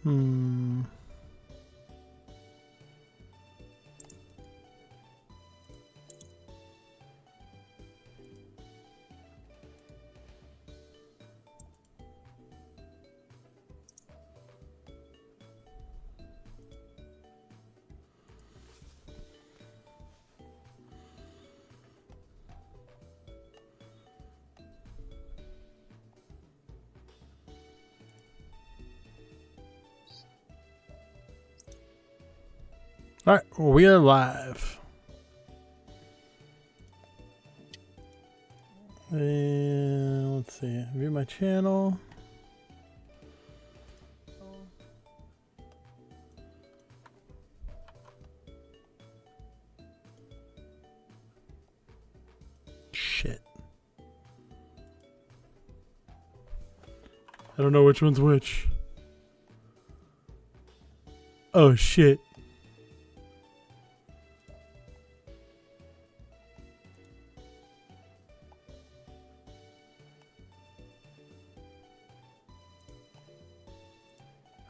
All right, we are live. And let's see, view my channel. Shit. I don't know which one's which. Oh shit.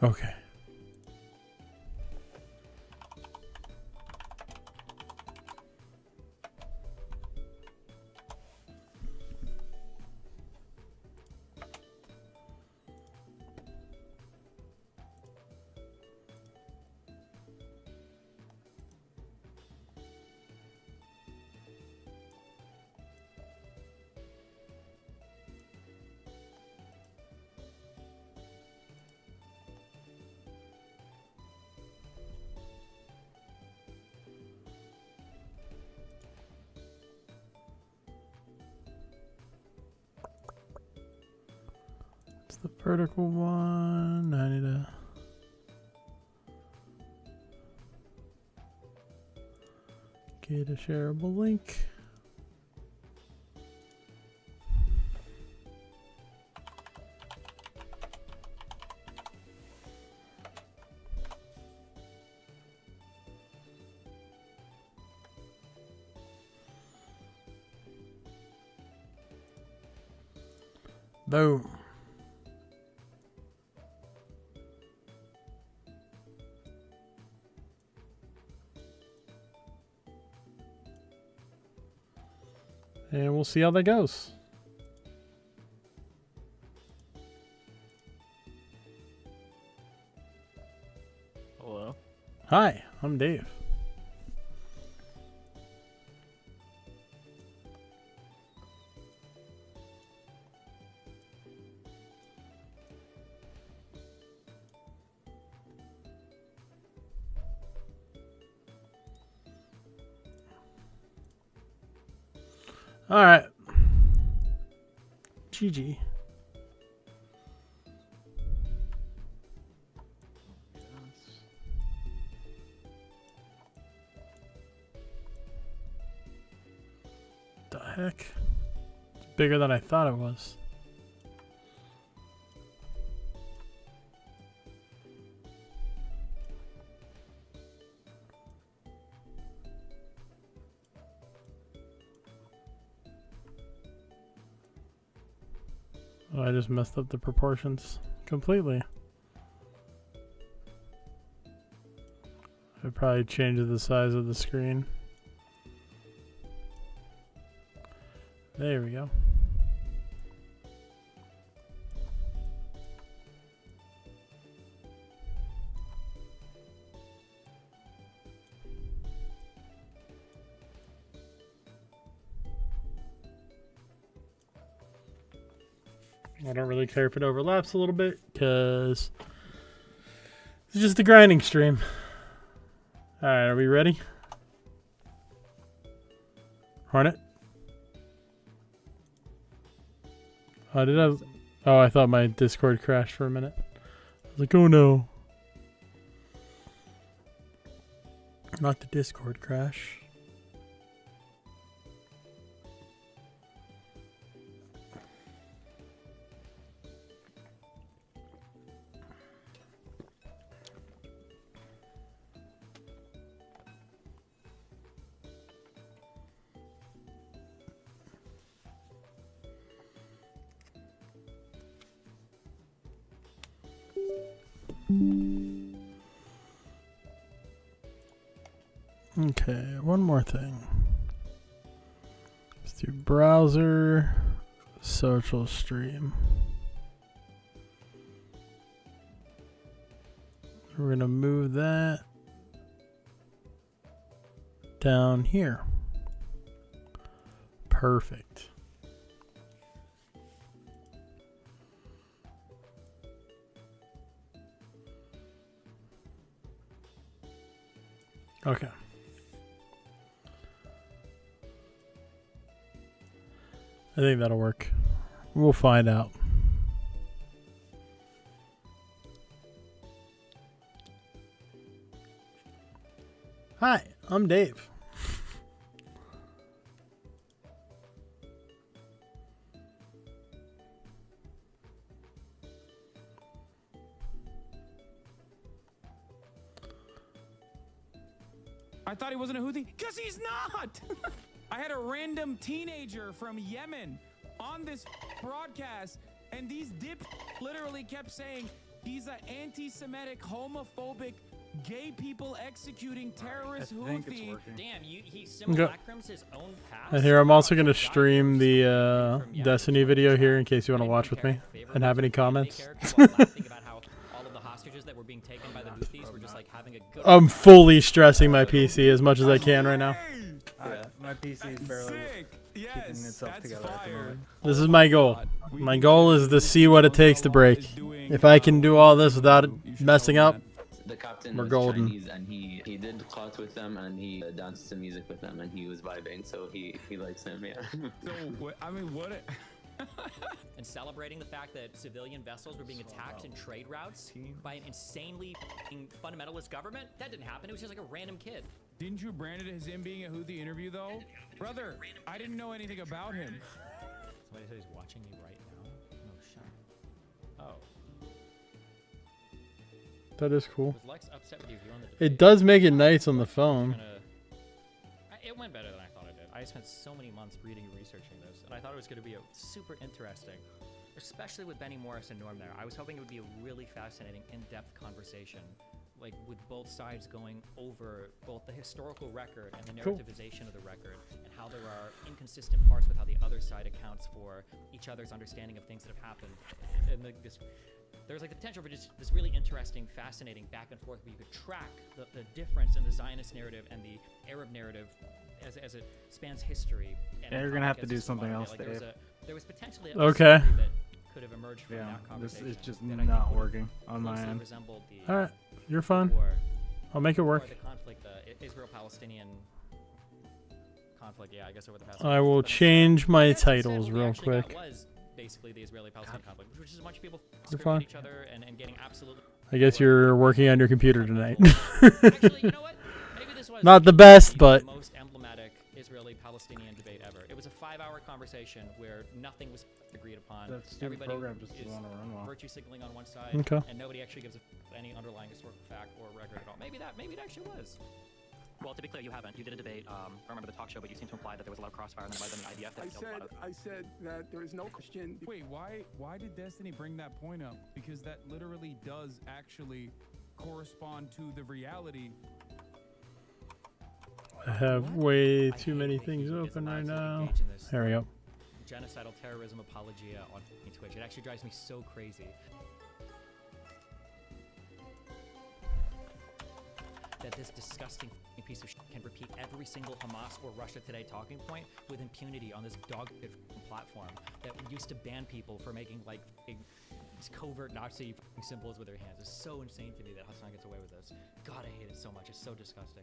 Okay. It's the vertical one. I need to get a shareable link. Boom. And we'll see how that goes. Hello. Hi, I'm Dave. All right. GG. The heck? It's bigger than I thought it was. Oh, I just messed up the proportions completely. I probably changed the size of the screen. There we go. I don't really care if it overlaps a little bit because it's just a grinding stream. All right, are we ready? Hornet? Oh, I thought my Discord crashed for a minute. I was like, oh no. Not the Discord crash. Okay, one more thing. Let's do browser, social stream. We're going to move that down here. Perfect. Okay. I think that'll work. We'll find out. Hi, I'm Dave. I thought he wasn't a Houthi because he's not. I had a random teenager from Yemen on this broadcast, and these dips literally kept saying he's an anti-Semitic, homophobic, gay people executing terrorist Houthi. Damn, he simulacrums his own past. And here, I'm also going to stream the Destiny video here in case you want to watch with me and have any comments. I'm fully stressing my PC as much as I can right now. My PC is barely keeping itself together at the moment. This is my goal. My goal is to see what it takes to break. If I can do all this without it messing up, the captain we're was golden. Chinese, and he did clout with them, and he danced to music with them, and he was vibing, so he likes them, yeah. So, I mean, what? And celebrating the fact that civilian vessels were being attacked in trade routes by an insanely fundamentalist government? That didn't happen. It was just like a random kid. Didn't you brand it as him being a Houthi interview, though? Brother, I didn't know anything about him. Somebody said he's watching me right now. No shot. Oh. That is cool. Was Lex upset with you on the debate? It does make it nice on the phone. It went better than I thought it did. I spent so many months reading and researching this, and I thought it was going to be super interesting, especially with Benny Morris and Norm there. I was hoping it would be a really fascinating, in-depth conversation, like with both sides going over both the historical record and the narrativization of the record, and how there are inconsistent parts with how the other side accounts for each other's understanding of things that have happened. And there's like the potential for just this really interesting, fascinating back and forth where you could track the difference in the Zionist narrative and the Arab narrative as it spans history. And yeah, you're gonna have to do something else, like Dave. There was potentially a Okay. story that could have emerged from Yeah, that conversation. this is just that I think not would have working on my closely end. resembled the Alright, you're fine. war, I'll make it or work. the conflict, the Israel-Palestinian conflict. Yeah, I guess over the past. I will But change my as I said, titles what we real actually got quick. was basically the Israeli-Palestinian conflict, which is a bunch of people You're screaming fine. at each other and getting absolutely. I guess you're working on your computer tonight. Actually, you know what? Maybe this was Not the best, but the most emblematic Israeli-Palestinian debate ever. It was a 5-hour conversation where nothing was agreed upon. That stupid Everybody program just is doesn't want to run well. virtue signaling on one side, Okay. and nobody actually gives any underlying historical fact or record at all. Maybe it actually was. Well, to be clear, you haven't. You did a debate. I remember the talk show, but you seem to imply that there was a lot of crossfire and there might have been the IDF that killed a lot of. I said that there is no question. Wait, why did Destiny bring that point up? Because that literally does actually correspond to the reality. I have way I too hate many that things he is open allowed right to now. engage in this There we go. genocidal terrorism apologia on Twitch. It actually drives me so crazy. That this disgusting piece of shit can repeat every single Hamas or Russia Today talking point with impunity on this dog-shit platform that used to ban people for making like these covert Nazi symbols with their hands. It's so insane to me that Hassan gets away with this. God, I hate it so much. It's so disgusting.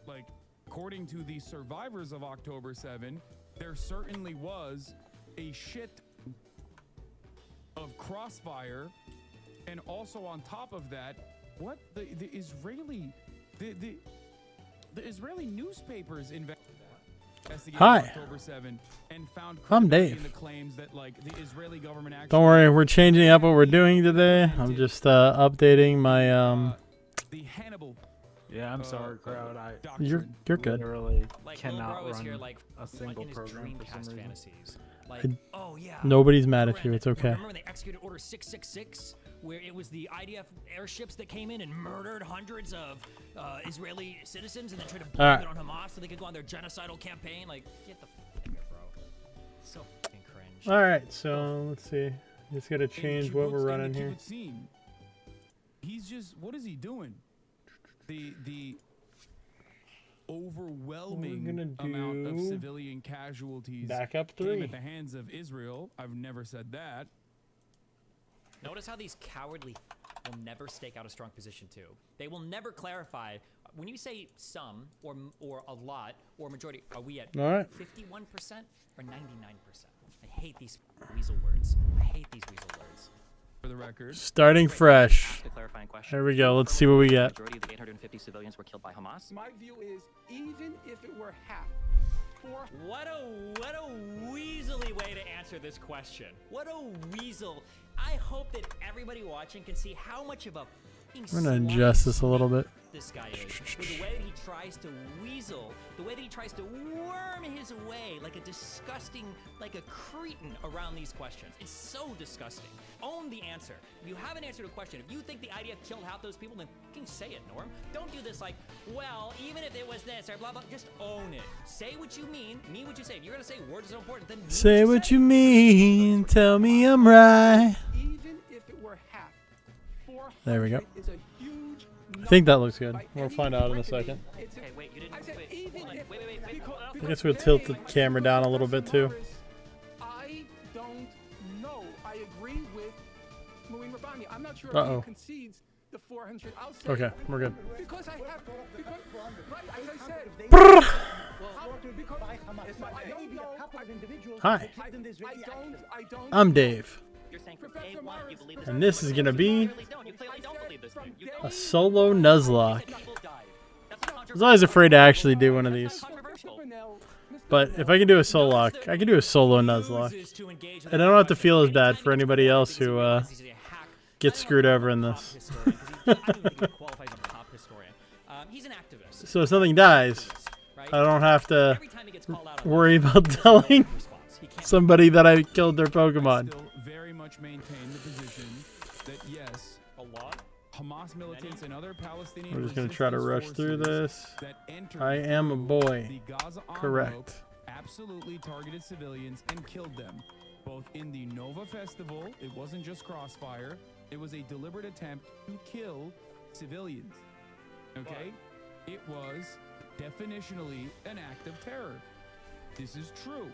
Like, according to the survivors of October 7, there certainly was a shit of crossfire, and also on top of that, what the Israeli newspapers investigated Hi. October 7 and found I'm credibility Dave. in the claims that like the Israeli government actually Don't worry, we're changing up what we're doing today. I'm just updating my the Hannibal Yeah, I'm sorry, crowd. I doctrine. You're good. literally Like, little cannot bro is run here, like a single in his program for some Dreamcast reason. fantasies. Like, I- oh yeah. Nobody's mad at you. Remember It's okay. Remember when they executed Order 666 where it was the IDF airships that came in and murdered hundreds of Israeli citizens and then tried to blame it on Hamas so they could go on their genocidal campaign. Like, get the f out of here, bro. It's so fucking cringe. All right, so let's see. Just gotta change what we're running here. He's just, what is he doing? The overwhelming amount of civilian casualties Backup came 3 at the hands of Israel. I've never said that. Notice how these cowardly will never stake out a strong position too. They will never clarify. When you say some or a lot or majority, are we at 51% or 99%? I hate these weasel words. I hate these weasel words. For the record, starting fresh. Clarifying question. There we go. Let's see what we get. The majority of the 850 civilians were killed by Hamas. My view is, even if it were half, What a weaselly way to answer this question. What a weasel. I hope that everybody watching can see how much of a I'm gonna adjust this a little bit. This guy is. With the way that he tries to weasel, the way that he tries to worm his way like a disgusting, like a cretin around these questions. It's so disgusting. Own the answer. If you haven't answered a question, if you think the IDF killed half those people, then fucking say it, Norm. Don't do this like, well, even if it was this or blah, blah. Just own it. Say what you mean what you say. If you're gonna say words are so important, then Say what you mean. Tell me I'm right. even if it were half, 400 There we go. is a huge I think that looks good. We'll find out in a second. Okay, wait, you didn't. I said Wait, even hold on. if- Wait. I guess we'll tilt the camera down a little bit too. I don't know. I agree with Mouin Rabbani. I'm not sure Uh-oh. if he concedes the 400. I'll say Okay, we're good. because I have, because, right, as I said, Brrr. because I don't know. Hi, I don't. I'm Dave, You're saying from Professor day one you Morris. believe this. and this is gonna be You clearly don't believe this thing. You a solo Nuzlocke. people died. That's I was always afraid to actually do one of these, controversial. but if I can do a solock, I can do a solo Nuzlocke, and I don't have to feel as bad for anybody else who gets screwed over in this. He's an activist. So if something dies, I don't have to Every time he gets called out on worry about telling response, he can't somebody that I killed their Pokemon. still very much maintain the position that yes, a lot. Hamas militants and other Palestinian We're just gonna try to rush through resistance this. that entered I am a boy. the Gaza envelope Correct. absolutely targeted civilians and killed them. Both in the Nova Festival, it wasn't just crossfire, it was a deliberate attempt to kill civilians. Okay? It was definitionally an act of terror. This is true.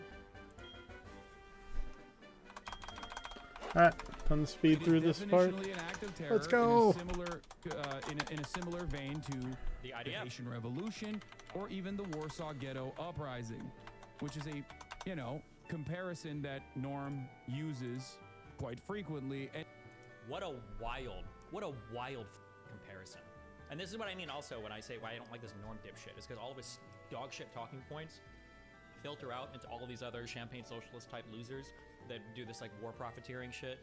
Alright, time to speed It through is this part. definitionally an act of terror Let's go. in a similar vein to The the IDF. Haitian Revolution or even the Warsaw Ghetto Uprising, which is a, comparison that Norm uses quite frequently. And What a wild comparison. And this is what I mean also when I say why I don't like this Norm dipshit. Is because all of his dog shit talking points filter out into all of these other champagne socialist type losers that do this like war profiteering shit,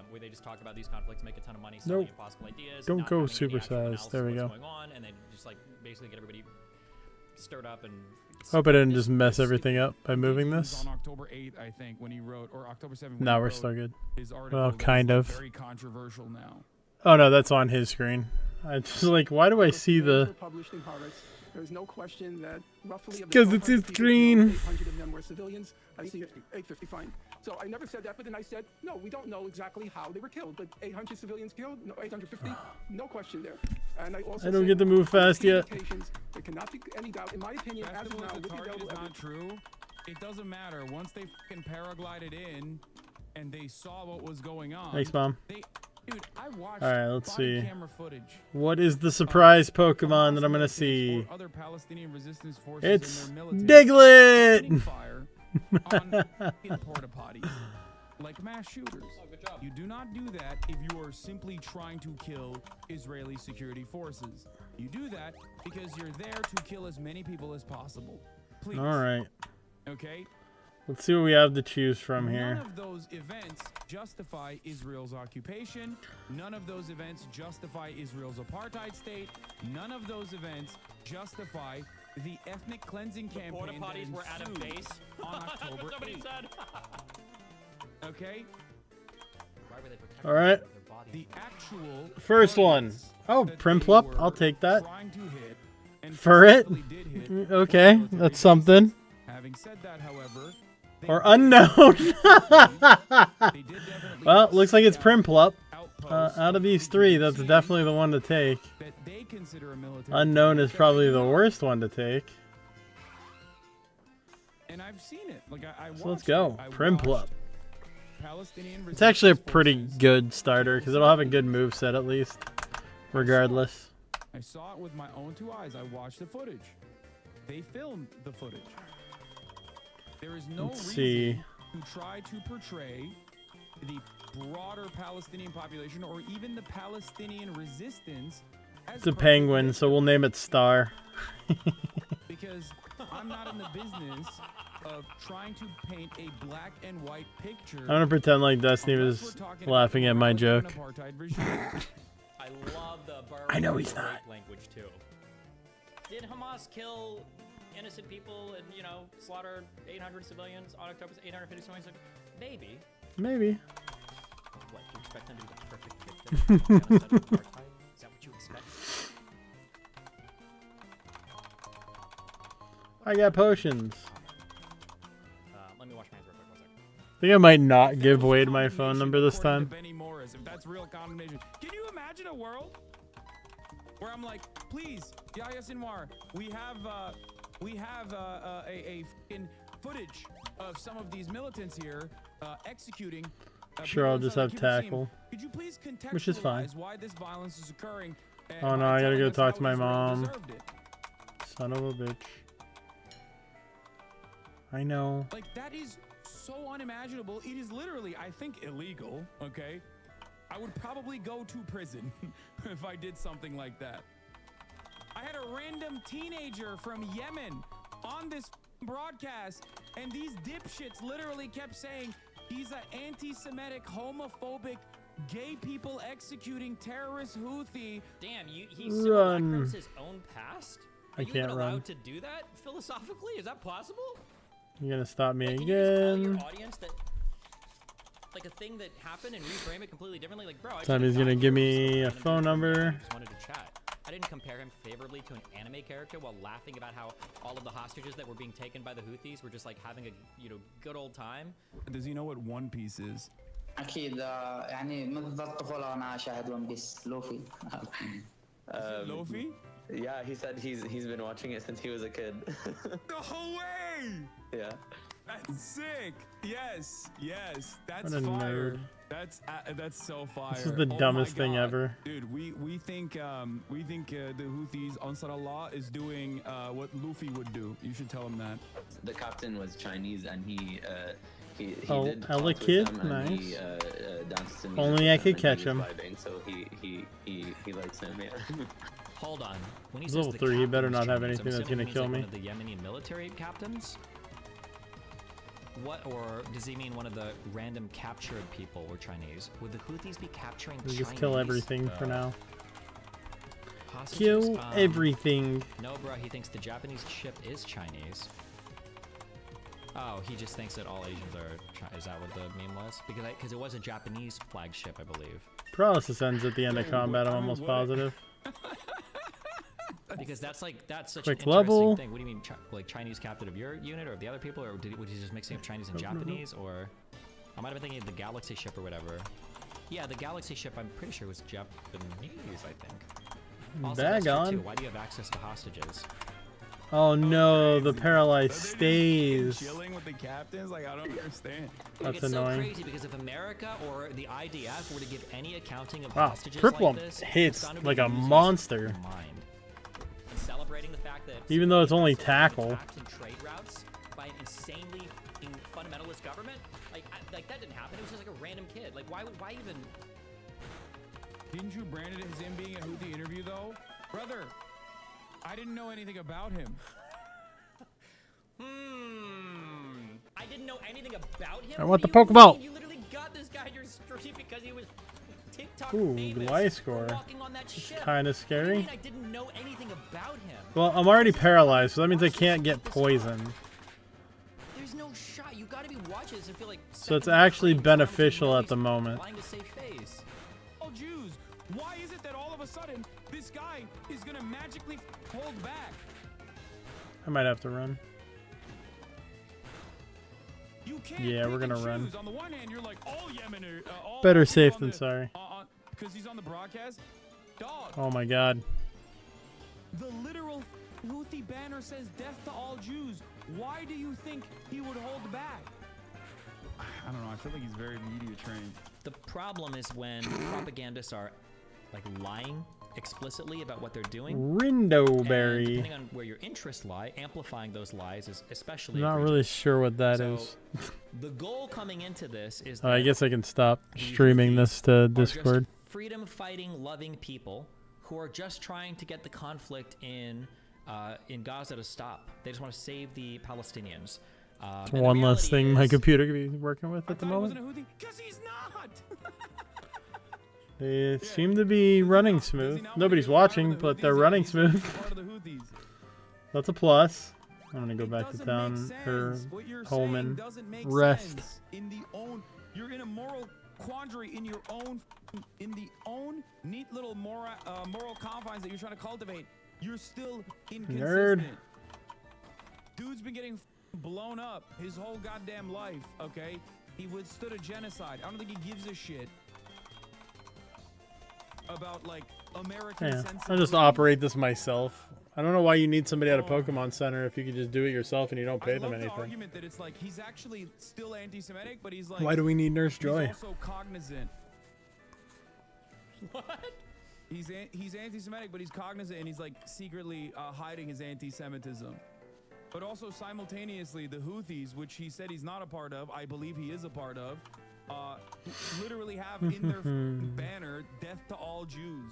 where they just talk about these conflicts, make a ton of money, selling Nope. impossible ideas. Don't not go having any actual supersized. analysis There of we what's go. Going on, and then just like basically get everybody stirred up and. Hope I didn't just mess everything up by moving was this. on October 8th, I think, when he wrote, or October 7th. when Now he we're wrote still good. His article Well, that kind is, of. very controversial now. Oh no, that's on his screen. I just like, why do I see the? Published in Harvard. There's no question that roughly of the 'Cause it's 400 his people screen. killed, 800 of them were civilians. I see 850, fine. So I never said that, but then I said, no, we don't know exactly how they were killed. But 800 civilians killed, no, 850, no question there. And I also I don't said get to move fast yet. indications, there cannot be any doubt, in my opinion, as of Festival now, at with the the target available is not evidence. true. It doesn't matter. Once they fucking paraglided in and they saw what was going on. Thanks, Mom. Dude, I watched All right, let's body see. camera footage. What is the surprise Pokemon Hamas that I'm gonna militants see? or other Palestinian resistance forces It's and their militants opening Diglett. fire on fucking porta potties like mass shooters. Good job. You do not do that if you are simply trying to kill Israeli security forces. You do that because you're there to kill as many people as possible. Please. All right, Okay? let's see what we have to choose from None here. of those events justify Israel's occupation. None of those events justify Israel's apartheid state. None of those events justify the ethnic cleansing campaign Porta that potties were at a ensued base. on That's what October somebody 8th. said. Okay? Why were they protecting All right. their the actual First one. targets Oh, that they Primplup. were I'll take that. trying to hit and For it? successfully did hit Okay, military that's bases. something. Having said that, however, they Or did unknown. definitely Well, looks like it's seek out Primplup. outposts Out of these three, that's definitely the one to take. that they consider a military Unknown target is that probably they the know. worst one to take. And I've seen it. Like I So let's watched go. it. I Primplup. watched Palestinian It's actually a resistance pretty forces. good starter because it'll have a good move set at least, regardless. I saw it with my own two eyes. I watched the footage. They filmed the footage. There is no Let's reason see. to try to portray the broader Palestinian population or even the Palestinian resistance as It's a perfect penguin, so we'll name it Star. because I'm not in the business of trying to paint a black and white picture. I'm gonna pretend like Destiny unless was we're talking laughing about at my an joke. apartheid regime. I love the I know barbarian he's not. rape language too. Did Hamas kill innocent people and, you know, slaughter 800 civilians on October 850 civilians? Maybe. Maybe. What, do you expect them to be the perfect victim of genocide or apartheid? Is that what you expect? I got potions. Let me wash my hands real quick. 1 second. I think I might not If give that was away my phone condemnation number this according time. to Benny Morris, if that's real condemnation, can you imagine a world where I'm like, please, Yahya Sinwar, we have a f***ing footage of some of these militants here executing. Sure, people I'll just inside the have Kibbutzim. tackle. Could you please contextualize Which is fine. why this violence is occurring? And Oh, no, by I gotta telling go us talk how to my Israel mom. deserved it? Son of a bitch. I know. Like, that is so unimaginable. It is literally, I think, illegal, okay? I would probably go to prison if I did something like that. I had a random teenager from Yemen on this broadcast, and these dipshits literally kept saying he's an anti-Semitic, homophobic, gay people executing terrorist Houthi. Damn, he Run. simulacrums his own past? I Are you can't even run. allowed to do that philosophically? Is that possible? You're gonna stop me Like, can you just tell your again. audience that, like, a thing that happened and reframe it completely differently? Like, bro, I Time just he's gonna got give here, me just a wanted to phone do something, number. I just wanted to chat. I didn't compare him favorably to an anime character while laughing about how all of the hostages that were being taken by the Houthis were just like having a, you know, good old time. Does he know what One Piece is? اكيد يعني منذ الطفوله وانا اشاهد ون بيس لوفي Lofi? Yeah, he said he's been watching it since he was a kid. No way! Yeah. That's sick. Yes, yes, that's What a fire. nerd. That's so fire. This is the Oh dumbest my thing God. ever. Dude. We think the Houthis, Ansar Allah, is doing what Luffy would do. You should tell him that. The captain was Chinese, and he Oh, did Ella talk with kid? them, and he Nice. danced to music Only with I them, could and catch he was him. vibing, so he likes him. Yeah. Hold on. When he He's says level the 3, he better captain was not have Chinese, I'm anything that's assuming gonna he means, kill like, me. One of the Yemeni military captains? What, or does he mean one of the random captured people were Chinese? Would the Houthis be capturing We Chinese? just kill everything for now. hostages? Kill everything. No, bro, he thinks the Japanese ship is Chinese. Oh, he just thinks that all Asians are Is that what the meme was? Because it was a Japanese flagship, I believe. Paralysis ends at the end of combat, I'm almost positive. Because that's such Quick an interesting level. thing. What do you mean, like Chinese captain of your unit or of the other people, or was he just mixing up Chinese and Japanese, or I might have been thinking of the Galaxy ship or whatever. Yeah, the Galaxy ship, I'm pretty sure was Japanese, I think. Also, that's true, Dagon. too. Why do you have access to hostages? Oh no, the crazy. paralyzed Are they just stays. chilling with the captains? Like, I don't understand. Like, That's it's annoying. so crazy because if America or the IDF were to give any accounting of Wow, hostages Priplum like this, hits Pakistan would like be a losing its monster. mind. And celebrating the fact that Even though it's only civilians tackle. attacked in trade routes by an insanely fundamentalist government, like that didn't happen. It was just like a random kid. Like why even? Didn't you brand it as him being a Houthi interview though, brother? I didn't know anything about him. I didn't know anything about him. I What want do the you Pokeball. mean? You literally got this guy in your stream because he was TikTok Ooh, famous Goliath for score. walking on that ship. Kinda What do you scary. mean I didn't know anything about him? Well, I'm already paralyzed, so that means I can't get poisoned. There's no shot. You gotta be watching this and feel like. So it's second actually claim beneficial Armageddon at the release, moment. lying to save face. Oh, hold back. I might have to run. You can't Yeah, we're pick gonna and run. choose. On the one hand, you're like, all Yemen are all Better people safe on than the- sorry. Because he's on the broadcast. Dog. Oh my god. The literal Houthi banner says death to all Jews. Why do you think he would hold back? I don't know. I feel like he's very media trained. The problem is when propagandists are like lying explicitly about what they're doing. And Rindoberry. depending on where your interests lie, amplifying those lies is especially. Not egregious. really sure what that So, is. The goal coming into this is. Oh, I that guess I can stop the streaming Houthis this to are just Discord. freedom-fighting, loving people who are just trying to get the conflict in Gaza to stop. They just want to save the Palestinians. It's And the one less reality thing my is- computer could be working with I at the thought he moment. wasn't a Houthi. Because he's not. They seem to be running smooth. Nobody's watching, but they're running smooth. Part of the Houthis. That's a plus. I'm gonna go It back to doesn't town make or sense. What you're home saying and doesn't make rest. sense. You're in a moral quandary in your own, neat little moral confines that you're trying to cultivate. You're still inconsistent. Nerd. Dude's been getting blown up his whole goddamn life. Okay, he withstood a genocide. I don't think he gives a shit about like American Yeah, sensibilities. I'll just operate this myself. I don't know why you need somebody at a Pokemon Center if you could just do it yourself and you don't pay I them love the anything. argument that it's like he's actually still anti-Semitic, but he's like. Why do we need Nurse Joy? He's also cognizant. What? He's anti-Semitic, but he's cognizant and he's like secretly hiding his anti-Semitism. But also simultaneously, the Houthis, which he said he's not a part of, I believe he is a part of, literally have in their banner "Death to all Jews."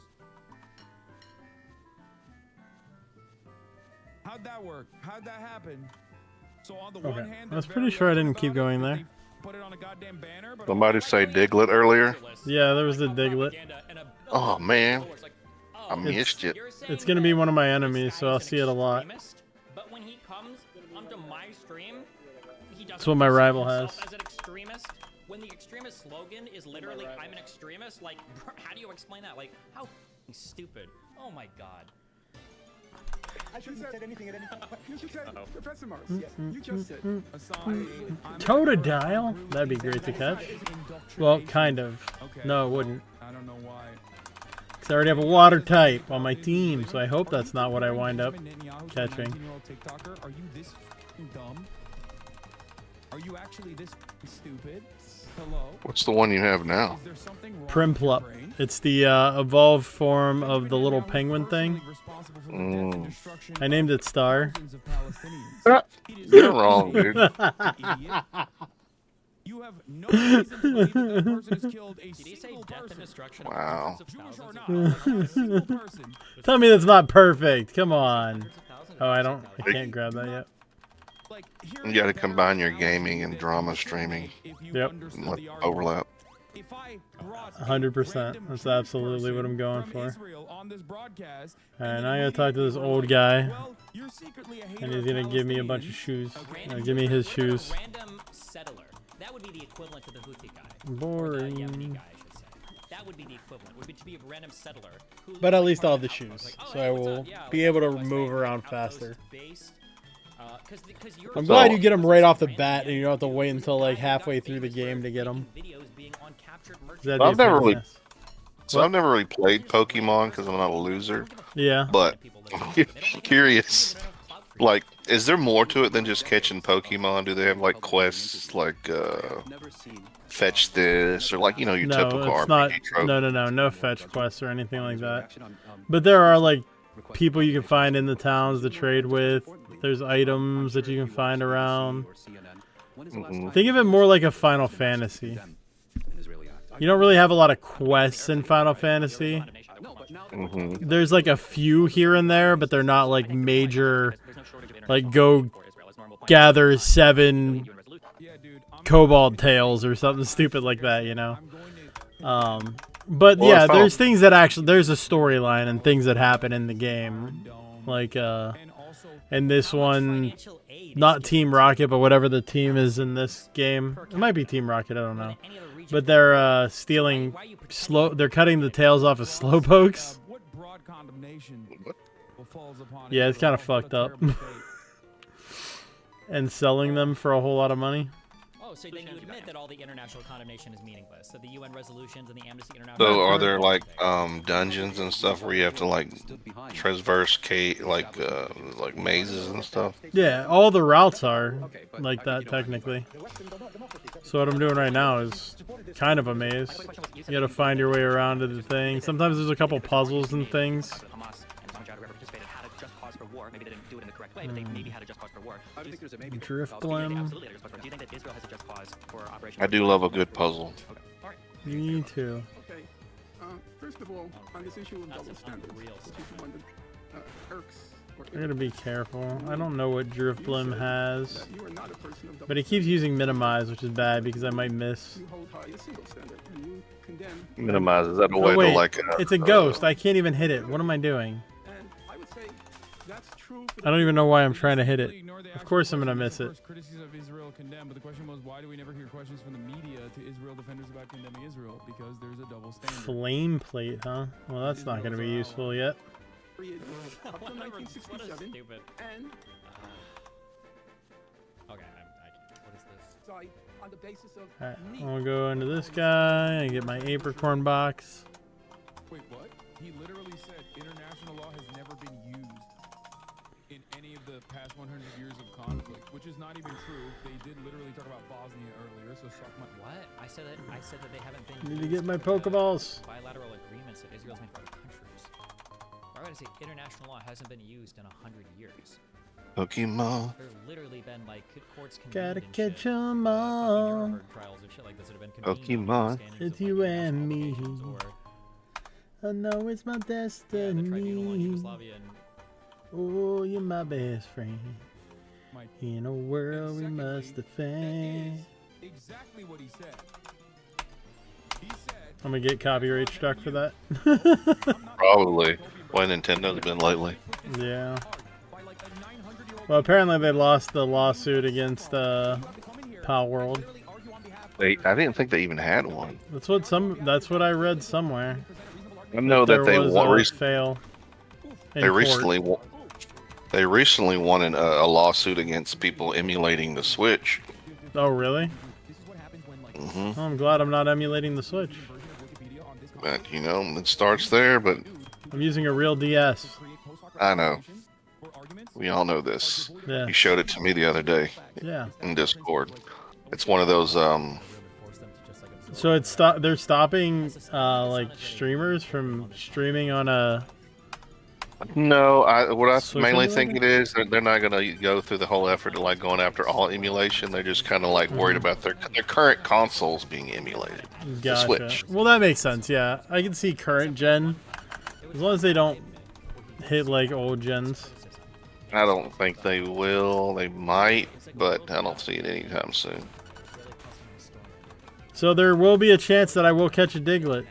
How'd that work? How'd that happen? So on the one Okay, hand, I was they're pretty very sure I open didn't keep about it, going but there. they Put it on a goddamn banner, but Somebody say Diglett earlier. Yeah, there was the Diglett. Oh man, I missed it. It's gonna be one of my enemies, so I'll see it a lot. But when he comes onto my stream, he doesn't That's what my rival himself has. as an extremist. When the extremist slogan is literally "I'm an extremist," like, how do you explain that? Like, how f***ing stupid? Oh my god. I shouldn't have said anything at any point. You should say, Professor Morris, yes, you just said. Totodile? That'd be great to catch. Well, kind of. No, it wouldn't. I don't know why. Because I already have a water type on my team, so I hope that's not what I wind up catching. 19-year-old TikToker, are you this f***ing dumb? Are you actually this f***ing stupid? Hello? What's the one you have now? Is there something wrong with Primplup. your brain? It's the evolved form of the little penguin thing. Responsible for the death and destruction I named of it Star. thousands of Palestinians. It is You're not wrong, safe, dude. idiot. You have no reason to believe that that person has killed a Did he say single death and person. destruction? Wow. Of Jewish or thousands not, of like, not a single person. Tell me that's not perfect. Come on. hundreds of thousands Oh, I of don't. I thousands. can't grab that yet. Like, here You is gotta the combine your analogy gaming and that drama you could streaming. make if you Yep. understood Let the argument. overlap. If I brought a 100%. random That's Jewish absolutely what person I'm going from for. Israel on this broadcast, Alright, and now I then gotta talk to this immediately old we're guy. like, well, you're secretly a hater And he's of gonna give me a bunch of Palestinians. shoes. Okay. Give me his What about a shoes. random settler? That would be the equivalent to the Houthi guy. Or the Boring. Yemeni guy, I should say. That would be the equivalent. Would be to be a random settler. Who But looks at like least part I'll of have the an outpost. shoes, Like, oh, so hey, I what's will up? Yeah, be like, able to outpost move based, around outpost faster. based. 'Cause I'm you're glad So- you get them right off the bat, and you don't have to wait until like halfway through the game to get them. That'd be I've a pain never in the really- ass. So I've never really played Pokemon because I'm not a loser. Yeah. But I'm curious, like, is there more to it than just catching Pokemon? Do they have like quests, like fetch this, or like, you know, your No, typical it's RPG not. trope? No fetch quests or anything like that. But there are like people you can find in the towns to trade with. There's items that you can find around. Think of it more like a Final Fantasy. You don't really have a lot of quests in Final Fantasy. There's like a few here and there, but they're not like major, like go gather 7 kobold tails or something stupid like that, you know? But Well, yeah, if I- there's things that actually, there's a storyline and things that happen in the game. Like, in this one, not Team Rocket, but whatever the team is in this game. It might be Team Rocket, I don't know. But they're stealing they're cutting the tails off of slowpokes. What broad condemnation? Yeah, it's kind of fucked up. And selling them for a whole lot of money. Oh, so then you admit that all the international condemnation is meaningless. So the UN resolutions and the Amnesty International. So are there like dungeons and stuff where you have to like traverse like mazes and stuff? Yeah, all the routes are like that technically. So what I'm doing right now is kind of a maze. You gotta find your way around to the thing. Sometimes there's a couple puzzles and things. Driftblim. I do love a good puzzle. Me too. Okay. First of all, on this issue of double standards, which is one that irks. I gotta be careful. I don't know what Driftblim has. But he keeps using minimize, which is bad because I might miss. Minimize, is that a way wait, to like... it's a ghost. I can't even hit it. What am I doing? I don't even know why I'm trying to hit it. Of course I'm gonna miss it. Criticism of Israel condemned, but the question was, why do we never hear questions from the media to Israel defenders about condemning Israel? Because there's a double standard. Flame plate, huh? Well, that's not gonna be useful yet. Up to 1967, Stupid. and Okay, what is this? sorry, on the basis of Alright, I'll go into this guy and get my apricorn box. Wait, what? He literally said international law has never been used in any of the past 100 years of conflict, which is not even true. They did literally talk about Bosnia earlier, so suck my... What? I said that they haven't been... Need to get my Pokeballs. Bilateral agreements that Israel's made for other countries. Why would I say international law hasn't been used in 100 years? Pokemon. There's literally been like courts Gotta convened catch and 'em all. Nuremberg trials and shit like this that have been convened Pokemon. on the It's understandings you of, and like, me. international obligations or, I know it's my yeah, the tribunal in destiny. Yugoslavia and Oh, you're my best friend. Mike. In a world we must defend. Exactly what he said. He said... I'm gonna get copyright struck for that. Probably. Why Nintendo's been lately. Yeah. Well, apparently they lost the lawsuit against Pal World. I didn't think they even had one. That's what I read somewhere. I know that they was won. a fail. in They court. recently won a lawsuit against people emulating the Switch. Oh, really? Hmm. Oh, I'm glad I'm not emulating the Switch. But you know, it starts there. But I'm using a real DS. I know. We all know this. Yeah. You showed it to me the other day Yeah. in Discord. It's one of those So they're stopping like streamers from streaming on a. No, what I Switch mainly emulator? think it is, they're not going to go through the whole effort of like going after all emulation. They're just kind of like worried about their current consoles being emulated. The Gotcha. Switch. Well, that makes sense. Yeah, I can see current gen, as long as they don't hit like old gens. I don't think they will. They might, but I don't see it anytime soon. So there will be a chance that I will catch a Diglett.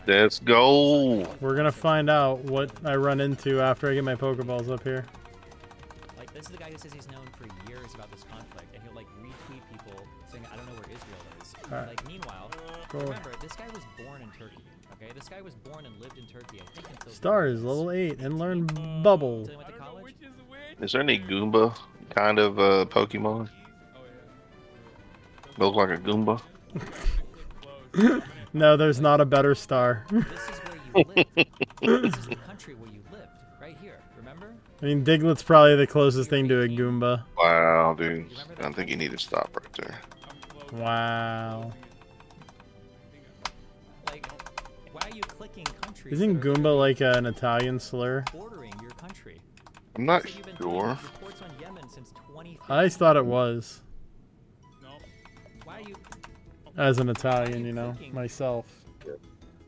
Let's go. We're gonna find out what I run into after I get my Pokeballs up here. like this is the guy who says he's known for years about this conflict, and he'll like retweet people saying, "I don't know where Israel is." Alright. Like meanwhile, Cool. remember this guy was born in Turkey. Okay, this guy was born and lived in Turkey. I think until Stars level 8 and learn Bubble. until he went to college. Is there any Goomba kind of Pokemon? Looks like a Goomba. No, there's not a better star. This is where you live. This is the country where you lived, right here. Remember? I mean, Diglett's probably the closest thing to a Goomba. Wow, dude. I think you need to stop right there. Wow. Like, why are you clicking countries? Isn't that are Goomba like an Italian slur? bordering your country? I'm not So you've been sure. doing reports on Yemen since 2015. I always thought it was. Why are you? As an Italian, you know, myself.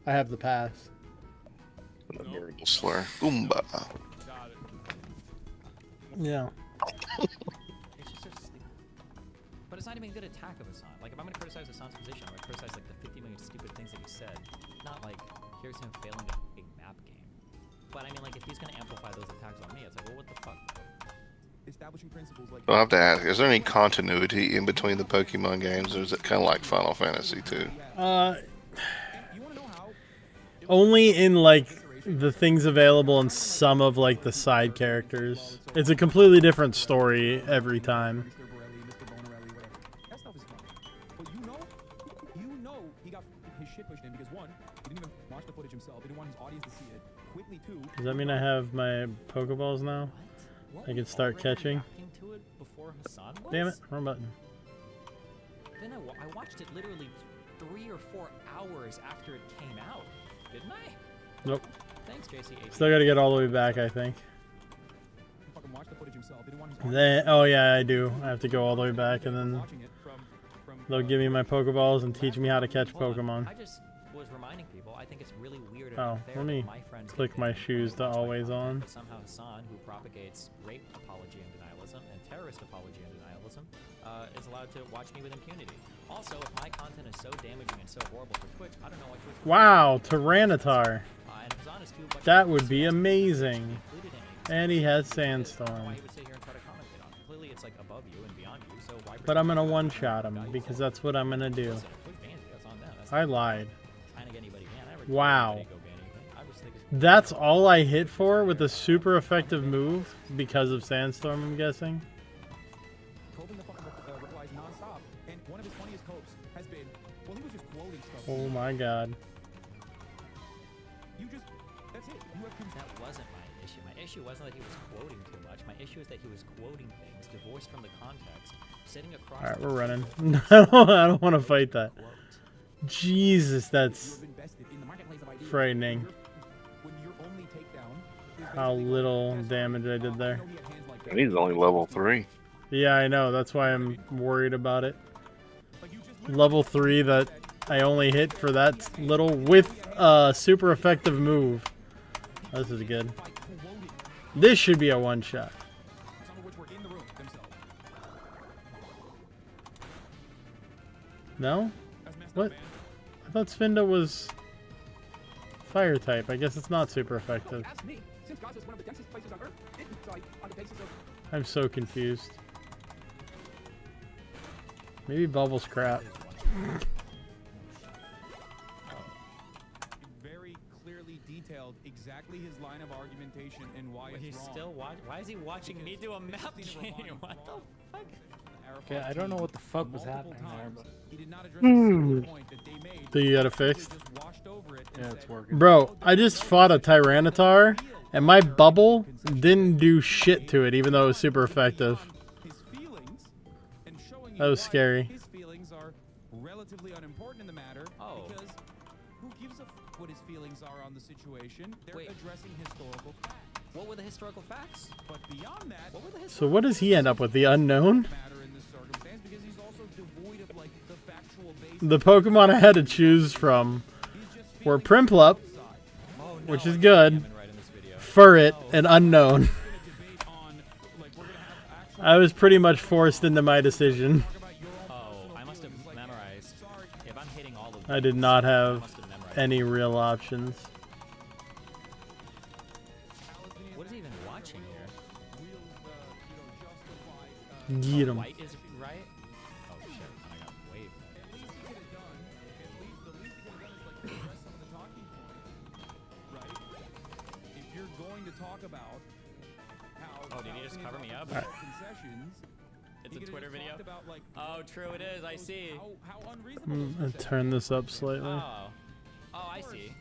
I have the pass. Verbal slur. Goomba. Yeah. It's just so stupid. But it's not even a good attack of Hassan. Like, if I'm going to criticize Hassan's position, I'm going to criticize, like, the 50 million stupid things that he said. Not, like, here's him failing a big map game. But, I mean, like, if he's going to amplify those attacks on me, it's like, well, what the fuck? Establishing principles like I'll have to ask, is there any continuity in between the Pokemon games, or is it kind of like Final Fantasy 2? Only in like the things available in some of like the side characters. It's a completely different story every time. Mr. Borelli, Mr. Bonarelli, whatever. That stuff is funny. But you know he got his shit pushed in because one, he didn't even watch the footage himself. He didn't want his audience to see it. Quickly, two. Does that mean I have my Pokeballs now? What? I can start catching. Reacting to it before Hassan was? Damn it, wrong button. Then I watched it literally 3 or 4 hours after it came out, didn't I? Nope. Thanks, JC. Still gotta get all the way back, I think. He fucking watched the footage himself. He didn't want his audience Then, oh yeah, I do. I have to go all the way back, and then watching it from they'll give me my Pokeballs and teach me how to catch Hold on. Pokemon. I just was reminding people, I think it's really weird and Oh, unfair let me that my friends click get my paid shoes to very much by always content, on. but somehow Hassan, who propagates rape apology and denialism and terrorist apology and denialism, is allowed to watch me with impunity. Also, if my content is so damaging and so horrible for Twitch, I don't know what Twitch would Wow, Tyranitar. and Hassan is too, but That would be amazing. included in it. And he has I don't know why Sandstorm. he would sit here and try to commentate on it. Clearly, it's like above you and beyond you, so why But I'm gonna one-shot him because that's what I'm gonna do. Listen, if Twitch bans you, that's on them. That's I not lied. trying to get anybody banned. I never Wow. anybody go ban anything. I just think it's That's all I hit for with a super effective move because of Sandstorm, I'm guessing. Tobin the fucking replies nonstop. And one of his funniest copes has been, well, he was just quoting stuff. Oh my god. You just, that's it. You have That wasn't my issue. My issue wasn't that he was quoting too much. My issue is that he was quoting things divorced from the context, sitting across. Alright, the we're running. table. I don't want to fight that. Quote. Jesus, that's invested in the marketplace of ideas. frightening. When your only takedown is How basically, little yes, damage I did I there. know he had hands like that. And he's only level 3. Yeah, I know. That's why I'm worried about it. Like, you just literally Level 3 that I only hit for that little with a super effective move. This is good. by quoting, This should be a one-shot. some of which were in the room themselves. No? That's messed What? up, man. I thought Spinda was fire type. I guess it's not super No, effective. ask me. Since Gaza is one of the densest places on Earth, it like on the basis of I'm so confused. Maybe Bubble's crap. Very clearly detailed exactly his line of argumentation and why But it's he's wrong. still watching. Why is he watching me do a map change? What the fuck? Okay, I don't know what the fuck was happening there, but He did not address a single point that they made. So you got it He fixed? just washed over it and yeah, it's said, working. Bro, I just fought a Tyranitar, and my bubble didn't do shit to it, even though it was super effective. his feelings and showing That you was why scary. His feelings are relatively unimportant in the matter Oh. because who gives a what his feelings are on the situation? They're Wait. addressing historical facts. What were the historical facts? But beyond that, What were the So what does he end up with? The unknown? matter in this circumstance because he's also devoid of like the factual basis. The Pokemon I had to choose from He's just were feeling Primplup, side. Oh, which no, is I good, can't even write in this video. Furret, and Unknown. We're gonna debate on like we're gonna have actual I was pretty much forced into my decision. talk about your own Oh, personal I must have feelings. Like, memorized. sorry, If I'm hitting all of I did not I have must have memorized. any real options. Palestinians What is he even watching here? will, Get him. White is right. Oh shit! I got waved. at least he could have done. The least he could have done is like address some of the talking points, right? If you're going to talk about how Oh, did he just cover me up? concessions, It's he a could've Twitter just video. talked about, like, Oh, true it is. I see. how unreasonable those I'll concessions turn this up slightly. Oh. Oh, I see.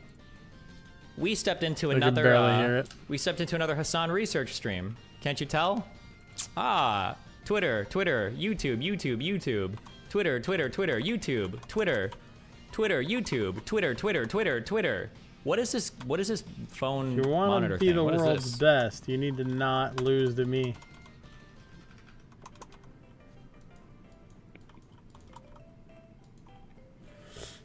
We stepped into I could another. barely hear it. We stepped into another Hassan research stream. Can't you tell? Ah, Twitter, YouTube, Twitter, Twitter. What is this? What is this phone If you want monitor to be thing? the What is world's this? best, you need to not lose to me.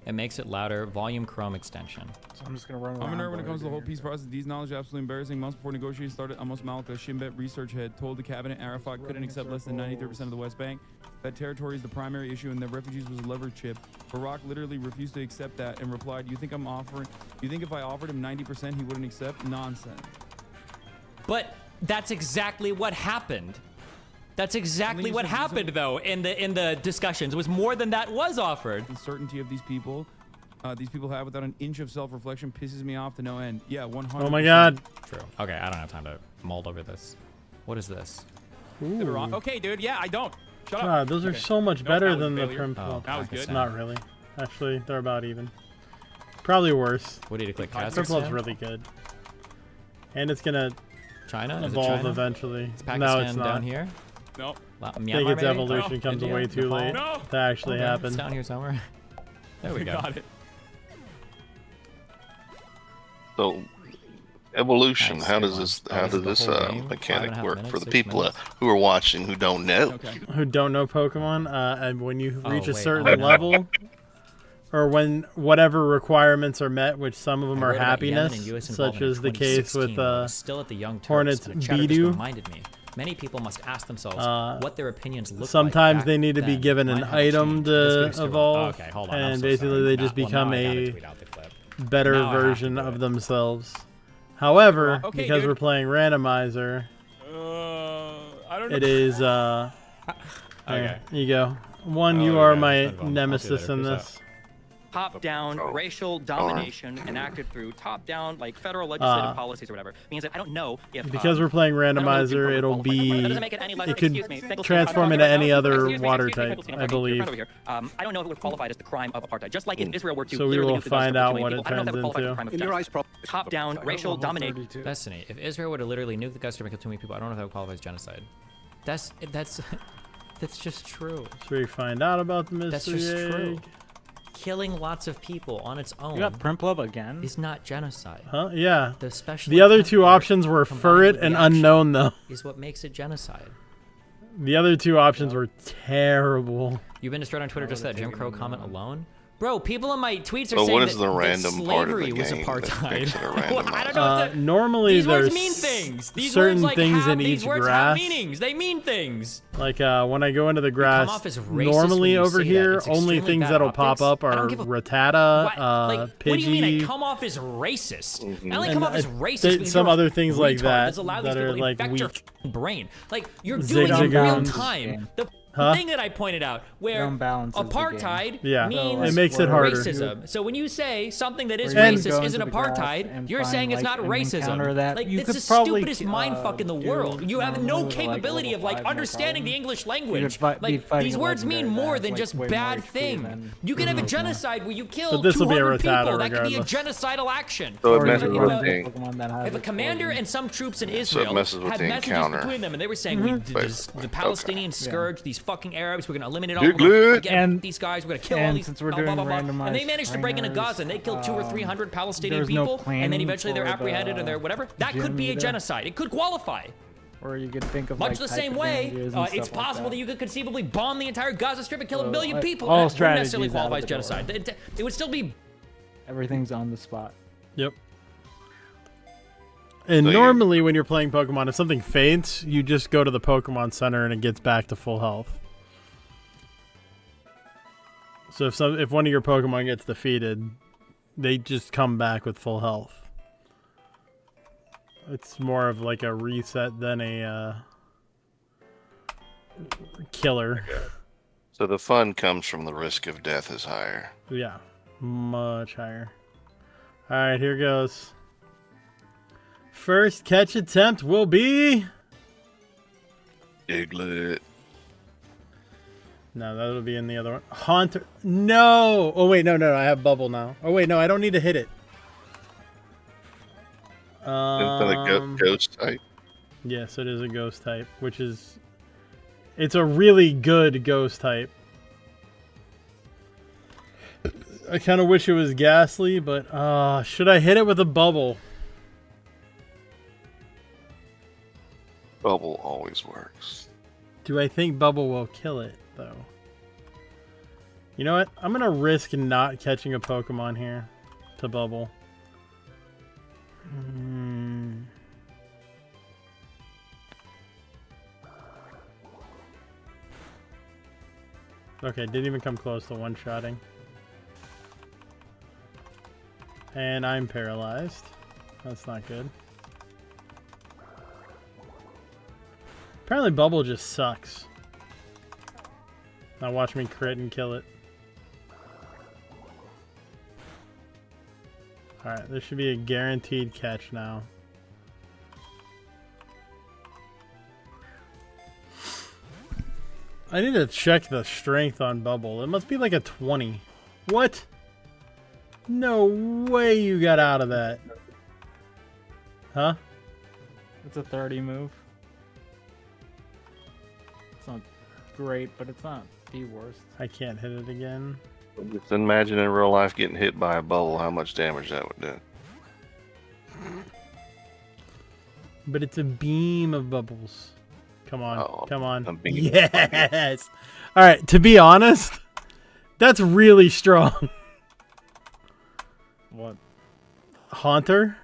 It makes it louder. Volume Chrome extension. So I'm just gonna run around. I'm a nerd when it comes to the whole everything peace process. These knowledge absolutely embarrassing. Months before negotiations started, Amos Malika, Shin Bet research head, told the cabinet Arafat couldn't accept less than 93% of the West Bank. That territory is the primary issue, and that refugees was a lever chip. Barack literally refused to accept that and replied, "You think if I offered him 90%, he wouldn't accept? Nonsense." But that's exactly what happened. That's exactly you what said- you said- happened, though, in the discussions. It was more than that was offered. The certainty of these people these people have without an inch of self-reflection pisses me off to no end. Yeah, 100%. Oh my god. True. Okay, I don't have time to mull over this. What is this? Ooh. Okay, dude. Yeah, I don't. Shut up. God, those are so much Nope, better that was than the failure. Prim Oh, Club. That was good. Not really. Actually, they're about even. Probably worse. What do you click? Prim Club's really good. And it's gonna China? Is it evolve China? eventually. Is Pakistan No, it's not. down here? Nope. I Myanmar, think its maybe? evolution No. comes India? way too Nepal? late No. to actually Okay, happen. It's down here somewhere. There we go. Got it. So, evolution. Nice, How good does one. this? Oh, How this is does the this whole game? mechanic 5.5 work minutes, for the 6 people minutes? who are watching who don't know? Okay. Who don't know Pokemon, and when you Oh, reach a wait, certain hold on. level, or when whatever requirements are met, which some of them I are wrote about Yemen and happiness, US such involvement in as the case 2016 with while I was still at the Young Turks, Hornets and a chatter just Bidoof. reminded me. Many people must ask themselves what their opinions look sometimes like. they need to be given an item to evolve, Okay, hold on. I'm and so basically sorry. they just Well, become now I gotta a tweet out the clip. better Now I have to version do of it. themselves. However, Okay, because dude. we're playing randomizer, I don't know. it is Okay. there you go. One, Oh, you are yeah, my that's fun. I'll do nemesis that. in Peace out. this. Top-down racial domination enacted through top-down, like federal legislative policies or whatever, means that I don't know if Because we're playing I don't know if randomizer, people it'll qualify. That be doesn't make it any less. it could Excuse me. Pickles, transform I'm into talking any about- other excuse me, water excuse me, type, Pickles, I I'm right believe. over here. I don't know if it would qualify as the crime of apartheid. Just like if Israel were to So we literally will nuke the Gaza find Strip out for 2 what million it people, I don't know if that would turns qualify as a into. crime of genocide. Top-down racial domination. Destiny. If Israel were to literally nuke the Gaza Strip and kill too many people, I don't know if that would qualify as genocide. That's that's just true. So we find out about the mystery That's just true. egg. Killing lots of people on its own You got Prim Club again? is not genocide. Huh? Yeah. The special The other intent two part options were combined Furret with the and action Unknown, though. is what makes it genocide. The other two options were terrible. You've been destroyed on Twitter just that Jim Crow comment alone? Bro, people in my tweets are But saying what is that, the that random part of slavery the was game that apartheid. makes it a Well, random I don't know if Normally these there's words mean things. These certain words, like, things have, in these each words grass. have meanings. They mean things. Like when I go into the come grass, off as racist when normally you over say that. here, It's only extremely things bad that'll pop optics. up I are don't give a- Rattata, What? Like, what do you mean I Pidgey, come off as racist? I only And come off as I- racist there- because some you're a other things like retard that that's allowed these that are, people to like, infect your weak. f***ing brain. Like, you're doing in Zigzagoons. real time the Huh? thing that I pointed out, where unbalances the apartheid Yeah. means It makes it harder. racism. So when you say something that is Where you racist go isn't into the grass apartheid, and you're find, saying it's like, not an encounter racism. that Like, you it's could the probably, stupidest mindfuck in the do world. You have no normally with, like, capability level of like 5, no understanding the problem. English You language. could be Like fighting these a words mean legendary more that's, than like, just way more bad XP thing. than- You can have a genocide where you kill But this'll be a 200 people. Rattata That could be a regardless. genocidal action. So it Or messes you with could the have thing. Pokemon that has If a commander explosion. and some troops in So it Israel messes with had the messages encounter. between them, and they were saying, we But- the Palestinian scourge, these fucking Arabs, we're gonna eliminate all of Diglett. them. Again, And- these guys, we're gonna kill all and these. since we're blah, blah, doing blah, blah. And they randomized managed to break into trainers, Gaza, and they killed 200 or 300 Palestinian there's no people, and then planning eventually they're for apprehended the and they're whatever. That could gym be a either. genocide. It could qualify. Or you could think of Much like the type same way, advantages and it's stuff like possible that you could conceivably bomb the entire Gaza Strip and kill a So, million like, people. all That wouldn't necessarily strategies out of qualify as the door. genocide. It would still be. Everything's on the spot. Yep. And So normally when you're playing Pokemon, if something faints, you just go to the Pokemon Center and it gets back to full health. So if one of your Pokemon gets defeated, they just come back with full health. It's more of like a reset than a killer. So the fun comes from the risk of death is higher. Yeah, much higher. All right, here goes. First catch attempt will be... Diglett. No, that'll be in the other one. Haunter. No! Oh, wait, no, I have Bubble now. Oh, wait, no, I don't need to hit it. Is that a ghost type? Yes, it is a ghost type, which is... It's a really good ghost type. I kind of wish it was Ghastly, but should I hit it with a Bubble? Bubble always works. Do I think Bubble will kill it, though? You know what? I'm going to risk not catching a Pokemon here to Bubble. Okay, didn't even come close to one-shotting. And I'm paralyzed. That's not good. Apparently Bubble just sucks. Now watch me crit and kill it. Alright, there should be a guaranteed catch now. I need to check the strength on Bubble. It must be like a 20. What? No way you got out of that. Huh? It's a 30 move. It's not great, but it's not the worst. I can't hit it again. Just imagine in real life getting hit by a bubble, how much damage that would do. But it's a beam of bubbles. Come on, Oh, come on. a beam. Yes! Alright, to be honest, that's really strong. What? Haunter?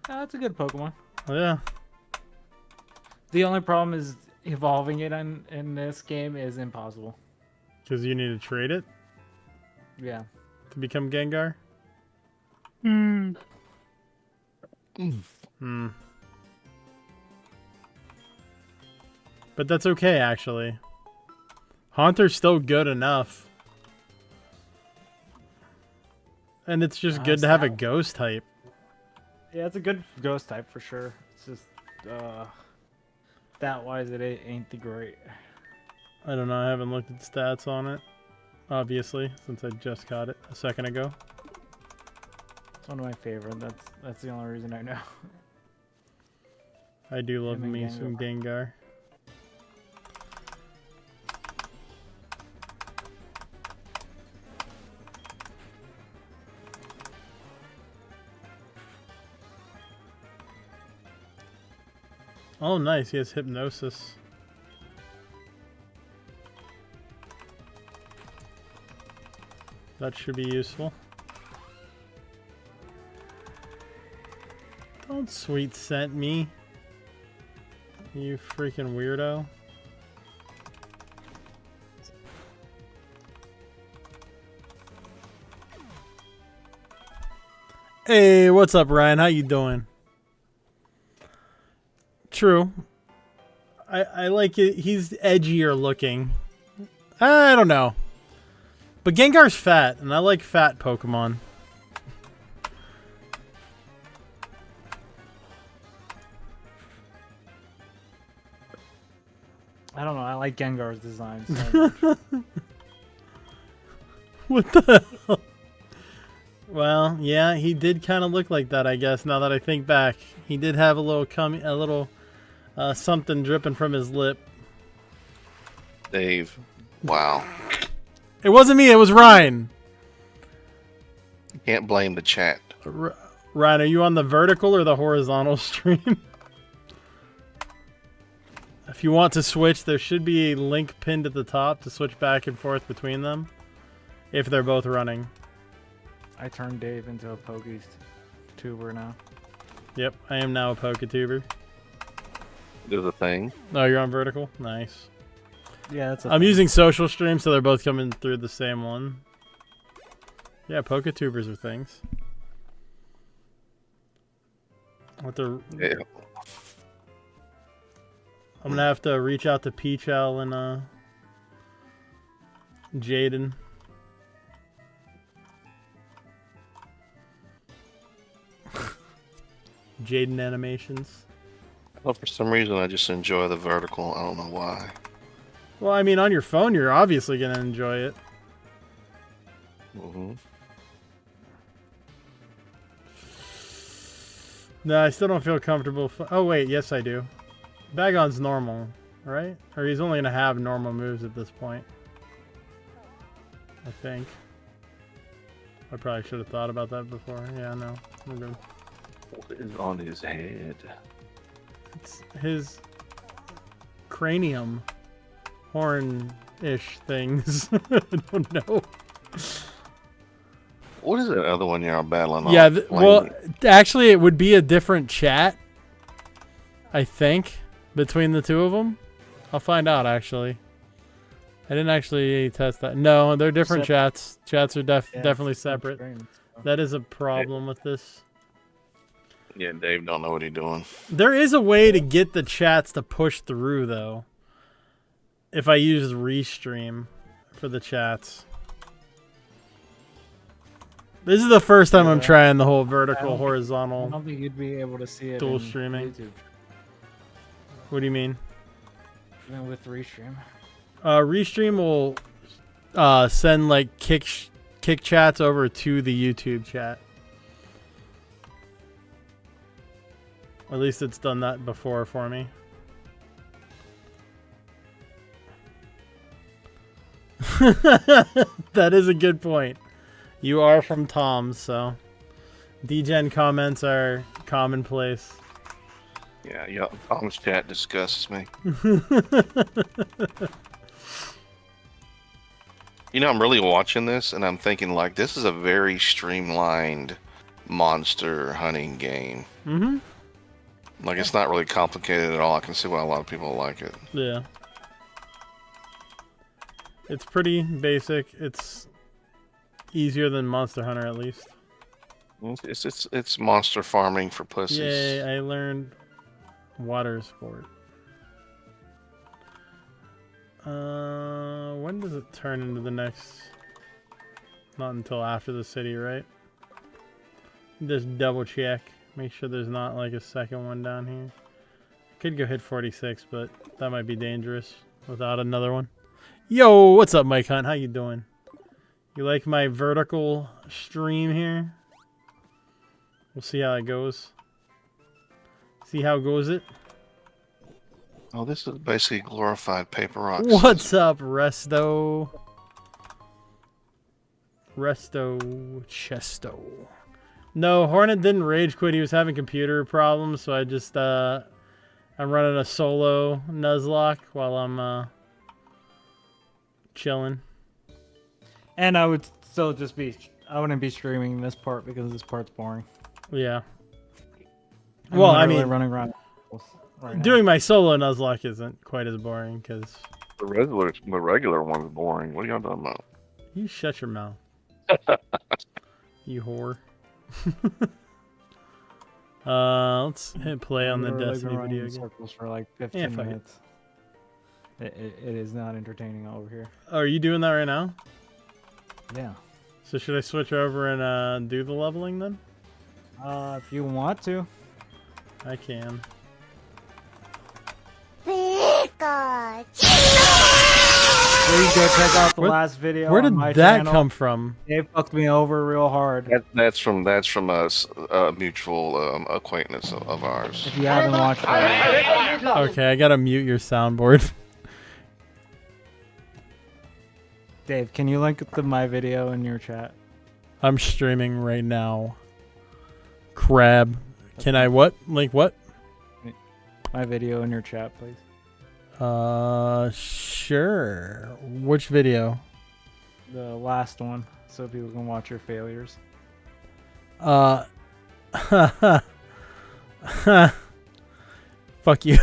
That's a good Pokemon. Oh, yeah. The only problem is evolving it in this game is impossible. Because you need to trade it Yeah. to become Gengar? Hmm. But that's okay, actually. Haunter's still good enough. And it's just good to have a ghost type. Yeah, it's a good ghost type for sure. It's just, stat-wise, it ain't the great. I don't know, I haven't looked at the stats on it. Obviously, since I just got it a second ago. It's one of my favorite. That's the only reason I know. I do love Him and me some Gengar. Oh, nice. He has Hypnosis. That should be useful. Don't sweet scent me. You freaking weirdo. Hey, what's up, Ryan? How you doing? True. I like it. He's edgier looking. I don't know. But Gengar's fat, and I like fat Pokemon. I don't know. I like Gengar's design. So What the hell? Well, yeah, he did kind of look like that, I guess, now that I think back. He did have a little something dripping from his lip. Dave, wow. It wasn't me, it was Ryan. You can't blame the chat. Ryan, are you on the vertical or the horizontal stream? If you want to switch, there should be a link pinned at the top to switch back and forth between them. If they're both running. I turned Dave into a Poketuber tuber now. Yep, I am now a Poketuber. Do the thing. Oh, you're on vertical? Nice. Yeah, that's. I'm using social stream, so they're both coming through the same one. Yeah, Poketubers are things. Yeah. I'm gonna have to reach out to Peachal and Jaden. Jaden Animations. Well, for some reason, I just enjoy the vertical. I don't know why. Well, I mean, on your phone, you're obviously gonna enjoy it. Mm-hmm. No, I still don't feel comfortable. Oh wait, yes I do. Bagon's normal, right? Or he's only gonna have normal moves at this point. I think. I probably should have thought about that before. Yeah, no, we're good. What is on his head? It's his cranium, horn-ish things. I don't know. What is that other one you're battling on? Yeah, well, actually, it would be a different chat, I think, between the two of them. I'll find out, actually. I didn't actually test that. No, they're different chats. Chats are definitely separate. That is a problem with this. Yeah, Dave don't know what he's doing. There is a way to get the chats to push through, though. If I use Restream for the chats. This is the first time I'm Yeah. trying the whole I vertical, don't horizontal. think you'd be able to see it Dual in streaming. YouTube, What do you mean? even with Restream. Restream will send like kick chats over to the YouTube chat. At least it's done that before for me. That is a good point. You are from Tom's, so DGen comments are commonplace. Yeah. Tom's chat disgusts me. I'm really watching this, and I'm thinking, like, this is a very streamlined monster hunting game. Mm-hmm. Like, it's not really complicated at all. I can see why a lot of people like it. Yeah. It's pretty basic. It's easier than Monster Hunter, at least. It's monster farming for pussies. Yay, I learned water sport. When does it turn into the next? Not until after the city, right? Just double check. Make sure there's not like a second one down here. Could go hit 46, but that might be dangerous without another one. Yo, what's up, Mike Hunt? How you doing? You like my vertical stream here? We'll see how it goes. See how goes it? Oh, this is basically glorified paper rocks. What's up, Resto? Resto Chesto. No, Hornet didn't rage quit. He was having computer problems, so I just I'm running a solo Nuzlocke while I'm chilling. And I would still just be, I wouldn't be streaming this part because this part's boring. Yeah. I'm Well, I literally mean, running around right now. doing my solo Nuzlocke isn't quite as boring because The regular one's boring. What are y'all talking about? you shut your mouth. You whore. Let's hit play on the Literally Destiny been running video in again. circles for like 15 Yeah, fuck it. minutes. It is not entertaining over here. Oh, are you doing that right now? Yeah. So should I switch over and do the leveling then? If you want to. I can. Please go check out the last video. Where on did my that channel. come from? It fucked me over real hard. That's from a mutual acquaintance of ours. If you haven't watched that. Okay, I gotta mute your soundboard. Dave, can you link to my video in your chat? I'm streaming right now. Crab. Can I what? Link what? My video in your chat, please. Sure. Which video? The last one, so people can watch your failures. Fuck you.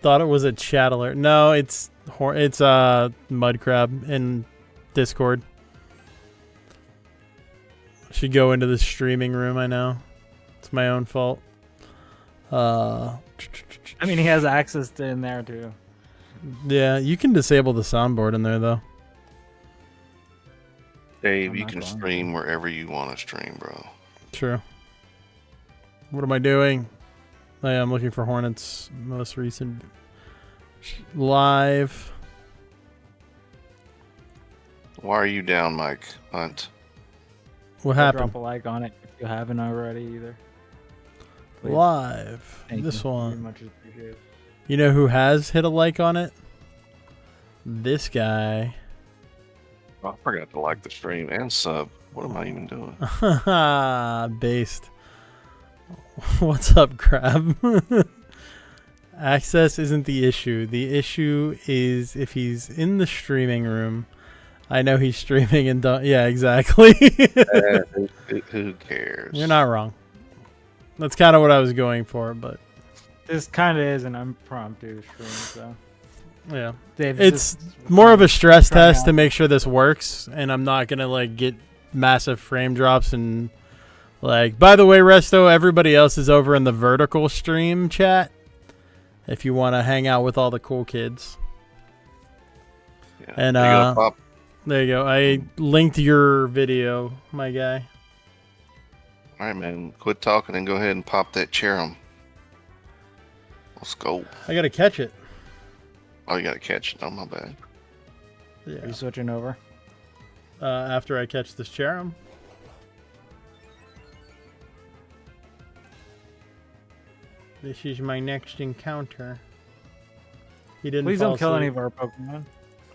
Thought it was a chat alert. No, it's mud crab in Discord. Should go into the streaming room. I know it's my own fault. I mean, he has access to in there too. Yeah, you can disable the soundboard in there though. Dave, I'm you not can going stream wherever you want to stream, bro. True. What am I doing? Oh, yeah, I'm looking for Hornet's most recent live. Why are you down, Mike Hunt? What Go happened? Drop a like on it if you haven't already either. Please. Live. Thank This you. Very one. much appreciated. You know who has hit a like on it? This guy. Oh, I forgot to like the stream and sub. What am I even doing? Based. What's up, Crab? Access isn't the issue. The issue is if he's in the streaming room. I know he's streaming and don't. Yeah, exactly. Who cares? You're not wrong. That's kind of what I was going for, but This kind of is an impromptu stream, so. yeah. Dave's It's just more of a stress trying test out. to make sure this works, and I'm not gonna like get massive frame drops and like. By the way, Resto, everybody else is over in the vertical stream chat. If you want to hang out with all the cool kids, Yeah. and There you go, Pop. There you go. I linked your video, my guy. All right, man. Quit talking and go ahead and pop that Cherum. Let's go. I gotta catch it. Oh, you gotta catch it. Oh, my bad. Are Yeah. you switching over? After I catch this Cherum. This is my next encounter. He didn't. Please fall don't kill asleep. any of our Pokemon.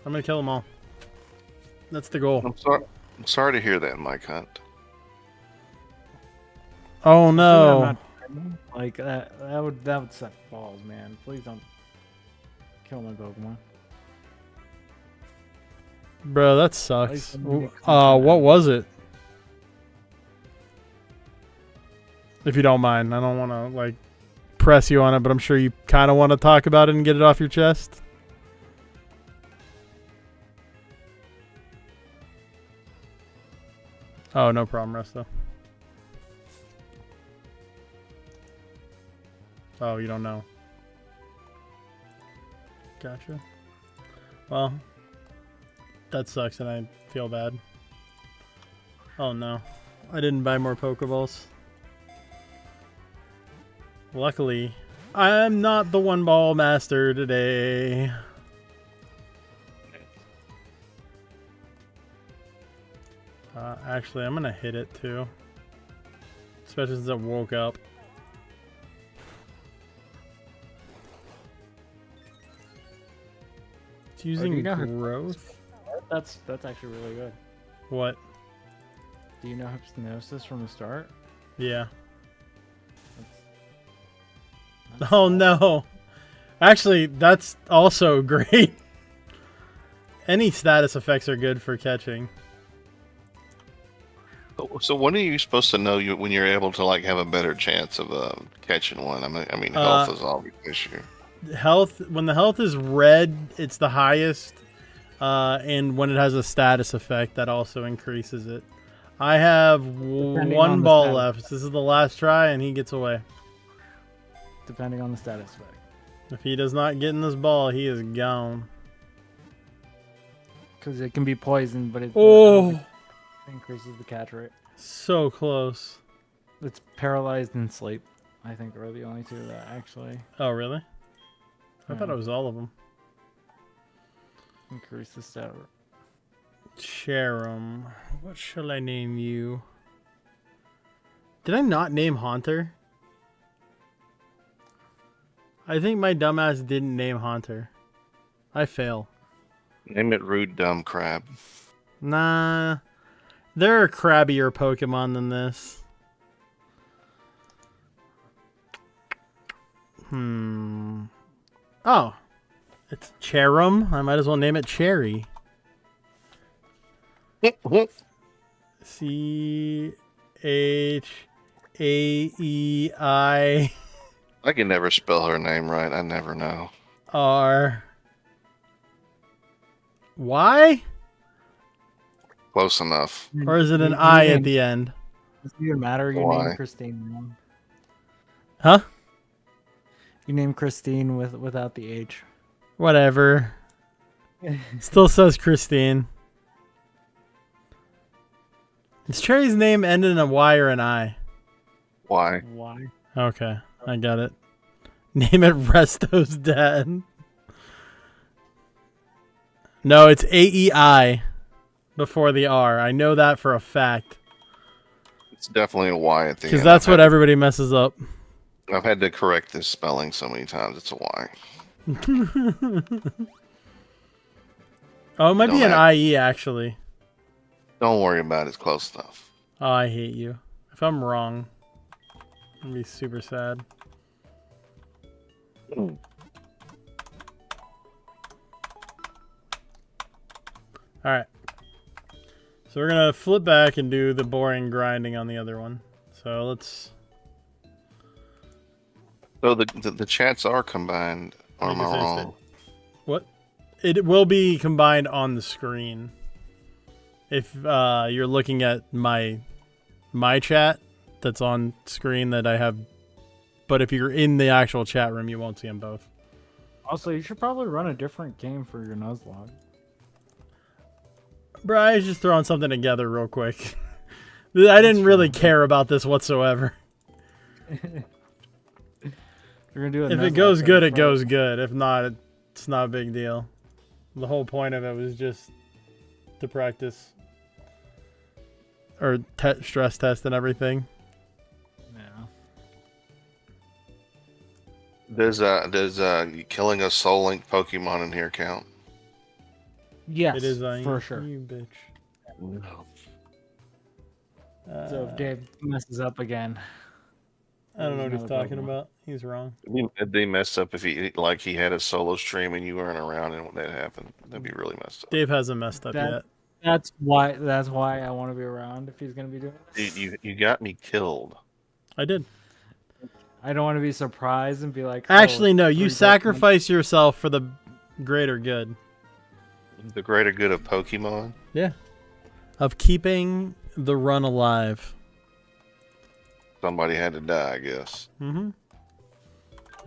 I'm gonna kill them all. That's the goal. I'm sorry to hear that, Mike Hunt. Oh I'm no! not- Like that would suck balls, man. Please don't kill my Pokemon. Bro, that sucks. least I'm gonna get What was it? If you don't mind, I don't want to like press you on it, but I'm sure you kind of want to talk about it and get it off your chest. Oh, no problem, Resto. Oh, you don't know. Gotcha. Well, that sucks and I feel bad. Oh no. I didn't buy more Pokeballs. Luckily, I'm not the one ball master today. Actually, I'm gonna hit it too. Especially since I woke up. It's using you know her- growth? That's actually really good. What? Do you know Hypnosis from the start? Yeah. That's Oh no. Actually, that's also great. Any status effects are good for catching. So when are you supposed to know when you're able to like have a better chance of catching one? I mean, health is always an issue. Health, when the health is red, it's the highest. And when it has a status effect, that also increases it. I have Depending one on the ball status left. effect. This is the last try, and he gets away. Depending on the status effect. If he does not get in this ball, he is gone. Because it can be poisoned, but it Oh, increases the catch rate. so close. It's paralyzed and sleep. I think are the only two that actually Oh, really? I thought Yeah. it was all of them. increase the stat rate. Cherum. What shall I name you? Did I not name Haunter? I think my dumbass didn't name Haunter. I fail. Name it Rude Dumb Crab. Nah. There are crabbier Pokemon than this. Oh. It's Cherum. I might as well name it Cherry. CHAEI. I can never spell her name right. I never know. R. Why? Close enough. Or is it an You I at named- the end? Doesn't even matter. You Why? name Christine wrong. Huh? You name Christine without the H. Whatever. Still says Christine. Is Cherry's name end in a Y or an I? Why? Why? Okay, I got it. Name it Resto's Dad. No, it's AEI before the R. I know that for a fact. It's definitely a Y at the end. Because that's what everybody messes up. I've had to correct this spelling so many times. It's a Y. Oh, it might be Don't an have- IE, actually. Don't worry about it. It's close enough. Oh, I hate you. If I'm wrong, I'd be super sad. Alright. So we're going to flip back and do the boring grinding on the other one. So let's... So the chats are combined. Or am I Like I said, wrong? What? It will be combined on the screen. If you're looking at my chat that's on screen that I have, but if you're in the actual chat room, you won't see them both. Also, you should probably run a different game for your Nuzlocke. Bro, I was just throwing something together real quick. I didn't really care about this whatsoever. We're gonna do If it goes good, it goes good. If not, it's not a big deal. The whole point of it was just to practice. Or stress test and everything. Yeah. Does killing a Soul Link Pokemon in here count? Yes, It is for sure. You bitch. No. So if Dave messes up again, I don't know what he's another talking Pokemon. about. He's wrong. It'd be messed up if he had a solo stream and you weren't around and that happened. That'd be really messed up. Dave hasn't messed up yet. That's why I want to be around if he's gonna be doing this. You got me killed. I did. I don't want to be surprised and be like. Actually, oh, no. You 3 sacrifice yourself for the greater good. The greater good of Pokemon? Yeah. Of keeping the run alive. Somebody had to die, I guess. Mm-hmm.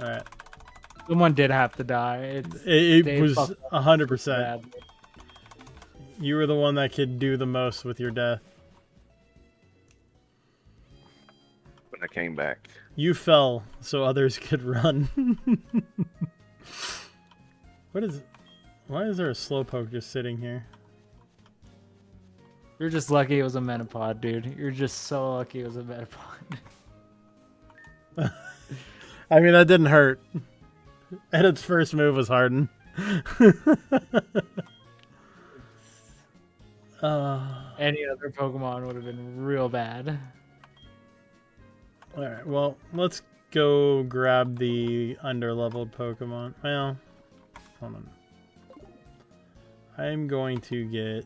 All right. Pokemon. Someone did have to die. It Dave was fucked up 100%. bad. You were the one that could do the most with your death. When I came back. You fell so others could run. Why is there a Slowpoke just sitting here? You're just lucky it was a Metapod, dude. You're just so lucky it was a Metapod. I mean, that didn't hurt. And its first move was Harden. Any other Pokemon would have been real bad. Alright, well, let's go grab the underleveled Pokemon. Well, hold on. I'm going to get...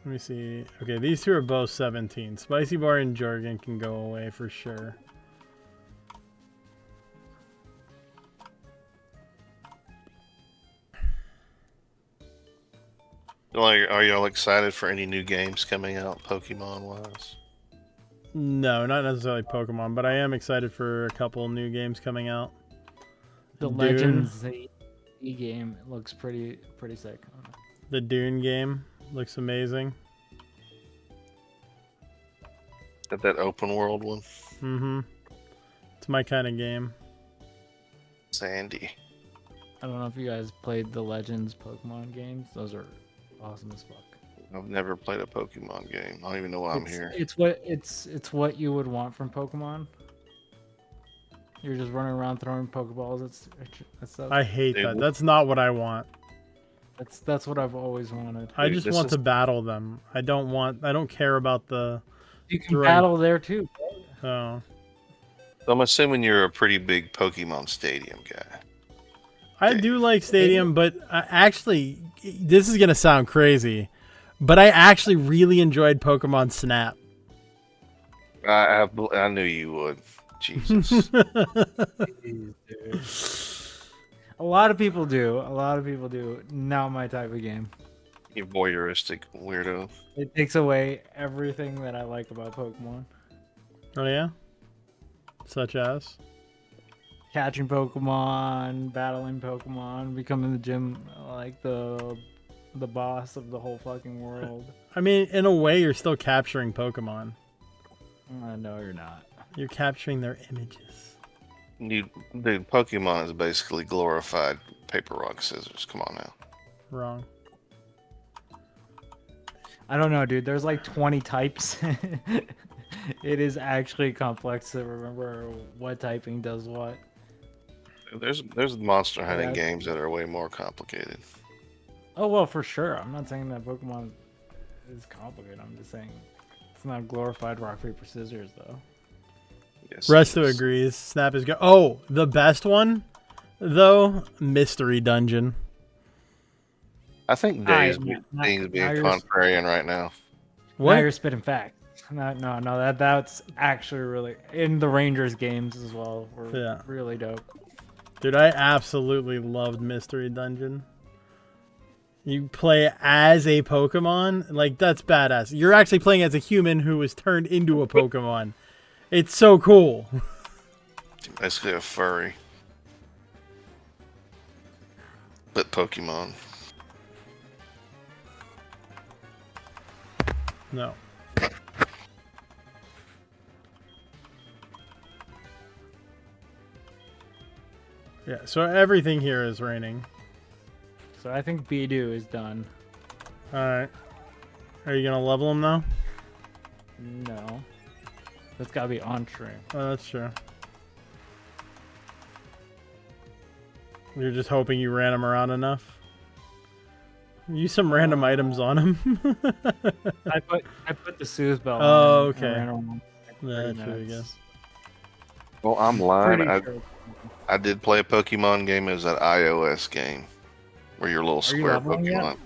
Let me see. Okay, these two are both 17. Spicy Bar and Jorgen can go away for sure. Are y'all excited for any new games coming out, Pokemon-wise? No, not necessarily Pokemon, but I am excited for a couple new games coming out. The Dune. Legends game looks pretty sick. The Dune game looks amazing. That open world one? Mm-hmm. It's my kind of game. Sandy. I don't know if you guys played the Legends Pokemon games. Those are awesome as fuck. I've never played a Pokemon game. I don't even know why I'm here. It's what you would want from Pokemon. You're just running around throwing Pokeballs. That's I hate that. That's not what I want. That's what I've always wanted. I just want to battle them. I don't care about the... You can battle there too. Oh. So I'm assuming you're a pretty big Pokemon Stadium guy. I do like Stadium, but actually, this is going to sound crazy, but I actually really enjoyed Pokemon Snap. I knew you would. Jesus. A lot of people do. Not my type of game. You voyeuristic weirdo. It takes away everything that I like about Pokemon. Oh, yeah? Such as? Catching Pokemon, battling Pokemon, becoming the gym, like the boss of the whole fucking world. I mean, in a way, you're still capturing Pokemon. No, you're not. You're capturing their images. Dude, Pokemon is basically glorified paper, rock, scissors. Come on now. Wrong. I don't know, dude. There's like 20 types. It is actually complex to remember what typing does what. There's monster hunting games that are way more complicated. Oh, well, for sure. I'm not saying that Pokemon is complicated. I'm just saying it's not glorified rock, paper, scissors, though. Yes, Resto agrees. Snap is good. Oh, the best one, though, Mystery Dungeon. I think Dave's being contrarian right now. What? Now you're spitting facts. No, that's actually really... In the Rangers games as well were really dope. Dude, I absolutely loved Mystery Dungeon. You play as a Pokemon? Like, that's badass. You're actually playing as a human who was turned into a Pokemon. It's so cool. Basically a furry. But Pokemon. No. Yeah, so everything here is raining. So I think Bidu is done. Alright. Are you gonna level him now? No. That's gotta be on stream. Oh, that's true. You're just hoping you ran him around enough? Use some random items on him. I put the Soothe Bell Oh, on. okay. And ran around for 30 That's true, I minutes. guess. Well, I'm lying. Pretty sure. I did play a Pokemon game. It was an iOS game where you're a little Are you square leveling yet? Pokemon.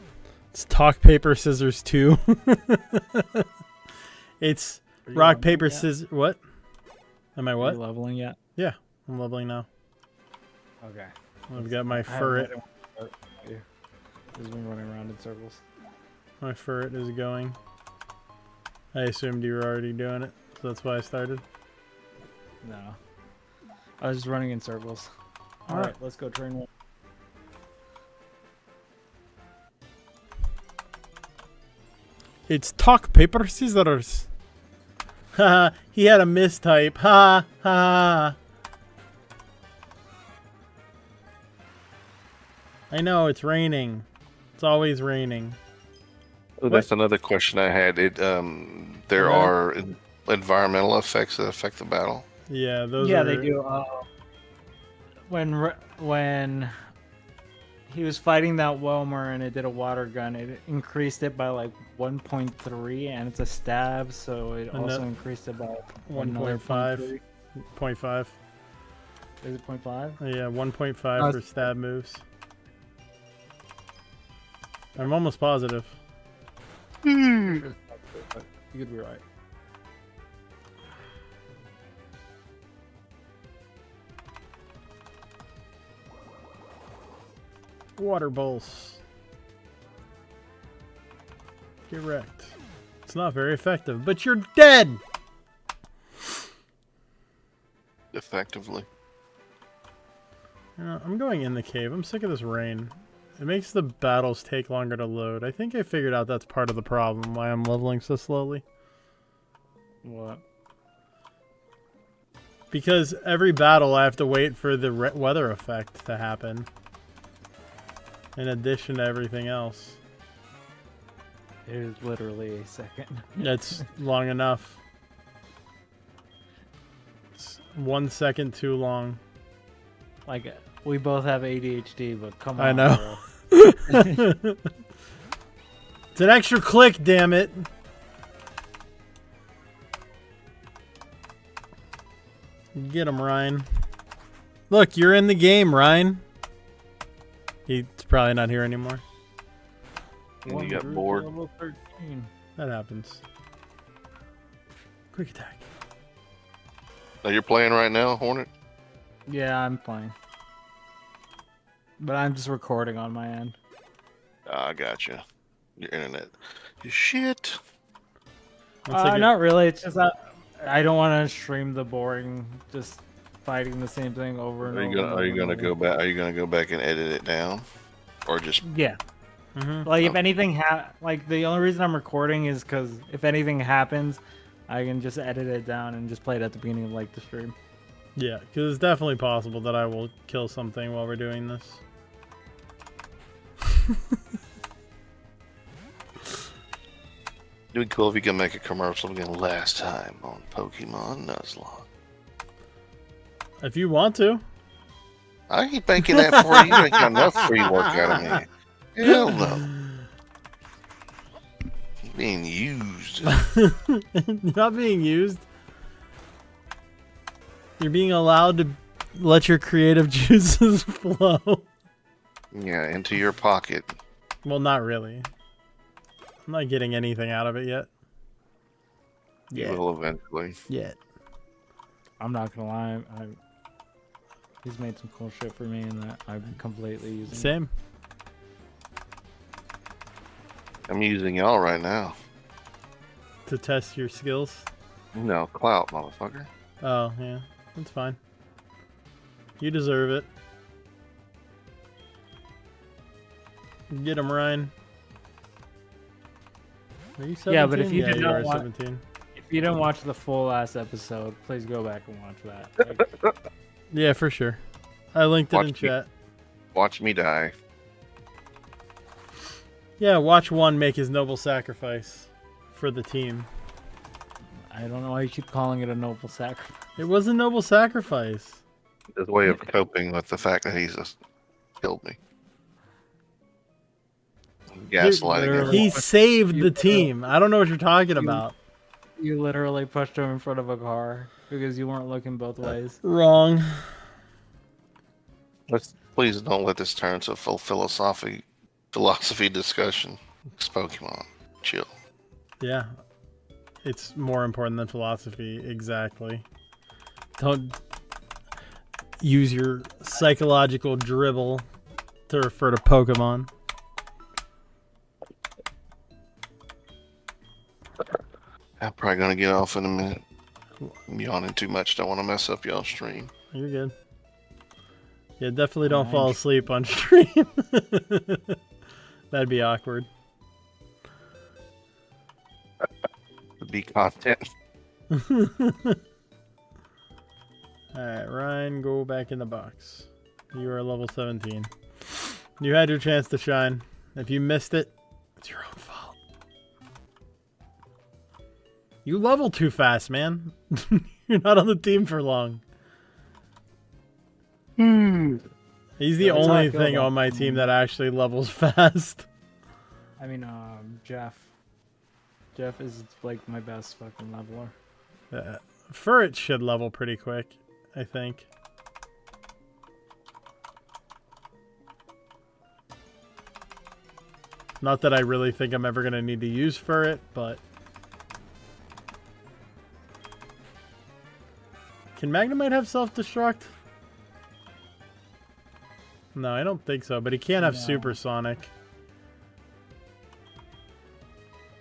It's Talk Paper Scissors 2. It's Are you Rock leveling Paper yet? Scissors. What? Am I Are what? you leveling yet? Yeah, I'm leveling now. Okay. I've got my I haven't ferret. had it start. He's been running around in circles. My ferret is going. I assumed you were already doing it, so that's why I started. No. I was just running in circles. Alright. Alright, let's go train one. It's Talk Paper Scissors. Ha! He had a mistype. Ha ha. I know it's raining. It's always raining. Oh, that's another question I had. There are environmental effects that affect the battle. Yeah, those. Yeah, are... they do. When he was fighting that Whelmer and it did a water gun, it increased it by like 1.3, and it's a stab, so it And also that- increased it by 1.5. 0.3. 0.5. Is it 0.5? Yeah, 1.5 for stab moves. I'm almost positive. You could be right. Water Pulse. Get wrecked. It's not very effective, but you're dead! Effectively. I'm going in the cave. I'm sick of this rain. It makes the battles take longer to load. I think I figured out that's part of the problem, why I'm leveling so slowly. What? Because every battle I have to wait for the weather effect to happen. In addition to everything else. It is literally a second. That's long enough. It's 1 second too long. Like, we both have ADHD, but come on, I know. bro. It's an extra click, damn it. Get him, Ryan. Look, you're in the game, Ryan. He's probably not here anymore. And you got bored. Level 13. That happens. Quick attack. Now you're playing right now, Hornet? Yeah, I'm playing. But I'm just recording on my end. I gotcha. Your internet. You shit. Not really. It's just that I don't want to stream the boring, just fighting the same thing over and over. Are you gonna go back? Are you gonna go back and edit it down, or just? Yeah. Like if anything like the only reason I'm recording is because if anything happens, I can just edit it down and just play it at the beginning of like the stream. Yeah, because it's definitely possible that I will kill something while we're doing this. It'd be cool if you can make a commercial again last time on Pokemon Nuzlocke. If you want to. I ain't banking that for you. You ain't got enough free work out of me. Hell no. Being used. Not being used. You're being allowed to let your creative juices flow. Yeah, into your pocket. Well, not really. I'm not getting anything out of it yet. You will eventually. Yet. I'm not gonna lie. He's made some cool shit for me, and that I'm completely using. Same. I'm using y'all right now. To test your skills? No, clout, motherfucker. Oh, yeah. That's fine. You deserve it. Get him, Ryan. Are you 17? Yeah, but if you yeah, did you are not watch, 17. if you didn't watch the full last episode, please go back and watch that. Like, Yeah, for sure. I linked it in chat. Watch me die. Yeah, watch one make his noble sacrifice for the team. I don't know why you keep calling it a noble sacrifice. It was a noble sacrifice. His way of coping with the fact that he's just killed me. Gaslighting him. He saved the team. I don't know what you're talking about. You literally pushed him in front of a car because you weren't looking both ways. Wrong. Please don't let this turn to a full philosophy discussion. It's Pokemon. Chill. Yeah. It's more important than philosophy. Exactly. Don't use your psychological dribble to refer to Pokemon. I'm probably gonna get off in a minute. I'm yawning too much. Don't want to mess up y'all's stream. You're good. Yeah, definitely don't fall asleep on stream. That'd be awkward. Would be content. Alright, Ryan, go back in the box. You are level 17. You had your chance to shine. If you missed it, it's your own fault. You level too fast, man. You're not on the team for long. He's the only thing on my team that actually levels fast. I mean, Jeff. Jeff is like my best fucking leveler. Furret should level pretty quick, I think. Not that I really think I'm ever going to need to use Furret, but... Can Magnemite have self-destruct? No, I don't think so, but he can't have Supersonic.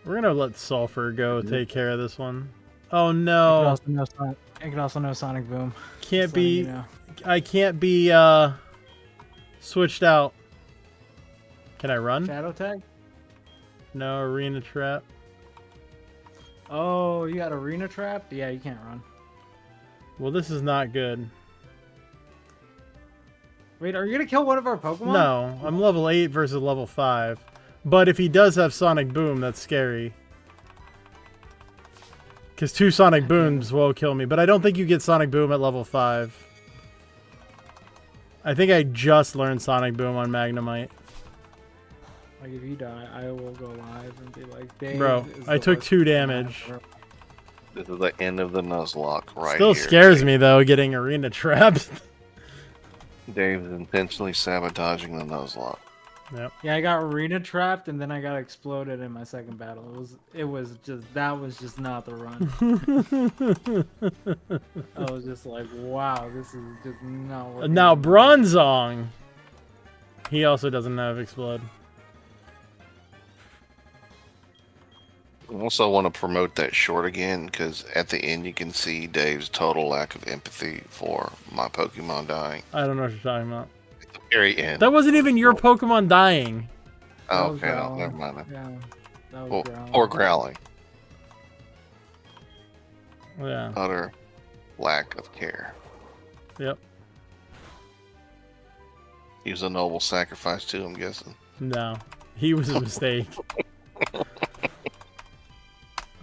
We're going to let Sulfur go take care of this one. Oh, no. I can also know Sonic Boom. Can't be... You know. I can't be switched out. Can I run? Shadow Tag? No, Arena Trap. Oh, you got Arena Trap? Yeah, you can't run. Well, this is not good. Wait, are you going to kill one of our Pokemon? No, I'm level 8 versus level 5. But if he does have Sonic Boom, that's scary. Because 2 Sonic Booms will kill me. But I don't think you get Sonic Boom at level 5. I think I just learned Sonic Boom on Magnemite. Like, if you die, I will go live and be like, Dave, bro, I took 2 damage. This is the end of the Nuzlocke right Still here. scares me, though, getting Arena Trapped. Dave's intentionally sabotaging the Nuzlocke. Yep. Yeah, I got Arena Trapped, and then I got exploded in my second battle. That was just not the run. I was just like, wow, this is just not working. Now, Bronzong. He also doesn't have Explode. I also want to promote that short again, because at the end you can see Dave's total lack of empathy for my Pokemon dying. I don't know what you're talking about. At the very end. That wasn't even your Pokemon dying. Oh, okay, no, never mind. Yeah, that was Growling. Or Growling. Yeah. Utter lack of care. Yep. He was a noble sacrifice too, I'm guessing. No. He was a mistake.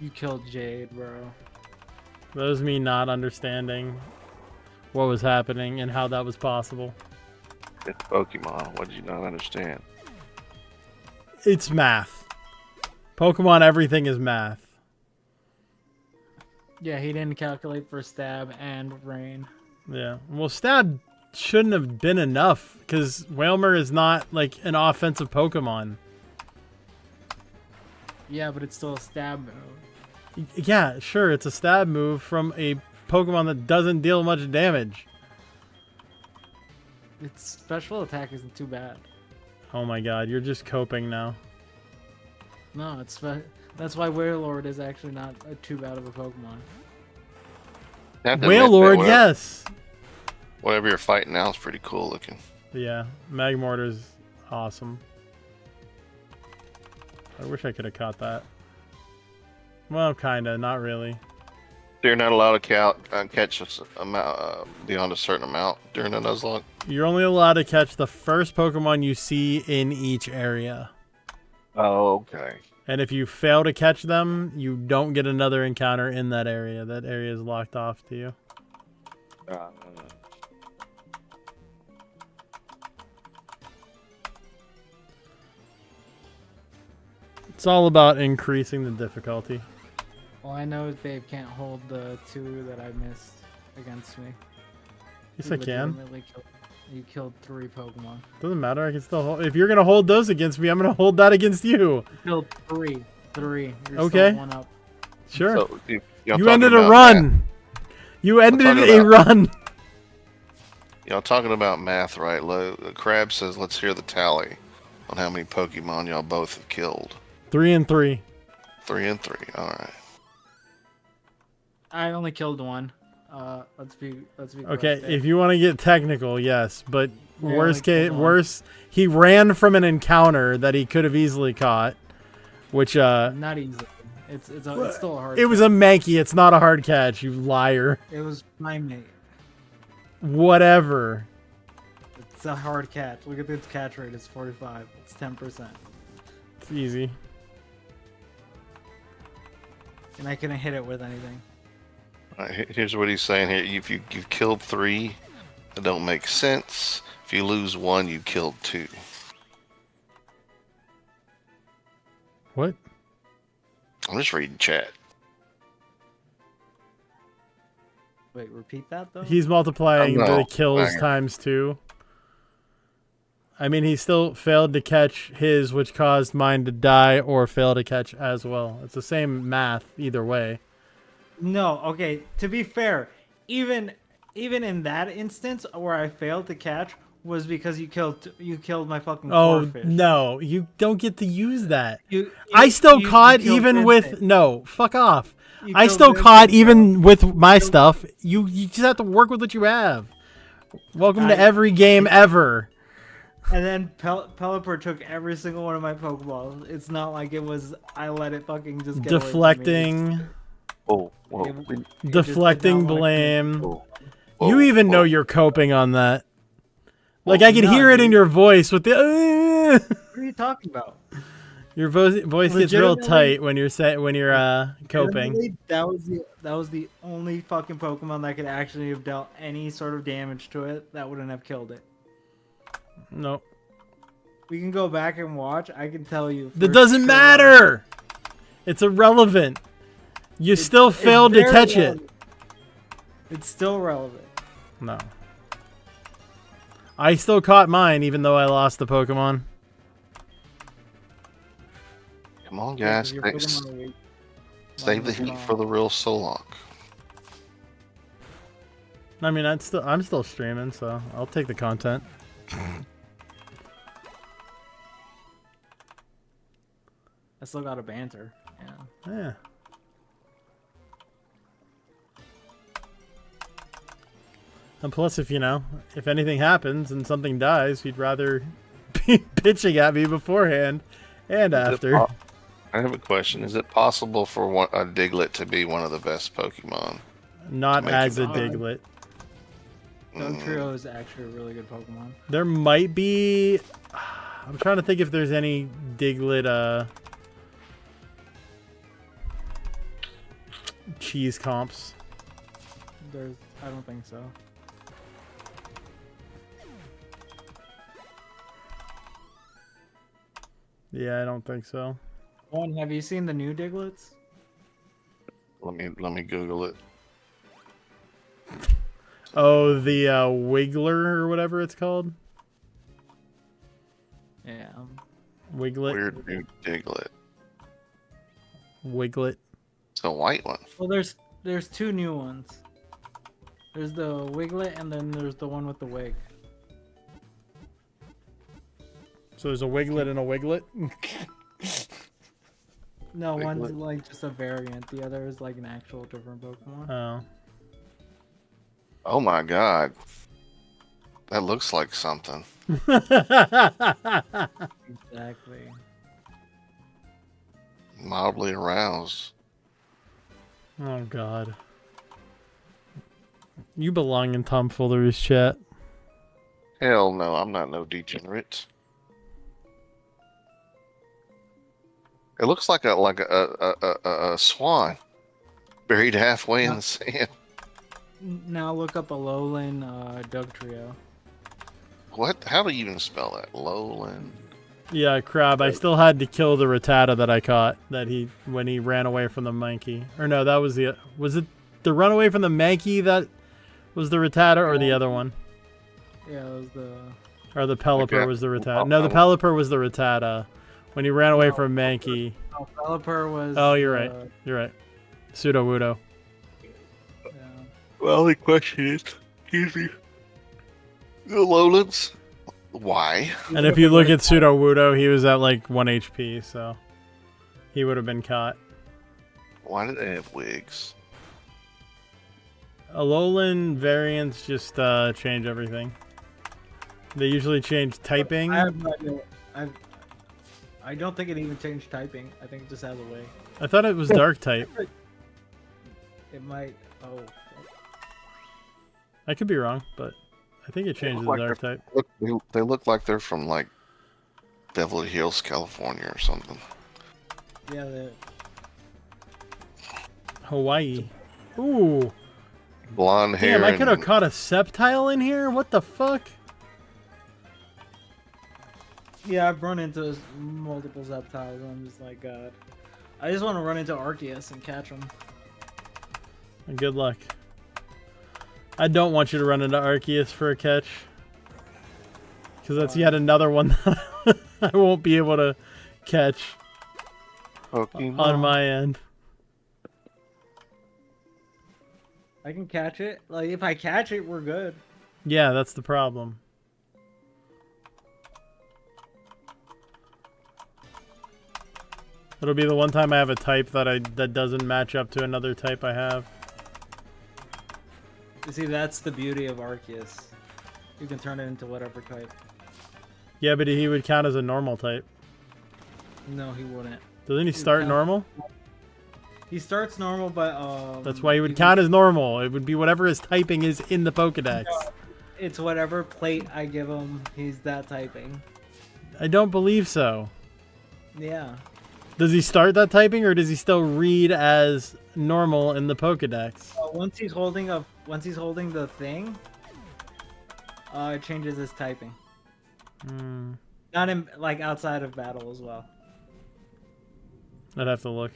You killed Jade, bro. That was me not understanding what was happening and how that was possible. It's Pokemon. What did you not understand? It's math. Pokemon, everything is math. Yeah, he didn't calculate for Stab and Rain. Yeah. Well, Stab shouldn't have been enough because Wailmer is not like an offensive Pokemon. Yeah, but it's still a Stab move. Yeah, sure, it's a stab move from a Pokemon that doesn't deal much damage. Its special attack isn't too bad. Oh my god, you're just coping now. No, that's why Wailord is actually not too bad of a Pokemon. Wailord, yes! Whatever you're fighting now is pretty cool looking. Yeah, Magmortar's awesome. I wish I could have caught that. Well, kinda, not really. You're not allowed to catch beyond a certain amount during the Nuzlocke. You're only allowed to catch the first Pokemon you see in each area. Oh, okay. And if you fail to catch them, you don't get another encounter in that area. That area is locked off to you. It's all about increasing the difficulty. All I know is Dave can't hold the 2 that I missed against me. Yes, You I can. legitimately You killed 3 Pokemon. Doesn't matter. I can still hold. If you're gonna hold those against me, I'm gonna hold that against you. You killed 3. 3. You're Okay. still 1 up. Sure. So, you ended a run. You ended a run. Y'all talking about math, right? Crab says, let's hear the tally on how many Pokemon y'all both have killed. 3 and 3. 3 and 3. All right. I only killed 1. Let's be Okay, correct. if you want to get technical, yes, but Yeah, worst, he ran from an encounter that he could have easily caught, which Not easily. It's still a hard. it was a Mankey. It's not a hard catch, you liar. It was Primate. Whatever. It's a hard catch. Look at its catch rate. It's 45. It's 10%. It's easy. And I couldn't hit it with anything. All right, here's what he's saying here. If you've killed 3, that don't make sense. If you lose 1, you killed 2. What? I'm just reading chat. Wait, repeat that though? He's multiplying Oh, no. the kills Hang on. times 2. I mean, he still failed to catch his, which caused mine to die, or fail to catch as well. It's the same math either way. No, okay. To be fair, even in that instance where I failed to catch was because you killed my fucking Oh fish. no, you don't get to use that. I I still caught even with no. Fuck off. I still caught even with my stuff. You just have to work with what you have. Welcome to every game ever. And then Pelipper took every single one of my Pokeballs. It's not like it was I let it fucking just get away from me. Deflecting. Oh, Deflecting blame. Oh, You even know you're coping on that. Like I could hear it in your voice with the. What are you talking about? Your voice gets real Legitimately- tight when you're coping. Literally, that was the only fucking Pokemon that could actually have dealt any sort of damage to it that wouldn't have killed it. No. We can go back and watch. I can tell you. That for doesn't sure. matter. It's irrelevant. You still failed to very catch relevant. It's still relevant. it. No. I still caught mine, even though I lost the Pokemon. Come on, Yeah, guys. 'cause your Thanks. Pokemon are weak. Save the Mine was heat for the real Solok. I mean, I'm still streaming, so I'll take the content. I still got a banter. Yeah. Yeah. And plus, if anything happens and something dies, you'd rather be pitching at me beforehand and after. I have a question. Is it possible for a Diglett to be one of the best Pokemon? Not Make as it a hard. Diglett. Dugtrio is actually a really good Pokemon. There might be. I'm trying to think if there's any Diglett cheese comps. I don't think so. Yeah, I don't think so. One, have you seen the new Diglets? Let me Google it. Oh, the Wiggler or whatever it's called. Yeah. Wiglet. Weird new Diglett. Wiglet. It's a white one. Well, there's 2 new ones. There's the Wiglet and then there's the one with the wig. So there's a Wiglet and a Wiglet. No, one's Wiglet. like just a variant. The other is like an actual different Pokemon. Oh. Oh my god. That looks like something. Exactly. Mildly aroused. Oh God. You belong in Tomfoolery's chat. Hell no, I'm not no degenerate. It looks like a swan buried halfway in the sand. Now look up a lowland Doug trio. What? How do you even spell that? Lowland. Yeah, crab. I still had to kill the Rattata that I caught. When he ran away from the monkey. Or no, that was it the runaway from the Mankey that was the Rattata, or the other one? Yeah, it was the. Or the Pelipper was the Rattata. No, the Pelipper was the Rattata. When he ran away from Mankey. No, Pelipper was. Oh, you're right. You're right. Pseudo-Wudo. Yeah. Well, the question is, the lowlands. Why? And if you look at Pseudo-Wudo, he was at like 1 HP, so he would have been caught. Why do they have wigs? Alolan variants just change everything. They usually change typing. I have no idea. I don't think it even changed typing. I think it just has a way. I thought it was dark type. It might. Oh. I could be wrong, but I think it changes the dark type. They look like they're from like Beverly Hills, California, or something. Yeah. Hawaii. Ooh. Blonde hair. Damn, I could have caught a Sceptile in here. What the fuck? Yeah, I've run into multiple Sceptiles, and I'm just like, God. I just want to run into Arceus and catch him. And good luck. I don't want you to run into Arceus for a catch. Because that's yet another one that I won't be able to catch on my end. I can catch it. Like, if I catch it, we're good. Yeah, that's the problem. It'll be the one time I have a type that doesn't match up to another type I have. You see, that's the beauty of Arceus. You can turn it into whatever type. Yeah, but he would count as a normal type. No, he wouldn't. Doesn't he start normal? He starts normal, but that's why he would count as normal. It would be whatever his typing is in the Pokedex. No, it's whatever plate I give him. He's that typing. I don't believe so. Yeah. Does he start that typing, or does he still read as normal in the Pokedex? Once he's holding the thing, it changes his typing. Not in like outside of battle as well. I'd have to look.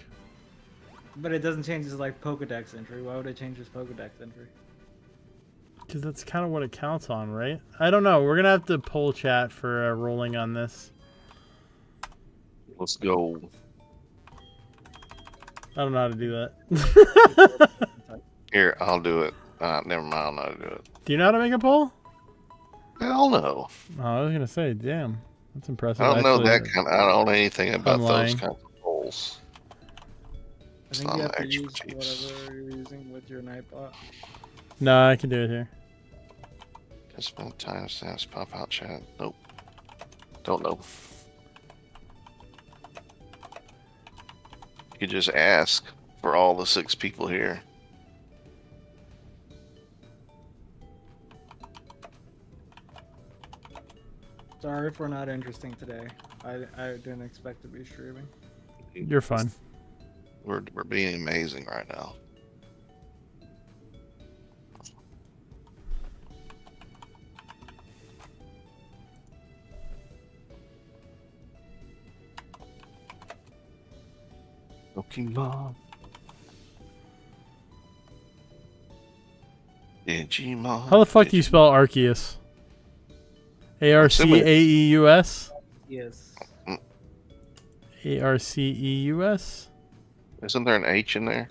But it doesn't change his like Pokedex entry. Why would it change his Pokedex entry? Because that's kind of what it counts on, right? I don't know. We're gonna have to poll chat for rolling on this. Let's go. I don't know how to do that. Here, I'll do it. Never mind, I don't know how to do it. Do you know how to make a poll? Hell no. Oh, I was gonna say, damn, that's impressive. I don't know that kind. I don't know anything about those kinds of polls. I think you have to use whatever you're using with your Nightbot. No, I can do it here. Just spend time stamps, pop out chat. Nope. Don't know. You could just ask for all the 6 people here. Sorry if we're not interesting today. I didn't expect to be streaming. You're fine. We're being amazing right now. Pokemon. Digimon. How the fuck do you spell Arceus? A-R-C-A-E-U-S? Yes. A-R-C-E-U-S? Isn't there an H in there?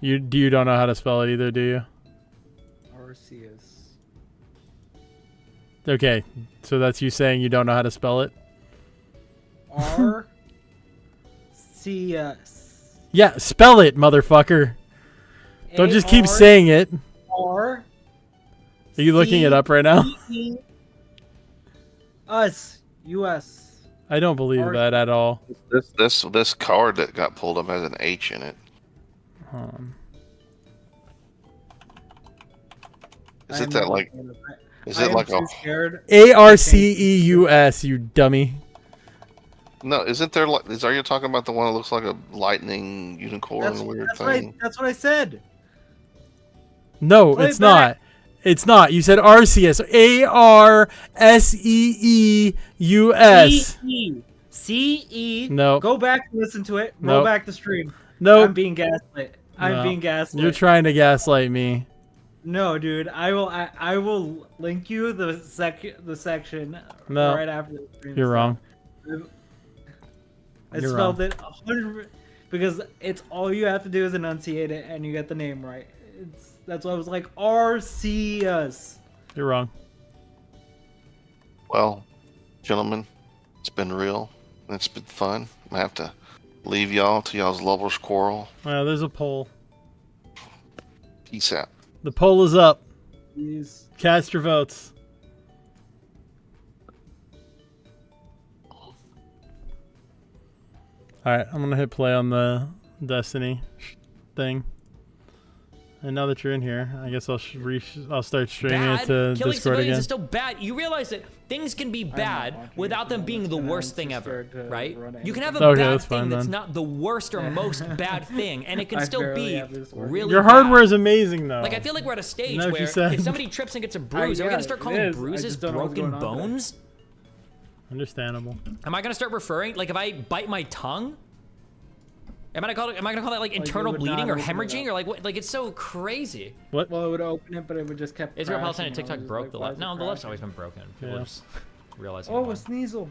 You don't know how to spell it either, do you? Arceus. Okay, so that's you saying you don't know how to spell it? R-C-S. Yeah, spell it, motherfucker. Don't just keep saying it. R. Are you looking it up right now? Us. U.S. I don't believe that at all. This card that got pulled up has an H in it. Is it that like? Is it like a ARCEUS? You dummy. No, isn't there like? Are you talking about the one that looks like a lightning unicorn weird thing? That's what I said. No, it's not. It's not. You said RCS. ARSEEUS. CE. No. Go back and listen to it. Nope. Go back to stream. No. I'm being gaslit. I'm being gaslit. You're trying to gaslight me. No, dude. I will link you the section right after the stream. You're wrong. I spelled it 100 because it's all you have to do is enunciate it and you get the name right. That's why I was like Arceus. You're wrong. Well, gentlemen, it's been real. It's been fun. I have to leave y'all to y'all's lovers' quarrel. There's a poll. Peace out. The poll is up. Please. Cast your votes. Alright, I'm gonna hit play on the Destiny thing. And now that you're in here, I guess I'll start streaming it to Killing Discord civilians again. is still bad. You realize that things can be bad without them being the worst thing ever, right? You can have a bad thing that's not the worst or most bad thing, and it can still be really Your hardware is amazing, though. Like, I feel like we're at a stage Know what where you said. if somebody trips and gets a bruise, are we going to start calling bruises broken bones? Understandable. Am I going to start referring, like, if I bite my tongue? Am I gonna call that like internal bleeding or hemorrhaging or like what? Like, it's so crazy. What? Well, it would open it, but it would just kept. Israel Palestine and TikTok broke the left. No, the left's always been broken. People Yeah. just realizing. Oh, a Sneasel.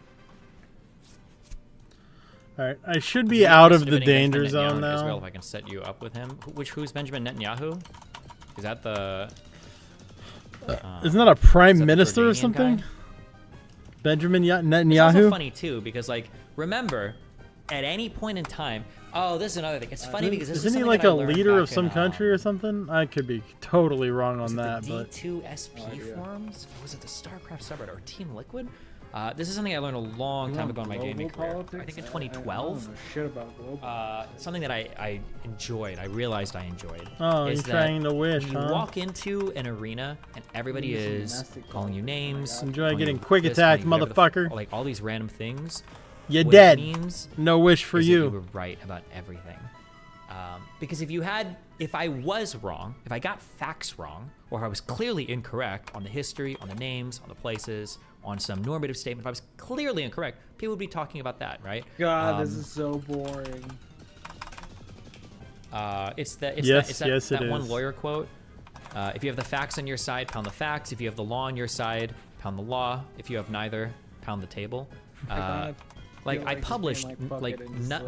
Alright, I should be out of the danger zone now. Israel, if I can set you up with him. Who's Benjamin Netanyahu? Is that the? Isn't that a prime minister or Jordanian something? guy? Benjamin It's also Netanyahu? funny too because like remember, at any point in time. Oh, this is another thing. It's funny because this is Isn't he something like that I a learned leader of back some in, country or something? I could be totally wrong on that, but D2 SP forums? Or was it the StarCraft subreddit or Team Liquid? This is something I learned a long time ago in my gaming career. I think in 2012. Shit about global. Something that I enjoyed. I realized I enjoyed. Oh, is you're trying to wish, when you huh? walk into an arena and everybody is calling you names. Enjoy calling getting you quick this, attacked, calling you whatever motherfucker. like all these random things. You're What dead. It means No wish for is that you. you were right about everything. Because if I was wrong, if I got facts wrong, or I was clearly incorrect on the history, on the names, on the places, on some normative statement, if I was clearly incorrect, people would be talking about that, right? God, this is so boring. It's that one is. lawyer quote. If you have the facts on your side, pound the facts. If you have the law on your side, pound the law. If you have neither, pound the table. Like I published, none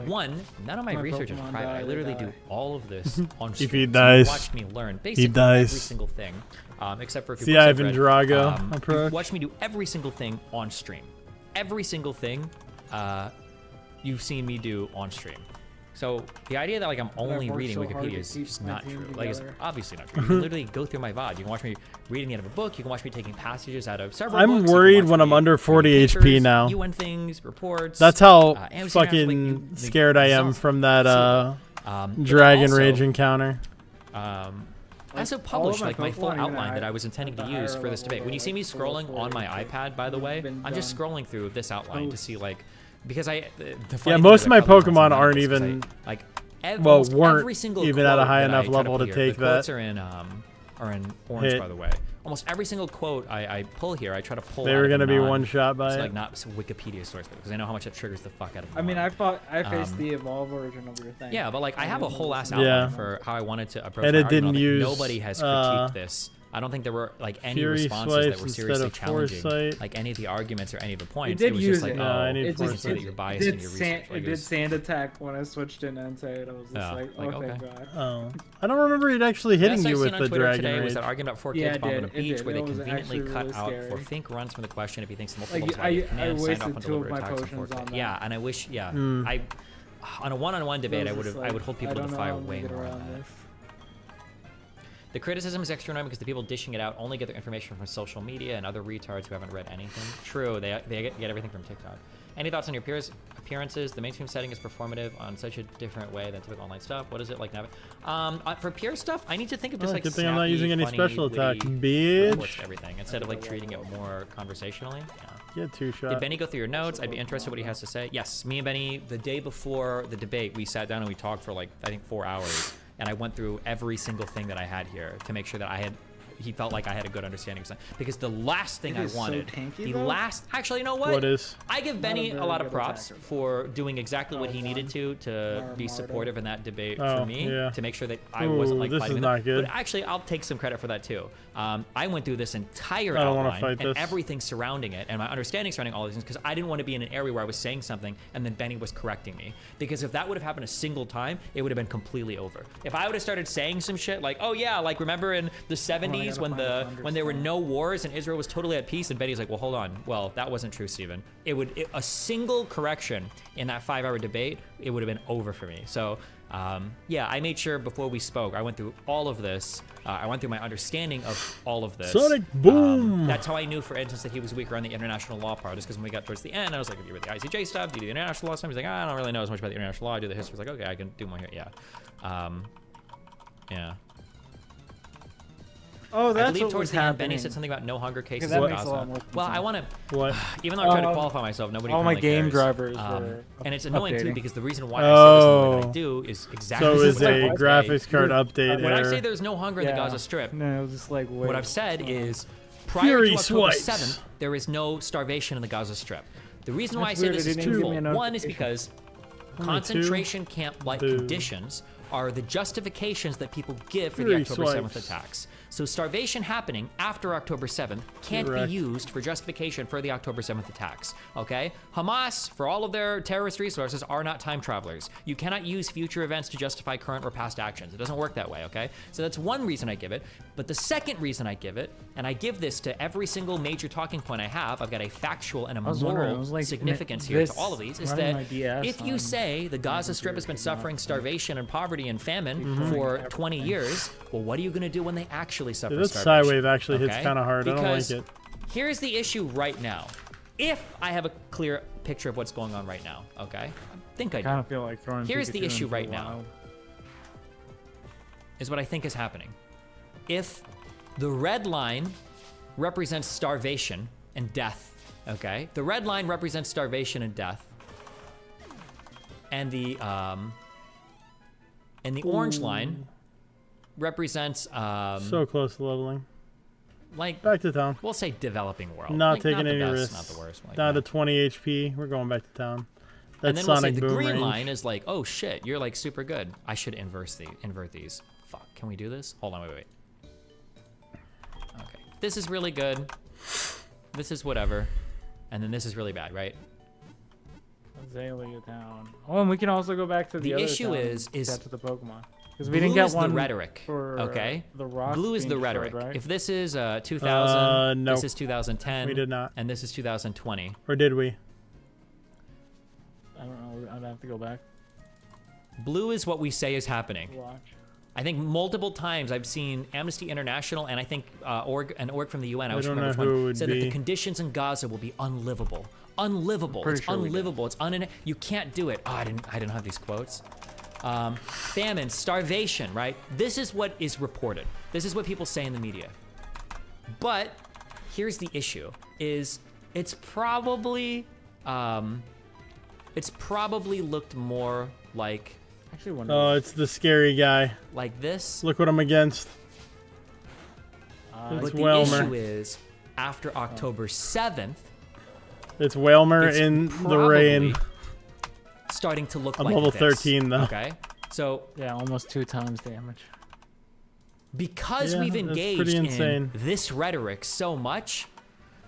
of my research is private. I literally do all of this on stream. If he So dies, you watched me learn basically he dies. every single thing, except for a few See books I've Ivan read. Drago You approach. watched me do every single thing on stream. Every single thing you've seen me do on stream. So the idea that like I'm only reading Wikipedia is just not true. Like it's obviously not true. You can literally go through my VOD. You can watch me reading the end of a book. You can watch me taking passages out of several I'm books. You can worried watch when I'm me under 40 reading HP papers, now. UN things, reports. That's how Amazon fucking apps, scared I am results. from that But Dragon also, Rage encounter. I also published like my full outline that I was intending to use for this debate. When you see me scrolling on my iPad, by the way, I'm just scrolling through this outline to see like because most of my Pokemon aren't even weren't even at a high enough level to take that. Quotes are in orange, hit. by the way. Almost every single quote I pull here, I try to pull. They out were of gonna a be one shot by it's it. like not Wikipedia source because I know how much that triggers the fuck out of me. I mean, I faced the evolve version of your thing. Yeah, but like I have a whole ass outline for how I wanted to approach. And my it didn't argument. use, Nobody has critiqued this. I don't think there were like any Fury responses that swipes were instead seriously of challenging foresight. like any of the arguments or any of the points. It did was use just like, it. No, I oh, need you can foresight. say that you're biased in your research. Like, It did sand attack when I switched in and say it. I was just Yeah, like, like, oh, thank okay. God. Oh, I don't remember it actually hitting Best you I've with seen on the Twitter Dragon today Rage. was that argument about 4 Yeah, kids it bomb on a did, it beach did. where they It was conveniently actually cut really out scary. for fake runs from the question if he thinks the Like, multiple I command signed off wasted on 2 of deliberate my attacks on potions 4K. on that. Yeah, and I wish, yeah, Mm. I on a one-on-one debate, I was would just hold people I to don't the know fire how I'm way gonna get more on around that. this. The criticism is extra annoying because the people dishing it out only get their information from social media and other retards who haven't read anything. True, they get everything from TikTok. Any thoughts on your appearances? The mainstream setting is performative on such a different way than typical online stuff. What is it like now? For peer stuff, I need to think of just like good thing I'm not using any funny, special attack, witty bitch. reports to everything instead of like treating it more conversationally. Yeah. Get 2 shot. Did Benny go through your notes? I'd be interested what he has to say. Yes, me and Benny, the day before the debate, we sat down and we talked for like, I think 4 hours. And I went through every single thing that I had here to make sure that he felt like I had a good understanding of something. Because the last thing I wanted, actually, you know what? What is? I give Benny a lot of props for doing exactly what he needed to be supportive in that debate for me, to make sure that I wasn't like this fighting is with him. not good. But actually, I'll take some credit for that too. I went through this entire outline fight and this. everything surrounding it and my understanding surrounding all these things because I didn't want to be in an area where I was saying something and then Benny was correcting me. Because if that would have happened a single time, it would have been completely over. If I would have started saying some shit like, oh yeah, like remember in the 70s when there were no wars and Israel was totally at peace, and Benny's like, well, hold on. Well, that wasn't true, Steven. A single correction in that 5-hour debate, it would have been over for me. So yeah, I made sure before we spoke, I went through all of this. I went through my understanding of all of this. Sonic boom! That's how I knew, for instance, that he was weaker on the international law part. Is because when we got towards the end, I was like, if you read the ICJ stuff, do you do the international law stuff? He's like, I don't really know as much about the international law. I do the history. I was like, okay, I can do more here. Yeah. Yeah. Oh, that's I believe what towards was the end, happening. Benny said something about no hunger cases that in makes a lot more Gaza. Well, I want to. What? Even though I try to qualify myself, nobody. All my really game cares. drivers were And it's annoying too updating. because the reason why I say this the way that I do is exactly. So is what I a say. graphics card update When I error. say there's no hunger in the Gaza Strip, No, it was just like wait, what I've said is prior Fury to October swipes. 7th, there is no starvation in the Gaza Strip. The reason why I That's say weird, this it is didn't give me twofold. a One is notification. because Only concentration camp-like Boo. conditions are the justifications that people give for the Fury October 7th swipes. attacks. So starvation happening after October 7th can't Correct. be used for justification for the October 7th attacks, okay? Hamas, for all of their terrorist resources, are not time travelers. You cannot use future events to justify current or past actions. It doesn't work that way, okay? So that's one reason I give it. But the second reason I give it, and I give this to every single major talking point I have, I've got a factual and a was wondering, moral I was like, significance here to all of these, is running that my DS if you on say the Gaza Strip has been suffering starvation and poverty and famine for 20 years, well, what are you going to do when they actually suffer That starvation? side wave actually hits Okay? kind of hard. I don't like Because it. here's the issue right now. If I have a clear picture of what's going on right now, okay? I think I do. kind of feel like throwing. Here's the Pikachu issue into right the now. wild. Is what I think is happening. If the red line represents starvation and death, okay? The red line represents starvation and death. And the orange line represents So close to leveling. like Back to town. we'll say developing world. Not Like, taking the any best, risks. Not the worst. Like, Down no. to 20 HP. We're going back to town. And That's then we'll say Sonic the boom green range. line is like, oh shit, you're like super good. I should invert these. Fuck, can we do this? Hold on, wait. Okay, this is really good. This is whatever. And then this is really bad, right? Azalea Town. Oh, and we can also go back to the The other issue town is and get to the Pokemon because Blue we didn't get is one the rhetoric, for okay? the rock. Blue is being the destroyed, rhetoric. right? If this is 2000, no. this is 2010. We did not. And this is 2020. Or did we? I don't know. I'd have to go back. Blue is what we say is happening. Watch. I think multiple times I've seen Amnesty International and I think an org from the UN, I wish I don't remember know which who it one, would said that the be. conditions in Gaza will be unlivable. Unlivable. Pretty It's sure we did. unlivable. It's you can't do it. Oh, I didn't have these quotes. Famine, starvation, right? This is what is reported. This is what people say in the media. But here's the issue: is it's probably looked more like Actually, one. Oh, it's the scary guy. this. Look what I'm against. But It's the Whalmer. issue is, after October 7th, It's Whalmer it's in the probably rain. starting to look I'm like level this, 13 though. Okay, so Yeah, almost 2 times damage. because Yeah, we've that's engaged pretty in insane. this rhetoric so much,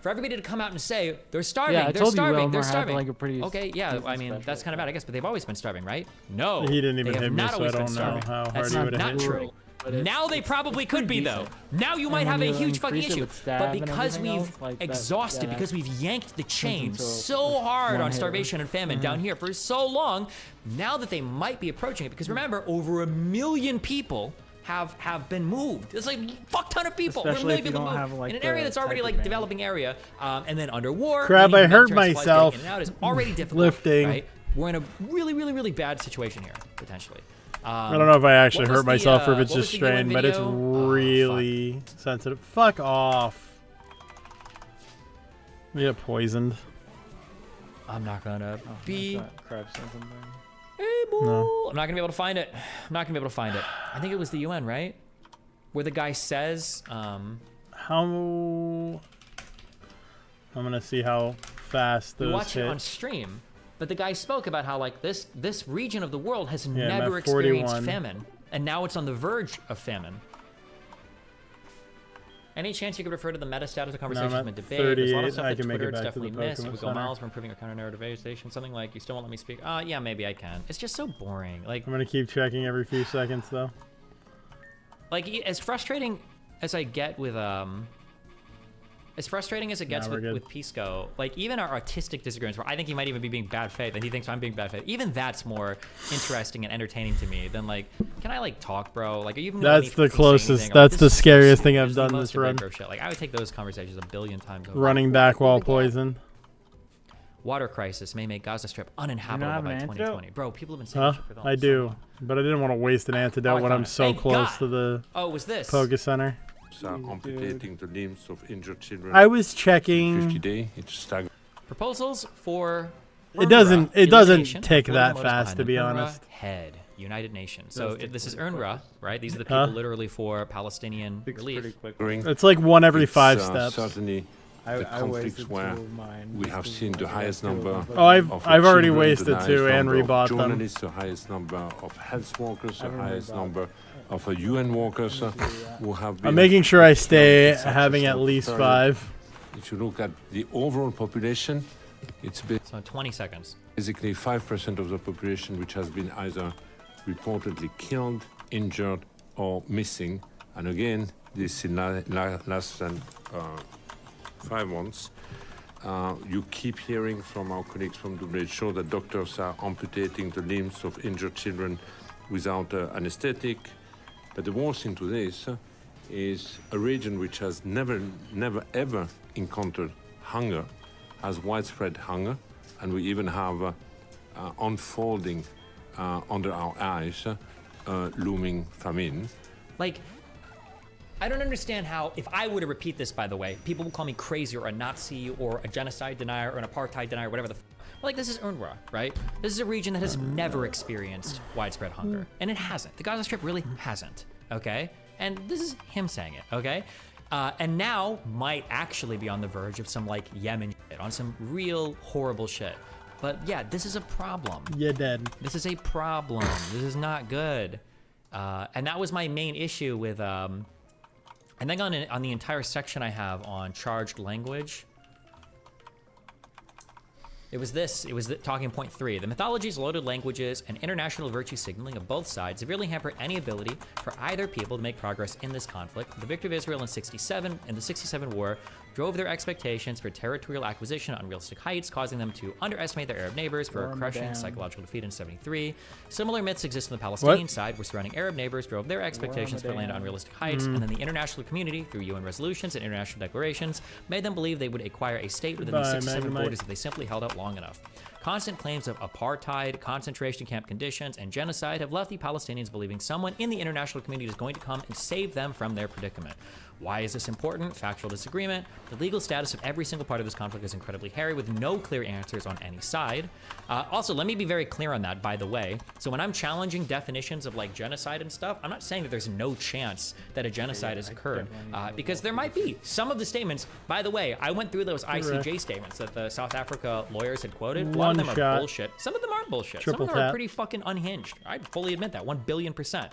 for everybody to come out and say they're starving, Yeah, I they're told you starving, Wilmer they're had, starving. like, a pretty Okay, yeah, decent I mean special that's kind of bad, I guess, but they've always been starving, right? No, He didn't even they have hit me, not so I always been don't know starving. how hard That's he would've not hit. true. But it's- Now they probably could be though. Now you might And have when a you huge fucking increase it issue, with stab but and because everything we've else, like that- exhausted, yeah, because we've yanked the chain into so hard on one-hitter. starvation and famine down here for so long, now that they might be approaching it, because remember, over 1 million people have been moved. It's like fuck ton of people. Especially We're if you people don't moved have, like, in an the area that's already tech like advantage. developing area, and then under war. Crap, meaning I hurt military supplies myself. getting in and out is already difficult. Lifting. Right? We're in a really, really, really bad situation here potentially. I don't know if I actually what was hurt myself or if the, it's what was just the UN strained, but it's video? really sensitive. Fuck off. We get poisoned. I'm not gonna Oh, be Crab said something. able. No. I'm not gonna be able to find it. I'm not gonna be able to find it. I think it was the UN, right? Where the guy says, How... I'm gonna see how fast we those watch it on hit. stream, but the guy spoke about how like this region of the world has Yeah, I'm never at experienced 41. famine, and now it's on the verge of famine. Any chance you could refer to the meta status of conversations at and debate? There's a lot 38. of stuff I that can make Twitter it back to the definitely missed. Pokemon It would go Center. miles from improving our counter-narrative station. Something like, you still won't let me speak? Yeah, maybe I can. It's just so boring. Like, I'm gonna keep checking every few seconds though. as frustrating as I get with as frustrating as it gets Nah, we're good. with Pisco, like even our artistic disagreements where I think he might even be being bad faith and he thinks I'm being bad faith, even that's more interesting and entertaining to me than like, can I like talk, bro? Like, are you even gonna let That's me the fucking say closest. anything? Or, like, That's this the is so scariest stupid. thing I've This is the done most this debate run. bro shit. Like, I would take those conversations a billion times over. Running back while poisoned. Water crisis may make Gaza Strip You uninhabitable not by have an 2020. Bro, people have been saying Huh? this shit for the I so do, long. but I didn't want to waste an antidote I when found I'm it. so Thank close God. to the Oh, it was this. Poke Center. Are amputating the limbs of injured children. I was 50 checking. day, it's staggering. Proposals for It doesn't elimination tick of that political motives fast, to behind be them. UNRWA honest. Head, United Nations. So Does tick this is pretty UNRWA, quick. right? These are the people Huh? literally for Palestinian Pretty relief. quick. It's like one every It's, 5 steps. Certainly the I conflicts wasted where two of mine. we have just seen to the get highest two of number them. Oh, I've of already children, wasted the highest two and number of rebought them. journalists, the highest number of health workers, I the haven't highest rebought. number of UN workers who have been I'm making sure I stay in such a having at short least period. 5. If you look at the overall population, it's So 20 seconds. basically 5% of the population which has been either reportedly killed, injured, or missing. And again, this in less than 5 months. You keep hearing from our colleagues from WHO that doctors are amputating the limbs of injured children without anesthetic. But the worst into this is a region which has never ever encountered hunger, has widespread hunger, and we even have unfolding under our eyes looming famine. Like, I don't understand how, if I were to repeat this, by the way, people will call me crazy or a Nazi or a genocide denier or an apartheid denier, whatever the like, this is UNRWA, right? This is a region that has never experienced widespread hunger. And it hasn't. The Gaza Strip really hasn't, okay? And this is him saying it, okay? And now might actually be on the verge of some, like, Yemen shit, on some real horrible shit. But yeah, this is a problem. You're dead. This is a problem. This is not good. And that was my main issue with, I think on the entire section I have on charged language, it was talking point 3. The mythologies, loaded languages, and international virtue signaling of both sides severely hamper any ability for either people to make progress in this conflict. The victory of Israel in the 67 war drove their expectations for territorial acquisition on unrealistic heights, causing them to underestimate their Arab neighbors for a crushing psychological defeat in 73. Similar myths exist on the Palestinian side, where surrounding Arab neighbors drove their expectations for land on unrealistic heights, and then the international community, through UN resolutions and international declarations, made them believe they would acquire a state within the 67 borders if they simply held out long enough. Constant claims of apartheid, concentration camp conditions, and genocide have left the Palestinians believing someone in the international community is going to come and save them from their predicament. Why is this important? Factual disagreement. The legal status of every single part of this conflict is incredibly hairy, with no clear answers on any side. Also, let me be very clear on that, by the way. So when I'm challenging definitions of like genocide and stuff, I'm not saying that there's no chance that a genocide has occurred, because there might be. Some of the statements, by the way, I went through those ICJ statements that the South Africa lawyers had quoted. A lot of them are bullshit. Some of them aren't bullshit. Some of them are pretty fucking unhinged. I fully admit that, 1,000,000,000%.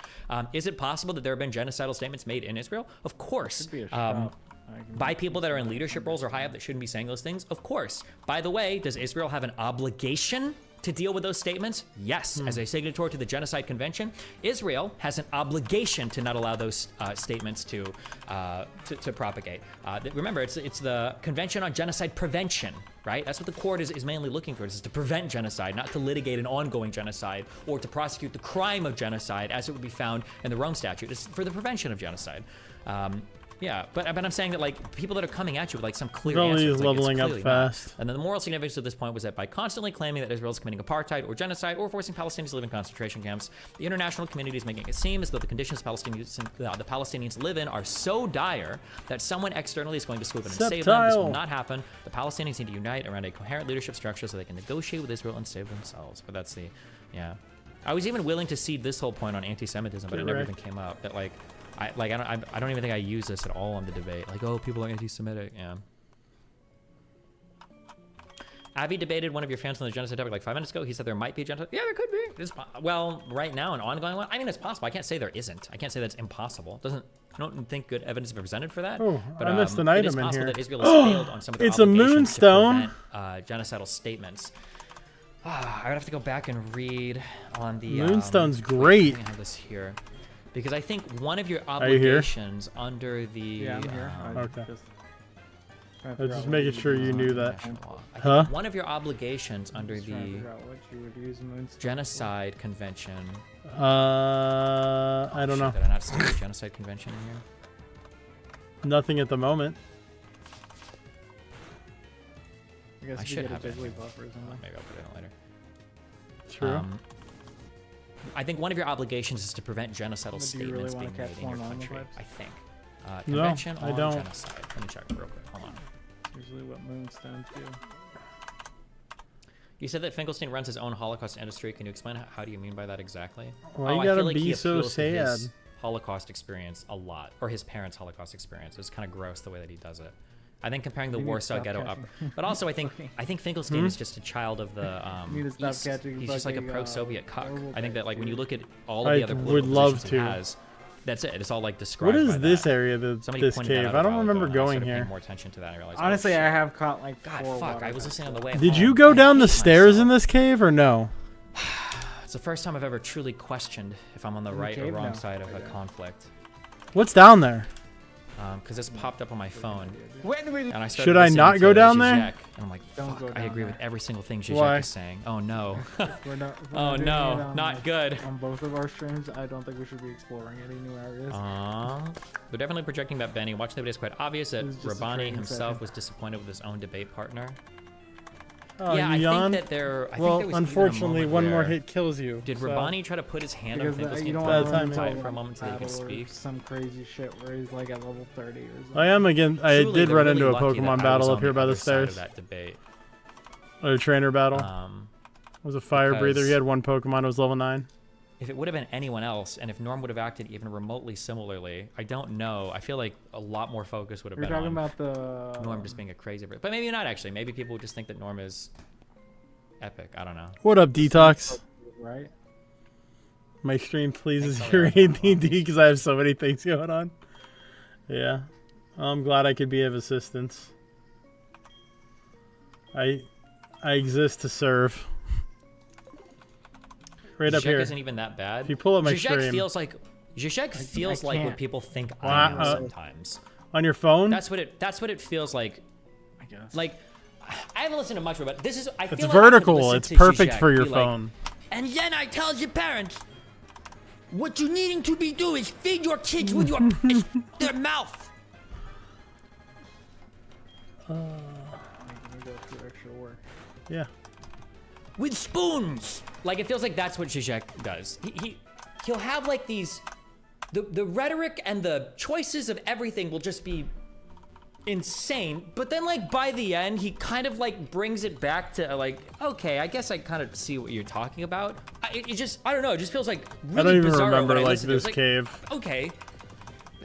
Is it possible that there have been genocidal statements made in Israel? Of course. By people that are in leadership roles or high up that shouldn't be saying those things? Of course. By the way, does Israel have an obligation to deal with those statements? Yes. As a signatory to the Genocide Convention, Israel has an obligation to not allow those statements to propagate. Remember, it's the Convention on Genocide Prevention, right? That's what the court is mainly looking for. Is to prevent genocide, not to litigate an ongoing genocide or to prosecute the crime of genocide as it would be found in the Rome Statute. It's for the prevention of genocide. Yeah, but I'm saying that like people that are coming at you with like some clear answers, like, leveling up fast. not. And then the moral significance of this point was that by constantly claiming that Israel is committing apartheid or genocide or forcing Palestinians to live in concentration camps, the international community is making it seem as though the conditions the Palestinians live in are so dire that someone externally is going to swoop in and save them. This will not happen. The Palestinians need to unite around a coherent leadership structure so they can negotiate with Israel and save themselves. But that's the, yeah. I was even willing to cede this whole point on anti-Semitism, but it never even came up. That like. I don't even think I use this at all in the debate. Like, oh, people are anti-Semitic. Yeah. Avi debated one of your fans on the genocide topic like 5 minutes ago. He said there might be a genocide. Yeah, there could be. Well, right now, an ongoing one. I mean, it's possible. I can't say there isn't. I can't say that's impossible. I don't think good evidence is presented for that. Oh, but, I missed an item it is in possible here. that Israel has failed on some of their It's a obligations moonstone. to prevent genocidal statements. I would have to go back and read on the Moonstone's great. I have this here. Because I think one of your obligations under the... Yeah, I'm here. Okay. I was just making sure you knew that. Huh? One of your obligations under the Genocide Convention... I don't know. Did I not see the Genocide Convention in here? Nothing at the moment. I guess I you should get a have it. Jiggly buff or something. Maybe I'll put it in later. True. I think one of your obligations is to prevent genocidal Do you really statements wanna being catch made in your one on the country. pipes? I think. No, Convention I on don't. Genocide. Let me check real quick. Hold on. Usually what moonstones do. You said that Finkelstein runs his own Holocaust industry. Can you explain how do you mean by that exactly? Why you I gotta feel like be he so appeals to his sad? Holocaust experience a lot, or his parents' Holocaust experience. It's kind of gross the way that he does it. I think comparing the You need to Warsaw stop Ghetto up, catching. but also I think Finkelstein is just a child of the. You need to stop East. catching He's just like a fucking, pro-Soviet cuck. horrible I think that like when you things, look at all I of the other would political love positions he to. has, that's it. It's all like described. What is by this that. area? Somebody This pointed that cave? out I a don't while remember ago, and I going started paying here. more attention to that. And I realized, Honestly, oh, I shit. have caught like God, 4 fuck! water I was listening on the way. Did home. you go I down the hate stairs myself. in this cave or no? It's the first time I've ever truly questioned if I'm on the right or cave wrong now. side of a conflict. What's down there? Because this popped up on my phone. When will And I started Should I listening not to go down there? Zizek, and I'm like, Don't fuck, go I down agree there. with every single thing Zizek Why? is saying. Oh no. we're not Oh doing it no, on, not like, good. On both of our streams, I don't think we should be exploring any new areas. They're definitely projecting about Benny. Watching the video is quite obvious that It was just a Rabbani training himself session. was disappointed with his own debate partner. Oh, yeah, you I yawn? think that there. I Well, think there was unfortunately, even a one moment more where- hit kills you. Did so- Rabbani try to put his hand on Because you Finkelstein's don't Bad want timing. to quiet for a moment so he could battle or speak? some crazy shit where he's like at level 30 or something. I am again. I Truly, did they're run really into a lucky that Pokemon I was battle on up here by the other side of stairs. that debate. Or a trainer battle. It was a fire breather. because- He had one Pokemon. It was level 9. If it would have been anyone else, and if Norm would have acted even remotely similarly, I don't know. I feel like a lot more focus would have We're been talking on about the Norm just being a crazy, but maybe not actually. Maybe people would just think that Norm is epic. I don't know. What up, Detox? right. My stream pleases Thanks, your Elliot. ADD because I have so many things going on. Yeah. I'm glad I could be of assistance. I exist to serve. Right up Zizek here. isn't even that bad. If you pull up my Zizek stream. feels like like what can't. people think I Wow. am sometimes. On your phone? That's what it feels like. I guess. Like I haven't listened to much of it. This is I It's feel like I could vertical. listen It's to perfect Zizek for your be like, phone. And then I tell your parents, what you needing to be do is feed your kids with your their mouth. Making me go through extra work. Yeah. With spoons. Like it feels like that's what Zizek does. He'll have like these the rhetoric and the choices of everything will just be insane, but then like by the end he kind of like brings it back to like, okay, I guess I kind of see what you're talking about. It just I don't know, it just feels like really I don't even bizarro remember when I like listen to it. this It's cave. Okay,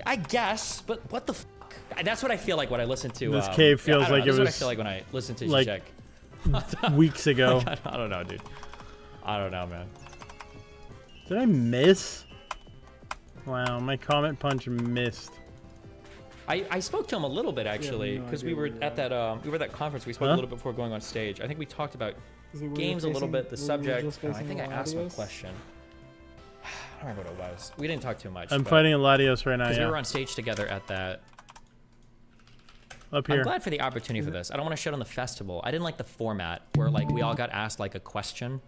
I guess, but what the fuck? That's what I feel like when I listen to This cave feels I don't know, like this it is what I was, feel like when I listen to like, Zizek. weeks ago. I don't know, dude. I don't know, man. Did I miss? Wow, my Comet Punch missed. I spoke to him a little bit actually, because we were at that conference. We spoke a little bit before going on stage. I think we talked about games a little bit, the subject. I think I asked him a question. I don't remember what it was. We didn't talk too much. I'm fighting in Latios right now. Because we were on stage together at that. Up here. I'm glad for the opportunity for this. I don't want to shit on the festival. I didn't like the format where like we all got asked like a question.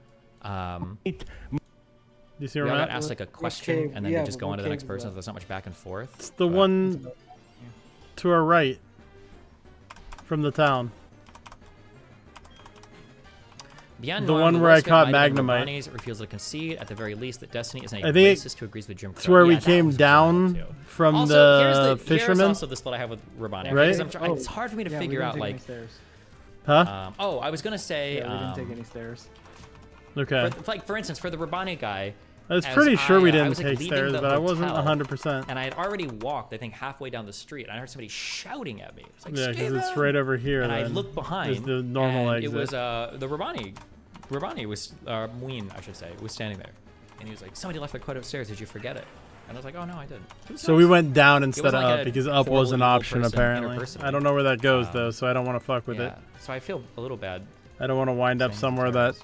You see we where all I'm got at? asked like a question, and then we just go on to the next person. So there's not much back and forth. It's the one to our right from the town. Beyond the norm, one the where I worst caught guide of Magnemite. Ronnie's refuses to concede at the very least that Destiny is a I think racist who agrees with Jim Crow. it's where we Yeah, that came was down wild, too. from Also, the here's fisherman. also the split I have with Rabani. Right? It's hard for me to figure out like. Huh? I was gonna say. Yeah, we didn't take any stairs. Okay. For instance, for the Rabani guy. I was pretty sure we I didn't was, like, take leaving stairs, the but I wasn't hotel, 100%. And I had already walked, I think, halfway down the street, and I heard somebody shouting at me. It's like, Yeah, because it's right over here. And I then. looked behind. Is the normal and exit. it was the Rabani. Rabani was Muin, I should say, was standing there, and he was like, "Somebody left their quote upstairs. Did you forget it?" And I was like, "Oh no, I didn't." So we went down instead of like up a because up horrible, was an evil option person apparently. interpersonally. I don't know where that goes though, so I don't want to fuck with yeah. it. So I feel a little bad. I don't want to wind up somewhere that.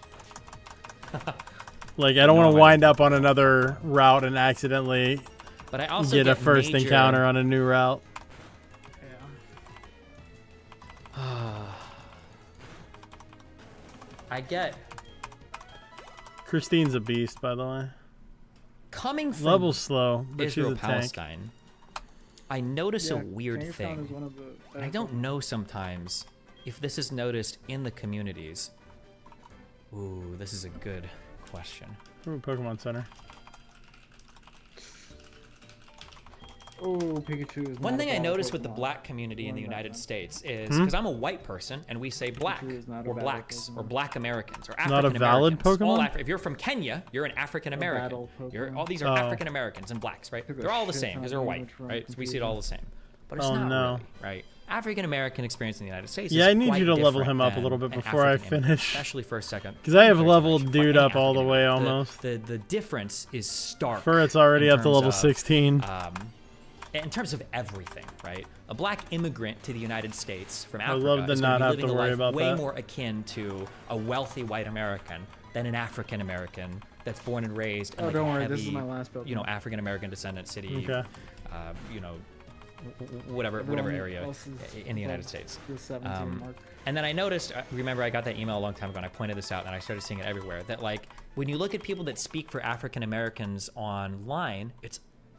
Like, I don't want to wind up on another route and accidentally but I also get a first major... encounter on a new route. I get Christine's a beast, by the way. coming from Level slow, but Israel, she's a tank. Palestine. I notice a Yeah, weird Kangaskhan thing. is one of the And I don't know sometimes if this is noticed in the communities. Ooh, this is a good question. Ooh, Pokemon Center. Oh, Pikachu is One not thing a I battle noticed with the Pokemon. black community in the United States is Hmm? because I'm a white person and we say black is not a or valid blacks or Pokemon. black Americans or Not African a valid Americans. Pokemon? If you're from Kenya, you're an African American. battle Pokemon. All these are Oh. African Americans and blacks, right? Took a They're all the shit same ton because of they're white, damage from right? So we see it all the same. But it's Oh, not no. really, right? African American experience in the United States. Yeah, is I need quite you to level different him up a than little bit an before I African immigrant, finish. especially for a second. Because I have third leveled generation, dude any up all the African way American. almost. The difference is stark. For it's already in up to terms level of, 16. In terms of everything, right? A black immigrant to the United States from I Africa love to is gonna not be have living to a worry life about way that. more akin to a wealthy white American than an African American that's born and raised in Oh, like don't a worry, heavy, this is my last build. African American descendant city, Okay. Whatever Everyone area else is in the United above States. the 17 mark. And then I noticed, remember I got that email a long time ago and I pointed this out and I started seeing it everywhere, that like when you look at people that speak for African Americans online,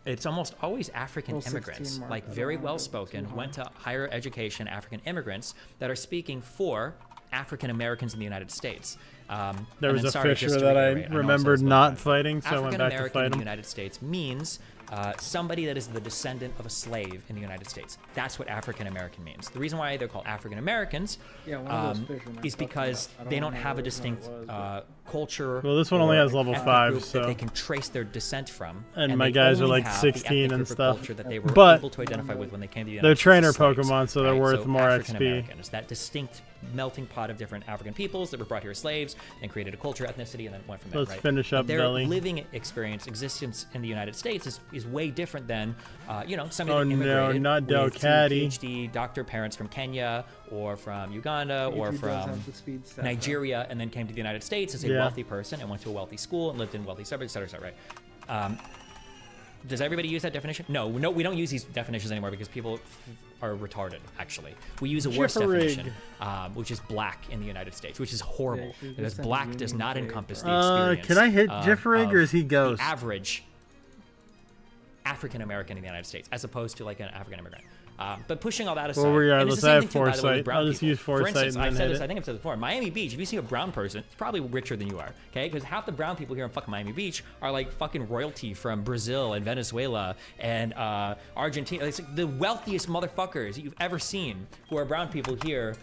it's almost always African Oh, 16 immigrants, mark. like I don't very wanna well go too spoken, high. went to higher education African immigrants that are speaking for African Americans in the United States. There and was then, a sorry, just fisher to that I reiterate, know I remembered said this not both times. fighting, so I went African back to American fight in the him. United States means somebody that is the descendant of a slave in the United States. That's what African American means. The reason why they're called African Americans Yeah, one of those fishermen is fucked because me up. I don't they don't remember have a which one it distinct was, but- culture. Well, this one only or has level ethnic 5, group so- that they can trace their descent from. And they my guys are only like have the 16 ethnic and group or stuff. culture that they were But able to identify with when they came to the they're United trainer States as slaves, Pokemon, so they're right? worth more African XP. American is that distinct melting pot of different African peoples that were brought here as slaves and created a culture, ethnicity, and then went from there. Let's right? finish up, Their Belly. living experience, existence in the United States is way different than, somebody Oh, that no, immigrated not with Delcatty. PhD doctor parents from Kenya or from Uganda or Pikachu does from have the speed stat, though. Nigeria and then came to the United States as a Yeah. wealthy person and went to a wealthy school and lived in wealthy suburbs, et cetera, right? Does everybody use that definition? No, we don't use these definitions anymore because people are retarded, actually. We use a worse Jifferig. definition, which is black in the United States, which is horrible Yeah, you should because just send black a does union not trade encompass for the it. experience. Can I hit Jifferig of or is he Ghost? The average African American in the United States, as opposed to like an African immigrant. But pushing all that aside, Well, and it's regardless, the I same have thing too, by the way, with foresight. brown I'll just people. use For foresight instance, and I've then said hit this. it. I think I've said this before. In Miami Beach, if you see a brown person, it's probably richer than you are. Okay, because half the brown people here in fucking Miami Beach are like fucking royalty from Brazil and Venezuela and Argentina. It's like the wealthiest motherfuckers that you've ever seen who are brown people here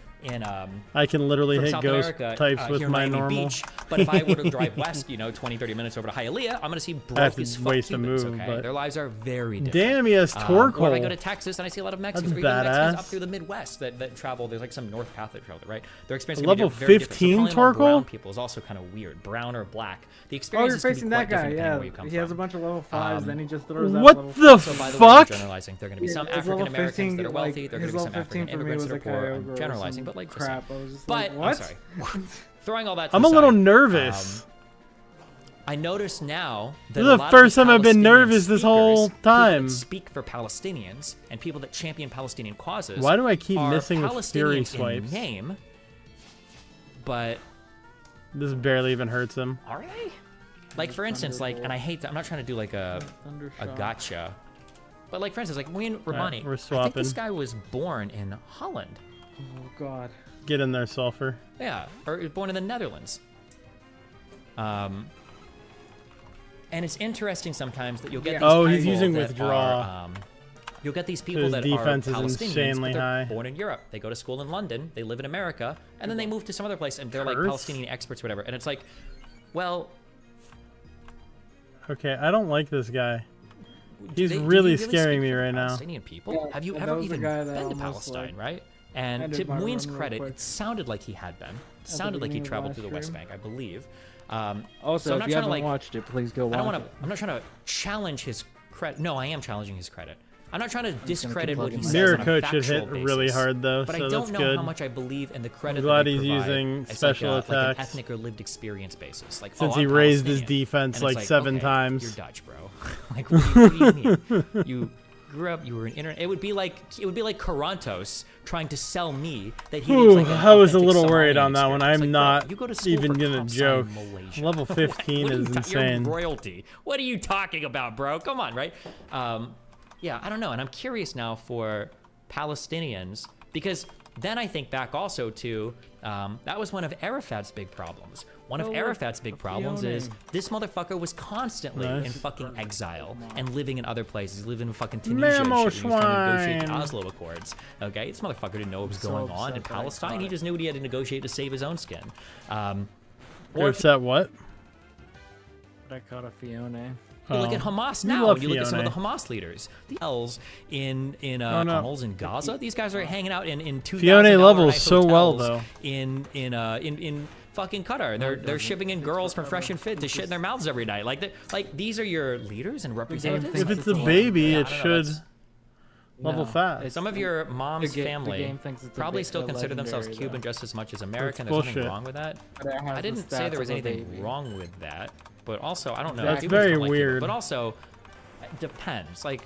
I can literally from hit South ghost America, types with here in my Miami normal. Beach, but if I were to drive west, 20-30 minutes over to Hialeah, I'm gonna see broke as fuck waste a Cubans, move, okay? but- Their lives are very different. Damn, he has torque Or if I hole. go to Texas and I see a lot of Mexicans, That's or even Mexicans badass. up through the Midwest that travel. There's like some North path that travel, right? Their experience can Level be very different. 15 So probably among torque hole? brown people is also kind of weird, brown or black. The Oh, experience you're can be facing quite that guy. different depending Yeah, where you come he has a from. bunch of level 5s. Then he just throws out What level the 5s. So by the way, fuck? I'm generalizing. There are going to be Yeah, some his level African Americans 15, that are wealthy. like, There are going his to be some level 15 African for me immigrants was that are like poor. a I'm girl, generalizing, some but like, crap. I was just but like, what? I'm sorry. Throwing all that to I'm the a little side, nervous. I notice now that This is a the lot of first time I've been Palestinian nervous this whole speakers, time. People that speak for Palestinians and people that champion Palestinian causes. Why do I keep are missing with fury Palestinians swipes? in name, but This barely even hurts him. are they? Like for instance, like, and I hate that. I'm not trying to do like a gotcha, but like for instance, like Wayne Romani. we're I think swapping. this guy was born in Holland. Oh god. Get in there, Sulfur. Yeah, or he was born in the Netherlands. And it's interesting sometimes that you'll get these Oh, he's people using that withdraw. are, you'll get these people His that defense are is Palestinians, insanely but they're high. born in Europe. They go to school in London, they live in America, and then they move to some other place, and they're like Curse? Palestinian experts, whatever. And it's like, well, Okay, I don't like this guy. do He's they- do you really speak scaring me for right now. Palestinian people? Yeah, Have you that ever was the even guy that been to almost, Palestine, like, right? And ended to my Muin's run real credit, quick. it sounded like he had been. It the sounded like he beginning of traveled last through the West stream. Bank, I believe. Also, so I'm if not you trying to haven't like watched it, please go watch I don't want it. to. I'm not trying to challenge his credit. No, I am challenging his credit. I'm not trying to keep discredit what he plugging says Mirror on a Coach should factual hit really basis. hard though, But so I don't that's know good. how much I believe in the credit. I'm glad that they he's provide using as special like an attacks. ethnic or lived experience basis. Like, Since oh, he I'm raised his Palestinian. defense And it's like 7 okay, times. You're Dutch, bro. Like, what do you mean? You grew up. You were an internet. It would be like Carantos trying to sell me that he lives Ooh, like an I was a authentic little worried Somalian on that one. experience. I'm Like, bro, not you go to school even for gonna comp sci joke. in Malaysia. Level 15 What are is you insane. You're royalty. What are you talking about, bro? Come on, right? Yeah, I don't know. And I'm curious now for Palestinians because then I think back also to that was one of Arafat's big problems. One of Arafat's big problems is this motherfucker was constantly in fucking exile and living in other places. He lived in fucking Tunisia and shit. He was trying to negotiate the Mammo Oslo Accords. Okay, this motherfucker didn't know what was So going on in upset that I Palestine. caught He it. just knew what he had to negotiate to save his own skin. Or You're if upset what? I caught a Fiona. you look at Hamas You now, love and you look at some of the Fiona. Hamas leaders. The L's in no. tunnels in Gaza. These guys are hanging out in Fiona $2,000 levels night so well, hotels though. in fucking Qatar. They're shipping in girls from Fresh and Fit to shit in their mouths every night. Like these are your leaders and representatives. If Like, it's a damn, baby, yeah, I it don't know, should that's- level No. fast. Some of your mom's The family game thinks it's a probably bit still consider themselves legendary, Cuban though. just as much as American. That's There's nothing bullshit. wrong with that. But it has I the didn't say stats there was of a anything baby. wrong with that, but also I don't know. That's Cubans very don't like Cuba, weird. But also, it depends. Like,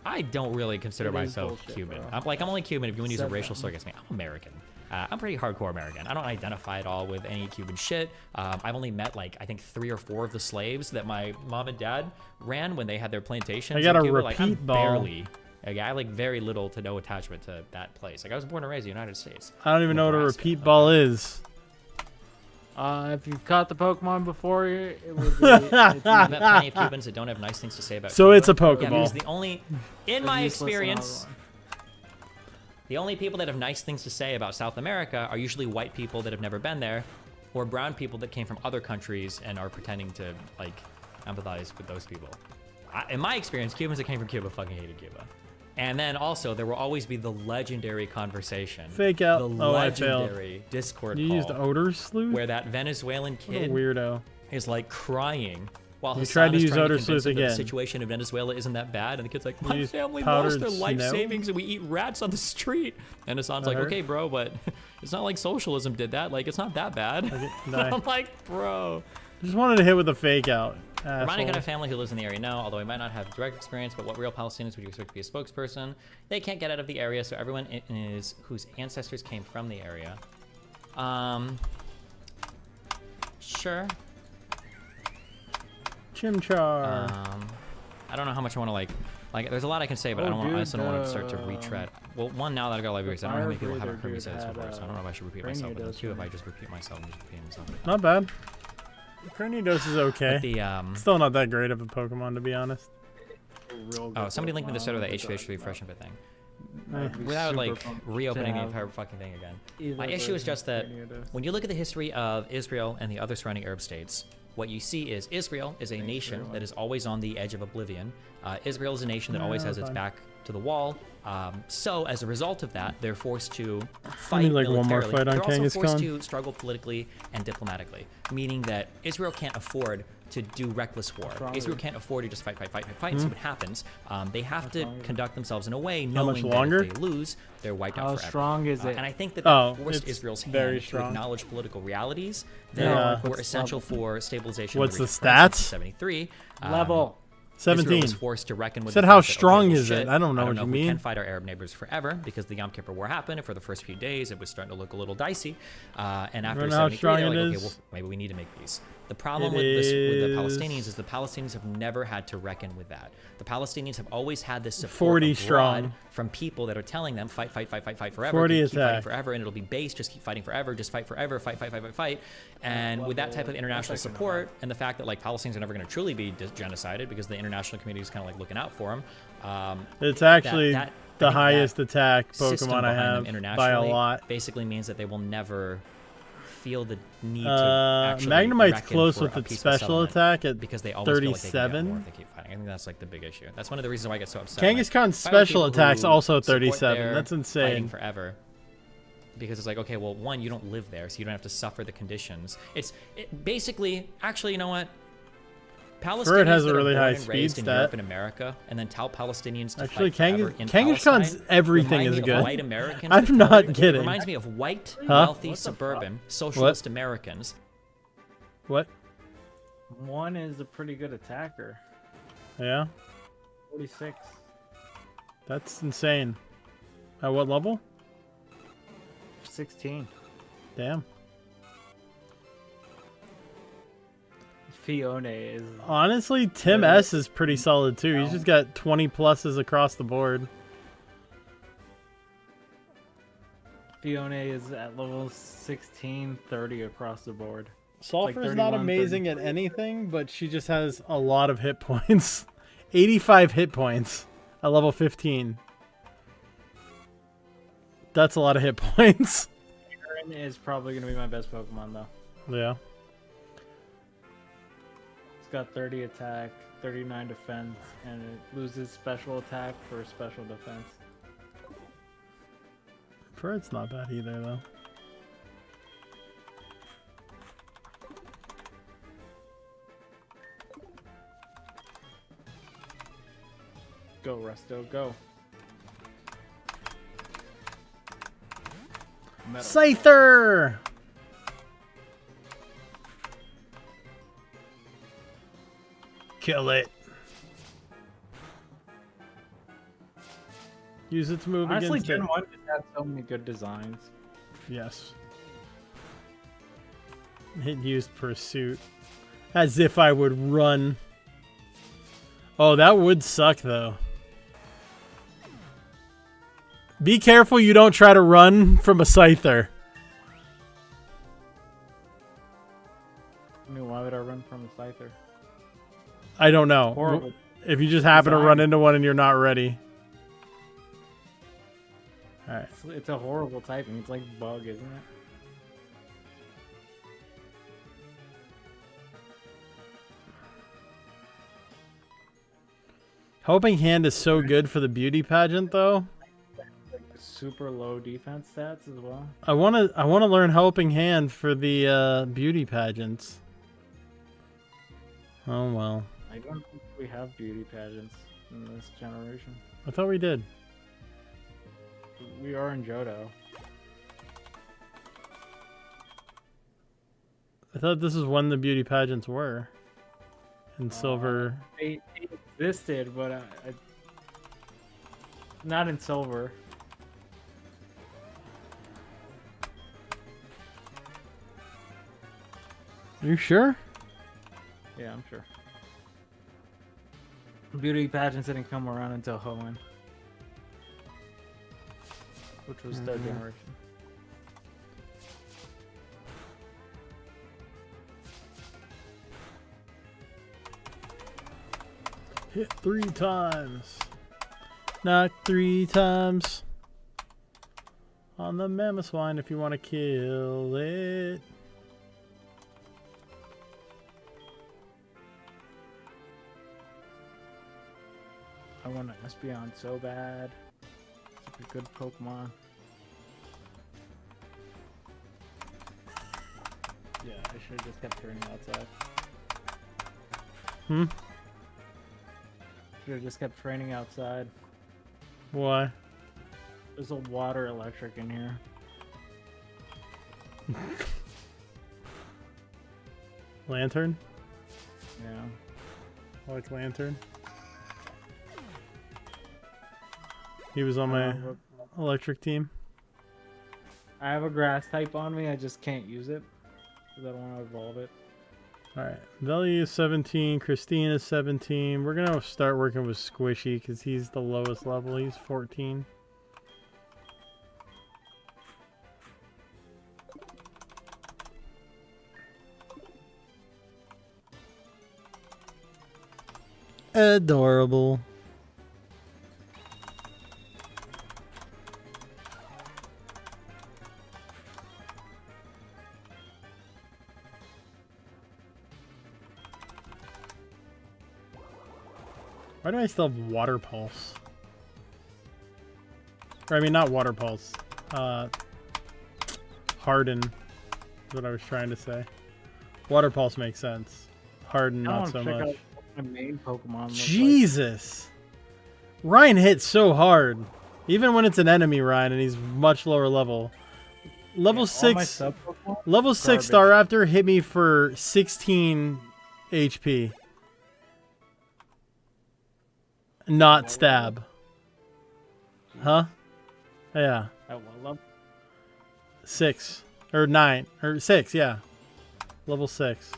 I don't really consider It is myself bullshit, Cuban. bro. I'm only Cuban if you want to use a Said racial that. slur against me. I'm American. I'm pretty hardcore American. I don't identify at all with any Cuban shit. I've only met like I think 3 or 4 of the slaves that my mom and dad ran when they had their plantations. I got in a Cuba. Like, I'm repeat ball. barely. Like, I like very little to no attachment to that place. Like I was born and raised in the United States. I don't even know what a Nebraska. repeat ball is. If you've caught the Pokemon before, it would be. I've met plenty of Cubans that don't have nice things to say about So Cuba. it's a Yeah, because Pokeball. the only, in my experience, the only people that have nice things to say about South America are usually white people that have never been there, or brown people that came from other countries and are pretending to like empathize with those people. In my experience, Cubans that came from Cuba fucking hated Cuba. And then also, there will always be the legendary conversation. Fake out. The Oh, I failed. legendary Discord You call. used odor sleuth? Where that Venezuelan What a kid weirdo. is like crying while You Hassan tried to is use trying odor to convince sleuth him that the again. situation in Venezuela isn't that bad, and the kid's like, You my used family powdered lost their life snow? savings and we eat rats on the street. And Hassan's like, hurt? okay, bro, but it's not like socialism did that. Like, it's not that bad. die. I'm like, bro. Just wanted to hit with a fake out. Romani got a Asshole. family who lives in the area now, although he might not have direct experience, but what real Palestinians would you expect to be a spokesperson? They can't get out of the area, so everyone is whose ancestors came from the area. Sure. Chimchar. I don't know how much I want to like. There's a lot I can say, but I don't want. I also don't want to start to retread. Well, one, now that I got live because I don't know how many people have heard me say this before, so I don't know if I should repeat myself. But then two, if I just repeat myself and just repeat myself. Not bad. Cranidos is okay. But the Still not that great of a Pokemon, to be honest. oh, somebody linked me the start of the H3 Fresh and Fit thing. I'd be Without super like pumped to reopening the have entire fucking thing again. either My issue is version just for that any of those. when you look at the history of Israel and the other surrounding Arab states, what you see is Israel is a nation that is always on the edge of oblivion. Israel is a nation that always has its back to the wall. So as a result of that, they're forced to fight like one more militarily. fight on They're also Genghis forced Khan. to struggle politically and diplomatically, meaning that Israel can't afford to do reckless war. Israel can't afford to just fight and see what happens. They have to conduct themselves in a way knowing that longer? if they lose, they're wiped How out forever. strong is it? And I think that Oh, forced it's Israel's very hand to strong. acknowledge political realities Yeah. that were essential for stabilization. What's in the region. For instance, stats? in 73. Level. Israel 17. was forced to reckon with Said the how fact that, strong well, is it? shit, I don't know what if you we mean. can fight our Arab neighbors forever because the Yom Kippur War happened, and for the first few days it was starting to look a little dicey. And after Remember how 73, strong they're it like, okay, is? well, maybe we need to make peace. The problem It with this with the is- Palestinians is the Palestinians have never had to reckon with that. The Palestinians have always had this support 40 abroad strong. from people that are telling them fight forever, 40 keep fighting attack. forever, and it'll be based. Just keep fighting forever, just fight forever, fight. And with that type of international support and the fact that like Palestinians are never going to truly be genocided because the international community is kind of like looking out for them. It's actually I the think highest that attack system Pokemon I behind them have by a internationally lot. basically means that they will never feel the need to actually Magnemite's reckon close for with a its peaceful special settlement attack at because they always feel like they can get 37. more if they keep fighting. I think that's like the big issue. That's one of the reasons why I get so upset. Genghis Khan's if I were special people attack's who also support 37. their That's insane. Fighting forever. Because it's like, okay, well, one, you don't live there, so you don't have to suffer the conditions. Basically, actually, you know what? Palestinians has a that are really born high and speed raised in stat. Europe and America, and then tell Palestinians to Actually, fight forever in Genghis Palestine, Khan's everything remind is me of good. White Americans I'm that not tell me- kidding. It reminds me of white, Huh? wealthy, suburban, socialist Americans. What? One is a pretty good attacker. Yeah? 46. That's insane. At what level? 16. Damn. Fiona is. Honestly, Tim S is pretty solid too. He's just got 20 pluses across the board. Fiona is at level 16, 30 across the board. Sulfur's Like not 31, amazing at anything, but she just has a lot of hit points. 85 hit points at level 15. That's a lot of hit points. Aaron is probably going to be my best Pokemon, though. Yeah. It's got 30 attack, 39 defense, and it loses special attack for special defense. Fred's not bad either, though. Go, Resto, go. Scyther! Kill it. Use it to move Honestly, against Gen it. 1 just had so many good designs. Yes. Hit used pursuit. As if I would run. Oh, that would suck though. Be careful you don't try to run from a Scyther. I mean, why would I run from a Scyther? I don't know. Horrible. If you just happen to run Design. into one and you're not ready. Alright. It's a horrible typing. It's like bug, isn't it? Helping Hand is so good for the beauty pageant though. Super low defense stats as well. I wanna learn Helping Hand for the beauty pageants. Oh well. I don't think we have beauty pageants in this generation. I thought we did. We are in Johto. I thought this is when the beauty pageants were. In silver. They existed, but not in silver. You sure? Yeah, I'm sure. Beauty pageants didn't come around until Hoenn, which was third generation. Hit 3 times. Knock 3 times. on the mammoth swine if you want to kill it. I want an Espeon so bad. It's a good Pokemon. Yeah, I should have just kept training outside. Hmm? Should have just kept training outside. Why? There's a water electric in here. Lantern? Yeah. I like Lantern. He was on my electric team. I have a grass type on me, I just can't use it. Because I don't want to evolve it. Alright, Velly is 17, Christine is 17. We're going to start working with Squishy because he's the lowest level. He's 14. Adorable. Why do I still have Water Pulse? Or, I mean, not Water Pulse. Harden is what I was trying to say. Water Pulse makes sense. Harden, not so much. Out my main Pokemon looks Jesus! Ryan hits so hard. Even when it's an enemy Ryan and he's much lower level. Level 6 Level 6 Staraptor hit me for 16 HP. Not stab. Huh? Yeah. At what level? 6. Or 9. Or 6, yeah. Level 6.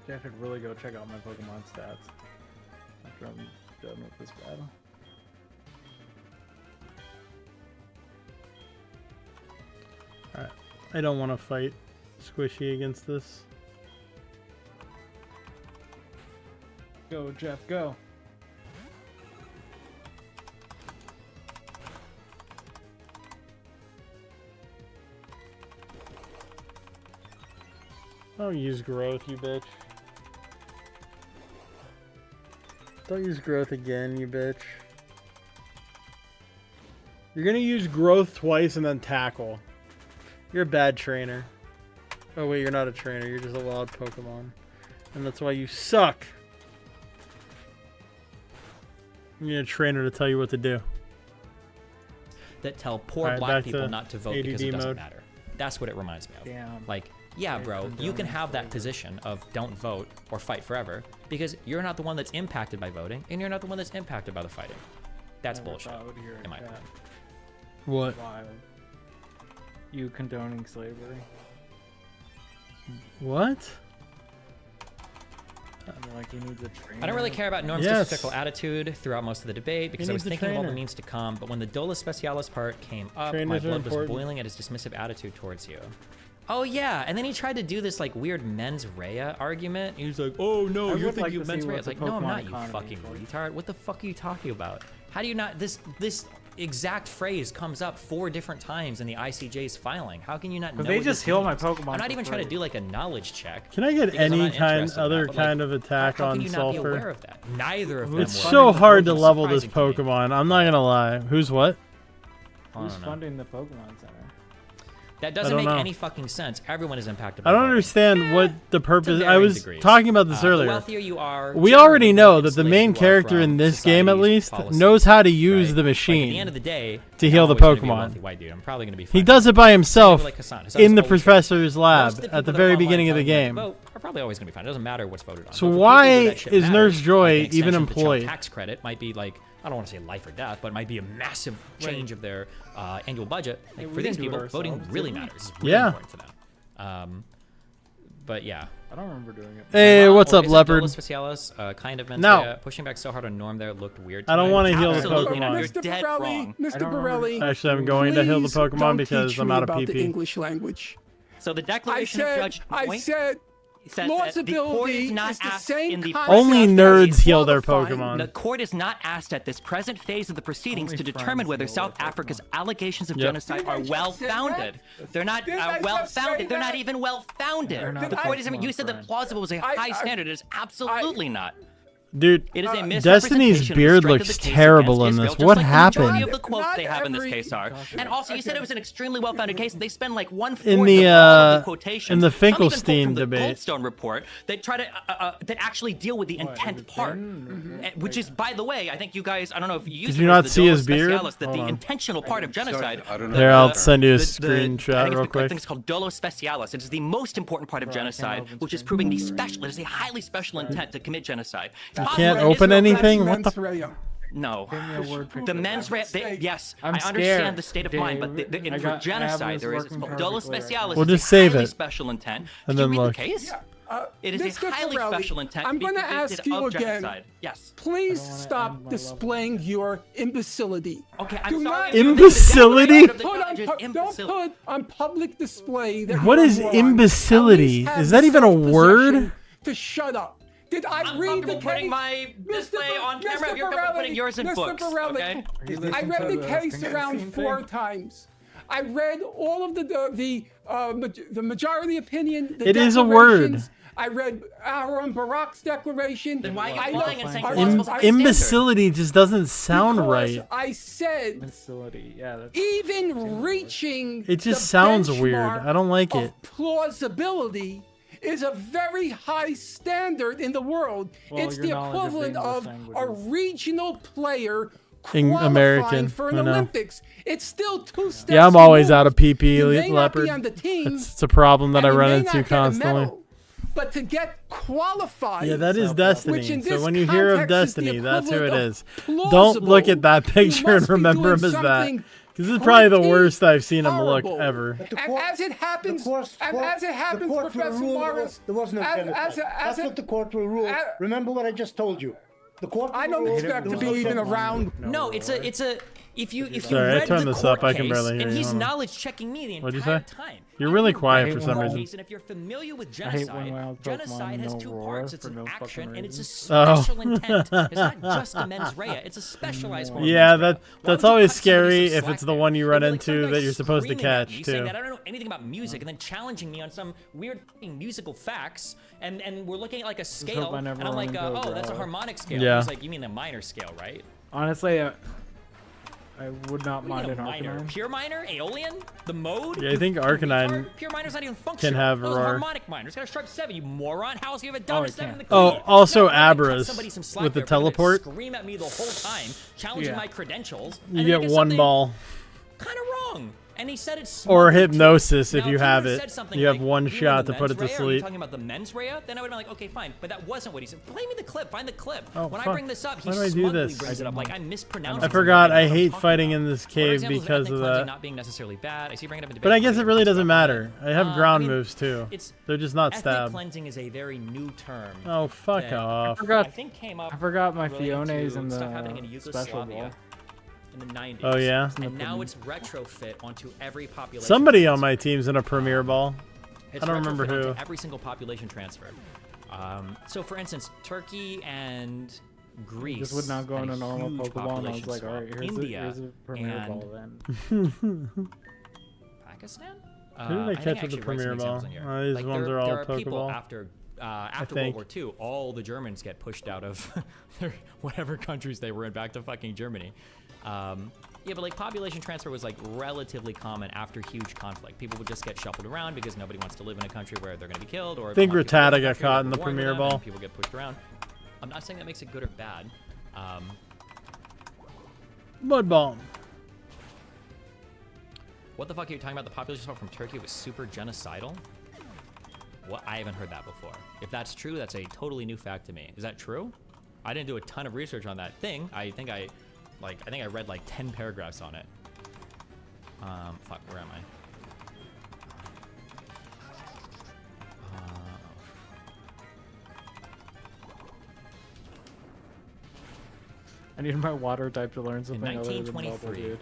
I should really go check out my Pokemon stats after I'm done with this battle. Alright. I don't want to fight Squishy against this. Go, Jeff, go. Don't use growth, you bitch. Don't use growth again, you bitch. You're gonna use growth twice and then tackle. You're a bad trainer. Oh wait, you're not a trainer, you're just a wild Pokemon. And that's why you suck. You need a trainer to tell you what to do. That tell poor black people not to vote because it doesn't matter. That's what it reminds me of. Damn. Like, yeah, bro, you can have that position of don't vote or fight forever because you're not the one that's impacted by voting and you're not the one that's impacted by the fighting. That's bullshit, in my opinion. What? Wild. You condoning slavery. What? Like he needs a trainer. I don't really care about Norm's disrespectful attitude throughout most of the debate because I was thinking of all the memes to come, but when the Dolus Specialis part came up, my blood was boiling at his dismissive attitude towards you. Oh yeah, and then he tried to do this like weird mens rea argument. He was like, "Oh no, you're thinking of mens rea." It's like, "No, I'm not, you fucking retard. What the fuck are you talking about? How do you not this exact phrase comes up 4 different times in the ICJ's filing. How can you not know? They just heal my Pokemon. I'm not even trying to do like a knowledge check. Can I get any other kind of attack on Sulfur? Sulfur? Be aware of that? Neither of them. It's so hard to level this Pokemon. I'm not gonna lie. Who's what? Who's funding the Pokemon Center? That doesn't make any fucking sense. Everyone is impacted by I don't understand what the purpose. I was talking about this earlier. The wealthier you are, we already know that the main character in this game, at least, knows how to use the machine at the end of the day, to heal the Pokemon. I'm probably gonna be he does it by himself in the professor's lab at the very beginning of the game. Are probably always gonna be fine. It doesn't matter what's voted on. So why is Nurse Joy even employed? Tax credit might be like, I don't want to say life or death, but it might be a massive change of their annual budget. Like, for these people, voting really matters. It's really important to them. But yeah. I don't remember doing it. Hey, what's up, Leopard? Specialis, kind of no. Pushing back so hard on Norm there looked weird. I don't want to heal the Absolutely not. Pokemon. You're dead wrong. Mr. Borelli, actually, I'm going to heal the Pokemon don't because teach I'm me out of about PP. the English language. So the declaration of Judge I said says that the court is Plausibility not is the asked same in the concept Only as nerds heal their qualifying. Pokemon. The court is not asked at this present phase of the proceedings Only to determine friends whether heal South their Africa's allegations of Yep. genocide Didn't I are just well-founded. They're not Didn't I just well-founded. say They're not that? even well-founded. They're not The court Pokemon isn't. You said that friends. plausible was a high standard. It is absolutely not. Dude, It is a Destiny's misrepresentation of the beard strength of looks the case terrible against in Israel, this. just What like the majority happened? of the quotes Not they have in this every- case are. And also, you said it was an extremely well-founded case. They spend like 1/4 In of the, all of the uh, quotations. in the Some even quote Finkelstein from the debate. Goldstone report. They try to that actually deal with the intent part, which is, by the way, I think you guys. I don't know if you used Did it you as not the see his dolo beard? specialis, that Hold the on. intentional part of genocide. I don't know. There, I'll the- send you a the- screenshot I think real I quick. think it's called dolo specialis. It is the most important part of genocide, which is proving the special. It is a highly special intent to commit genocide. It's You possible can't that open Israel- anything? What the? Mens rea. No. Give me a word The picture. mens rea. Yes, I'm I scared, understand the state of mind, but Dave. in I for got- I have genocide, this there is it's working called dolo perfectly right specialis. now. We'll It's a just save highly it. special intent. And Did you then read look. the case? It is Mr. a highly Pirelli, special intent. I'm to be gonna convicted ask you of again. genocide. Yes. Please wanna end stop my displaying your imbecility. Okay, I'm Do sorry. not- if you think the Imbecility? definition of the Put on, judge is don't imbecile. put on public display that What you're is a moron. imbecility? At least have Is that the even a word? self-possession to shut up. Did I I'm read the comfortable putting case? my display on camera. If you're comfortable Pirelli, putting yours in Mr. books, Pirelli, okay? Are you I listening read to the case Pink around Scene 4 thing? times. I read all of the majority opinion. The It is a word. declarations. I read Aaron Barak's declaration. Then why are I you know- lying and saying I- plausible I- is standard? Imbecility just doesn't sound because right. I said Facility. Yeah. That's, even reaching It just the sounds weird. benchmark I don't like of it. plausibility is a very high standard in the world. Well, It's your the knowledge of equivalent English of a languages. regional player In qualifying American, for an I know. Olympics. It's still 2 steps. Yeah, I'm always removed. out of PP You may not leopard. be on the team, It's a problem that and I you run may into not get a constantly. medal, but to get qualified. Yeah, that is which Destiny. in So this when you hear of context is the Destiny, that's who it equivalent is. of Don't look at that plausible. You picture and must be remember him doing as that. something Because this is probably the pretty worst I've seen him look horrible. ever. And as it happens, Professor Morris, there was no genocide. That's what the court will rule. Remember what I just told you. The court. I don't expect to be even around. No, it's a. If you Sorry, I read turned the this court up, I can case, barely hear and you. he's Hold on. knowledge checking me the What'd you entire say? time. You're really I quiet read for the some court reason. case, and if you're familiar with I hate when genocide, wild Pokemon genocide has no 2 roar parts. It's for an no fucking action, and it's a Oh. special intent. It's not just a mens rea. It's a specialized form of Yeah, mens rea. that's Why would you always cut somebody scary some if it's slack the there? one you run It'd be like some into guy that you're supposed to screaming at catch, me, too. saying that I don't know anything about music, and then challenging me on some weird fucking musical facts, and we're looking at like a scale, hope I never and I'm run like, into a oh, that's a growler. harmonic scale. Yeah. He's like, you mean the minor scale, right? honestly, I would not What do mind you an mean a minor? Arcanine. Pure minor? Aeolian? The mode? Yeah, I think You Arcanine retard? Pure minor's not even functional. have Those roar. are harmonic minor. It's got a stripe 7, you moron. How else you have a dominant 7 in the Oh, key? also No, I'm gonna cut Abras somebody some slack with the there for them to teleport. Scream at me the whole time, challenging Yeah. my credentials. You and get then one something ball. Kind of wrong. And he said it's Or smugly, too. hypnosis if Now, you he have would've it. said something You have like, one "You mean shot the to put it mens to rea? Are you sleep. talking about the mens rea? Then I would have been like, okay, fine. But that wasn't what he said. Play me the clip. Find the clip. Oh, when fuck. I bring this up, he Why do I do smugly this? brings it up like I'm mispronouncing. I something. forgot know I what I'm hate talking fighting about. in this Other cave examples because ethnic of cleansing that. not being necessarily bad. I see you bring it up in debate. But I guess it really doesn't Stuff. matter. I have ground I mean, moves too. It's They're just not ethnic stab. cleansing is a very new term. Oh, fuck that off. I think came up. I forgot my related Fiones to in stuff happening in the special Yugoslavia ball. in the 90s. Oh, yeah? And now it's retrofit onto every population. Somebody on my team's in a Premier Ball. It's I don't remember retrofit who. onto every single population transfer. So, for instance, Turkey and Greece. This would not go in had a normal huge Pokeball, and I was population like, swap. alright, India here's a Premier and Ball then. Pakistan? Who did I think catch with the actually write Premier some examples Ball? in here. Oh, these Like, ones there are all are people Pokeball. after World think. War II, all the Germans get pushed out of their whatever countries they were in, back to fucking Germany. Yeah, but like population transfer was like relatively common after huge conflict. People would just get shuffled around because nobody wants to live in a country where they're going to be killed. Or I think a lot of people live Rattata in a got country caught where in the we're warring with Premier them and Ball. People get pushed around. I'm not saying that makes it good or bad. Mud Bomb. What the fuck are you talking about? The population swap from Turkey was super genocidal? What? I haven't heard that before. If that's true, that's a totally new fact to me. Is that true? I didn't do a ton of research on that thing. I think I read like 10 paragraphs on it. Fuck, where am I? I needed my water type to learn In something other than Bubble, 1923, dude.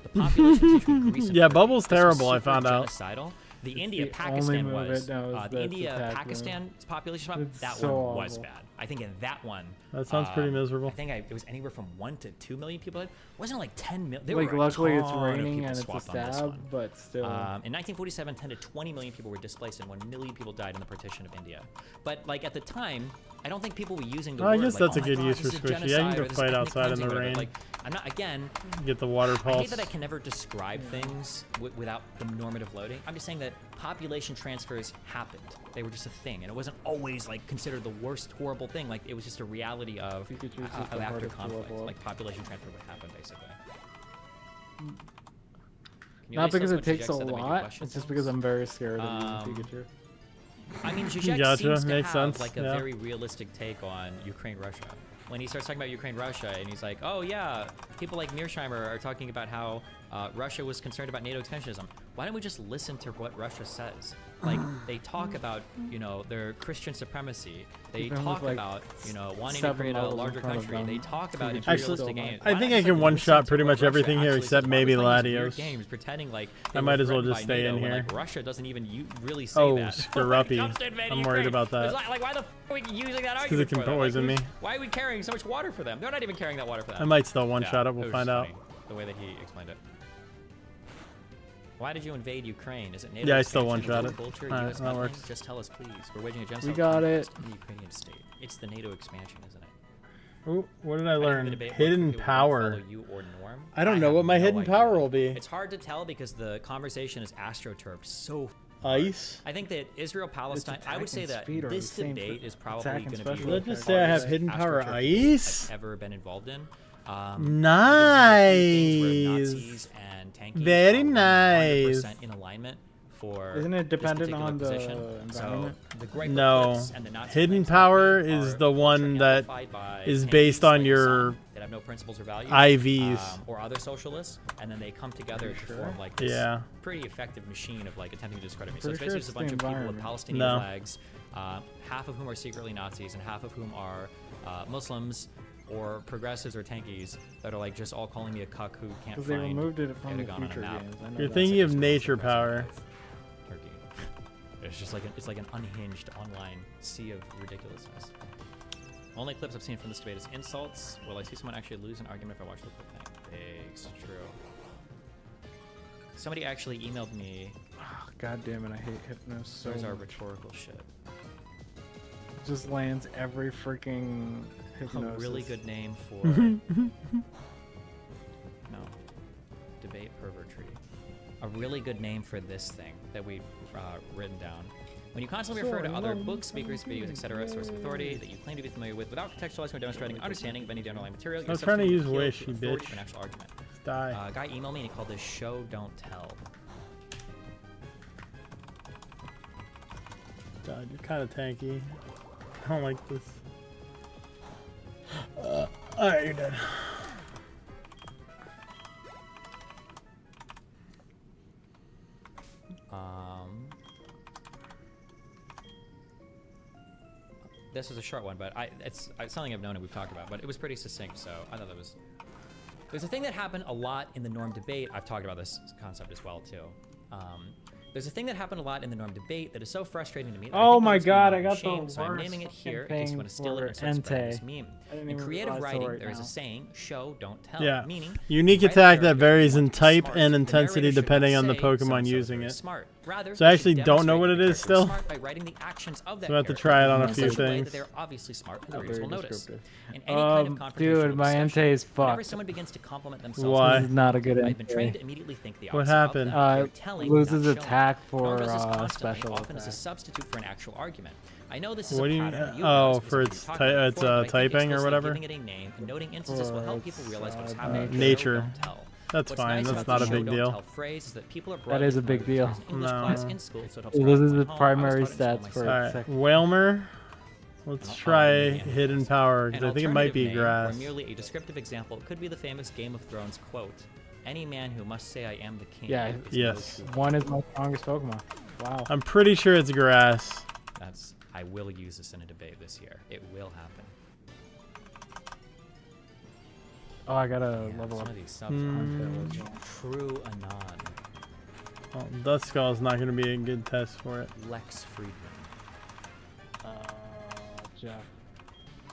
the population situation in Greece and Yeah, Turkey, Bubble's this was terrible, I super found out. genocidal. The It's India-Pakistan only move was it knows the that's attack India-Pakistan population swap. It's That so one was awful. bad. I think in that one, That sounds pretty miserable. I think it was anywhere from 1 to 2 million people. It wasn't like 10 million. There Like, were a luckily it's ton of raining people and it's a swapped on this stab, one. but still. In 1947, 10 to 20 million people were displaced and 1 million people died in the partition of India. But like at the time, I don't think people were using the I word guess like, that's oh a my good God, use this for is squishy. genocide Yeah, you or can go this is fight ethnic outside in the cleansing or whatever. rain. Like, I'm not, again, Get the water I pulse. hate that I can never describe things without the normative loading. I'm just saying that population transfers happened. They were just a thing, and it wasn't always like considered the worst horrible thing. Like it was just a reality of after conflict, like population transfer would happen basically. Can you Not at least because tell it us what takes a Jujek said that made you lot. question It's just things? because I'm very scared of using Pikachu. I mean, Zizek Gotcha, seems to makes have sense, like a yeah. very realistic take on Ukraine-Russia. When he starts talking about Ukraine-Russia, and he's like, "Oh yeah, people like Mearsheimer are talking about how Russia was concerned about NATO extensionism. Why don't we just listen to what Russia says? Like they talk about, you know, their Christian supremacy. They Even with, talk like, about, you know, wanting to 7 create a levels in larger front of country. them, They talk about Pikachu's imperialistic still games. I think I can one-shot pretty much everything here except maybe Latios. Games, pretending like I might as well just stay in here. Like Russia doesn't even really say Oh, that. screw-uppy. When it comes to invading I'm worried Ukraine. about that. It's like why the f are we using that Because argument it can for them? poison Like, me. why are we carrying so much water for them? They're not even carrying that water for them. I might still one-shot it. We'll was find just out. funny, the way that he explained it. Why did you invade Ukraine? Is it NATO Yeah, I still expansion, one-shot world it. culture, Alright, US that meddling? works. Just tell us, please. We're waging a genocide We got it. in the Ukrainian state. It's the NATO expansion, isn't it? Ooh, what did I think the learn? debate was Hidden people would power. follow you or Norm. I don't know have what my no hidden idea. power will be. It's hard to tell because the conversation is astroturfed so Ice? I think that Israel-Palestine, I would say attack that and speed are this the same debate for is probably attack going and to be special Let's the just say I have farthest hidden power astroturfed ice. I've ever been involved in. Nice. Nazis and tanking Very are nice. 100% in alignment for Isn't it this dependent particular on the position. So environment? the Great No. Eclipse and the Nazi Hidden claims that power we is are the one that ultra-amplified by is tankies based on like the your sun that have no principles or values, IVs. or other socialists, and then they come together to form like this Yeah. pretty effective machine of like attempting to discredit me. So Pretty it's sure basically just a it's bunch the of people with environment. Palestinian No. flags, half of whom are secretly Nazis and half of whom are Muslims or progressives or tankies that are like just all calling me a cuck who can't Because they find removed it from the Erdogan on a future map. games. I know You're that. thinking of nature power. Turkey. It's just like it's like an unhinged online sea of ridiculousness. Only clips I've seen from this debate is insults. Will I see someone actually lose an argument if I watch the whole thing? It's true. Somebody actually emailed me. Oh, God damn it, I hate Hypnos so There's our much. rhetorical shit. Just lands every freaking A Hypnosis. really good name for no debate pervertry. A really good name for this thing that we've written down. When you constantly refer to other books, speakers, videos, etc., source of authority that you claim to be familiar with without contextualizing or demonstrating understanding of any of the underlying material, I was trying to substituting use appeal wish, to you authority bitch. for an actual argument. Die. A guy emailed me and he called this show don't tell. God, you're kind of tanky. I don't like this. Alright, you're dead. This is a short one, but it's something I've known and we've talked about, but it was pretty succinct, so I thought that was... There's a thing that happened a lot in the norm debate. I've talked about this concept as well, too. There's a thing that happened a lot in the norm debate that is so frustrating to me. That Oh I think my it's gonna God, be I got shame, the so I'm worst naming it here in fucking case you want to steal it and thing start spreading for this Entei. meme. I didn't In even creative realize till writing, right there is now. a saying, show, don't tell. Yeah. Meaning, Unique write a attack that narrative varies you in want to be type smart. and The intensity narrator should depending not on the say, Pokemon "So-and-so is using very it. smart." Rather, So I you actually should don't know what demonstrate it that is the character still. smart by writing the actions of that So I have to character try it on a in few such way things. that they're obviously smart and the Not readers very will notice. descriptive. In any kind of confrontational Dude, my discussion, Entei is whenever fucked. someone begins to compliment themselves, Why? This is not a good I've been trained to Entei. immediately think the What opposite happened? of them. They're telling, Loses not showing. attack for Nor does this constantly, special often as a attack. substitute for an actual argument. I know this is What a do you pattern mean? that you Oh, know, for specifically its talked about before, but I think typing or explicitly whatever? Giving it a name and noting instances will help people realize what's happening. Nature. Show, don't tell. That's What's fine. nice That's about not the a show, big don't deal. tell phrase is that people are That is a big deal. English No. class in school, so it helps It me loses at its home. primary I was taught it in stats school for myself. a Alright, second. Whalmer. Let's try hidden power, An because I think it might be alternative name, grass. Or merely a descriptive example could be the famous Game of Thrones quote: "Any man who must say I am the king." Yeah, is no Yes. true One is my strongest Pokemon. Wow. I'm pretty sure it's grass. That's. I will use this in a debate this year. It will happen. Oh, I gotta Yeah, level some up. of these subs are true anon. Well, Dust Skull is not going to be a good test for it. Lex Friedman. Jeff.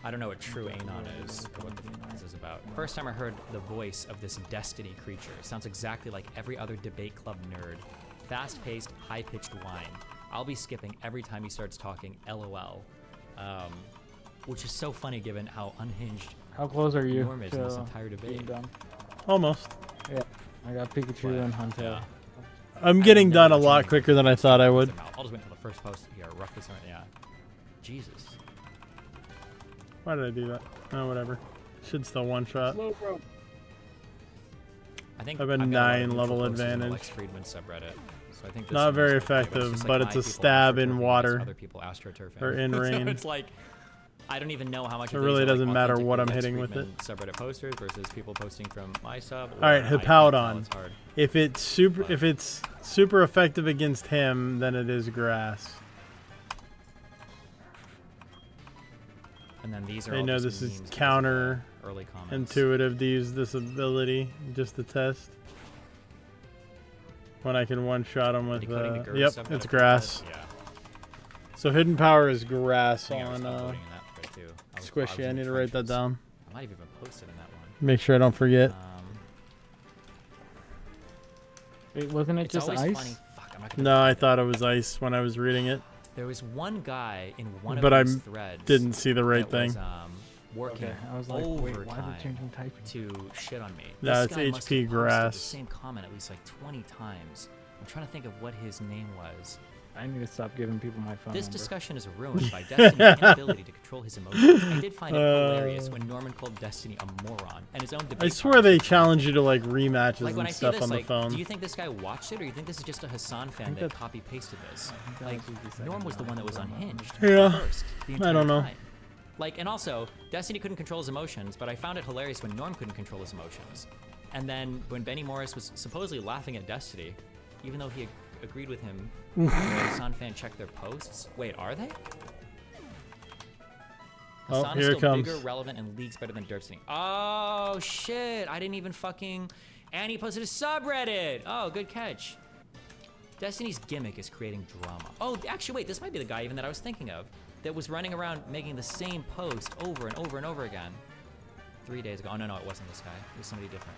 I don't know what true Anon is or what the fuck this is about. First time I heard the voice of this Destiny creature. It sounds exactly like every other debate club nerd. Fast-paced, high-pitched whine. I'll be skipping every time he starts talking LOL. Which is so funny given how unhinged How close are you Norm is in this to entire being debate. done? Almost. Yeah, I got Pikachu and Hunter. Yeah. I'm getting done a lot quicker than I thought I would. I'll just wait until the first post here, roughly something. Yeah. Jesus. Why did I do that? Oh, whatever. Should still one shot. I think I have a I've got 9 lot of level neutral posters on the advantage. Lex Friedman subreddit. So I think this Not one very is okay, effective, just but like it's a 9 people stab in astroturfing water. other people astroturfing. Or in So rain. it's like I don't even know how much. It of these really are, like, doesn't matter what I'm authentically hitting with Lex Friedman subreddit posters versus people posting from my sub. All right, or I can't Hippowdon. tell, it's hard. If it's super effective against him, then it is grass. And then these are I all know just this is memes because of the counter early comments. intuitive to use this ability just to test. When I can one shot him with Decoding the GURPS yep, subreddit it's for grass. Yeah. So hidden power is grass I think I was on upvoting in that thread too. I was Squishy. in I the need to write that trenches. down. I might have even posted in that one. Make sure I don't forget. Wait, wasn't it It's just always ice? funny. Fuck, I'm not gonna No, I thought it was ice when I was reading it. There was one guy in one But of I these threads. didn't see the right that was, thing. Working Okay, I was like, wait, why are overtime they changing typing? to shit on me. No, This it's guy must HP have posted grass. The same comment at least like 20 times. I'm trying to think of what his name was. I need to stop giving people my phone This number. discussion is ruined by Destiny's inability to control his emotions. I did find it hilarious when Norman called Destiny a moron and his own debate. I swear they challenge you to like rematches Like when and I see stuff this, on the like, phone. do you think this guy watched it, or you think this is just a Hassan fan think that that- copy pasted this? that Like, was the second Norm was the round. one that was unhinged. Yeah. First, the I entire don't know. time. Like, and also, Destiny couldn't control his emotions, but I found it hilarious when Norm couldn't control his emotions. And then when Benny Morris was supposedly laughing at Destiny, even though he agreed with him, the Hassan fan checked their posts. Wait, are they? Oh, Hassan is here it still comes. bigger, relevant, and leagues better than Destiny. Oh shit! I didn't even fucking. And he posted a subreddit. Oh, good catch. Destiny's gimmick is creating drama. Oh, actually, wait. This might be the guy even that I was thinking of, that was running around making the same post over and over and over again. 3 days ago. Oh no, it wasn't this guy. It was somebody different.